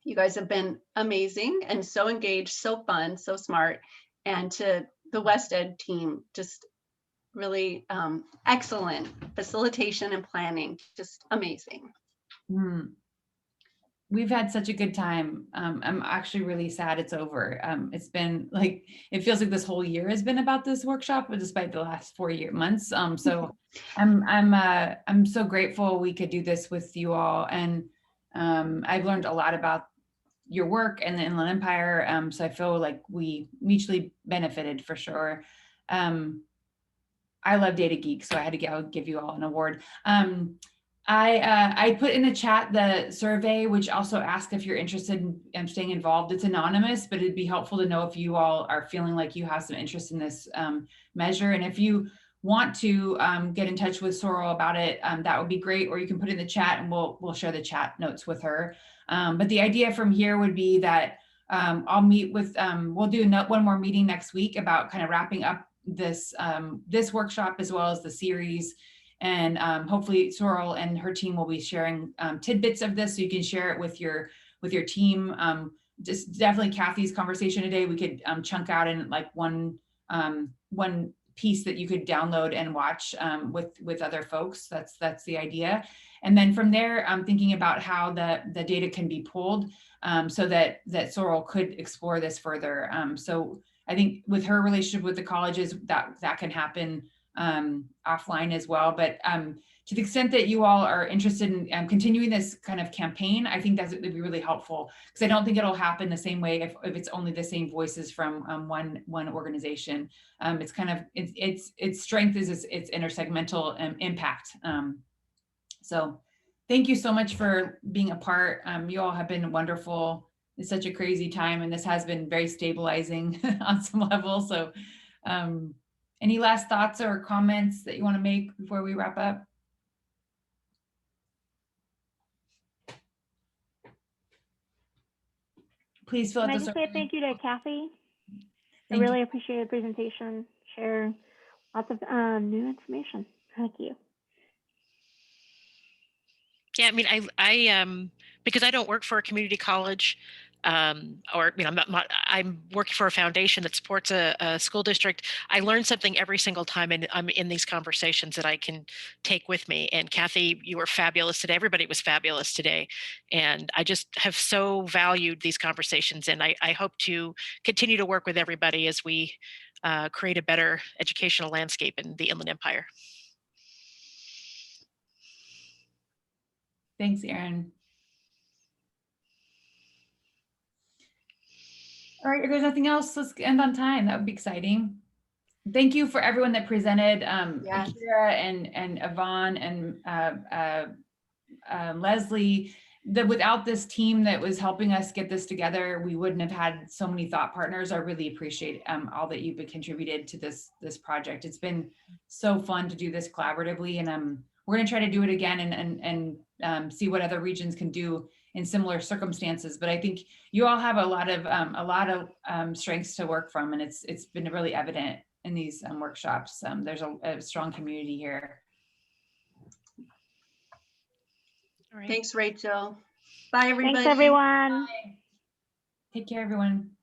you guys have been amazing and so engaged, so fun, so smart. And to the West Ed team, just really excellent facilitation and planning, just amazing. We've had such a good time. I'm actually really sad it's over. It's been like, it feels like this whole year has been about this workshop, but despite the last 4 months. So I'm so grateful we could do this with you all. And I've learned a lot about your work and the Inland Empire. So I feel like we mutually benefited for sure. I love Data Geek, so I'll give you all an award. I put in the chat the survey, which also asks if you're interested in staying involved. It's anonymous, but it'd be helpful to know if you all are feeling like you have some interest in this measure. And if you want to get in touch with Sorrel about it, that would be great. Or you can put it in the chat and we'll share the chat notes with her. But the idea from here would be that I'll meet with, we'll do one more meeting next week about kind of wrapping up this workshop as well as the series. And hopefully Sorrel and her team will be sharing tidbits of this so you can share it with your team. Just definitely Kathy's conversation today, we could chunk out in like one piece that you could download and watch with other folks. That's the idea. And then from there, I'm thinking about how the data can be pulled so that Sorrel could explore this further. So I think with her relationship with the colleges, that can happen offline as well. But to the extent that you all are interested in continuing this kind of campaign, I think that would be really helpful, because I don't think it'll happen the same way if it's only the same voices from one organization. It's kind of its strength is its intersegmental impact. So thank you so much for being a part. You all have been wonderful. It's such a crazy time, and this has been very stabilizing on some level. So any last thoughts or comments that you want to make before we wrap up? Please fill out Can I the just say thank you to Kathy? I Thank really you. appreciate the presentation, share lots of new information. Thank you. Yeah, I mean, I because I don't work for a community college, or I'm working for a foundation that supports a school district. I learn something every single time, and I'm in these conversations that I can take with me. And Kathy, you were fabulous today. Everybody was fabulous today, and I just have so valued these conversations. And I hope to continue to work with everybody as we create a better educational landscape in the Inland Empire. Thanks, Erin. All right, if there's nothing else, let's end on time. That would be exciting. Thank you for everyone that presented, Yes. Akira and Yvonne and Leslie. Without this team that was helping us get this together, we wouldn't have had so many thought partners. I really appreciate all that you've contributed to this project. It's been so fun to do this collaboratively, and we're going to try to do it again and see what other regions can do in similar circumstances. But I think you all have a lot of strengths to work from, and it's been really evident in these workshops. There's a strong community here. Thanks, Rachel. Bye, everybody. Thanks, everyone. Bye. Take care, everyone.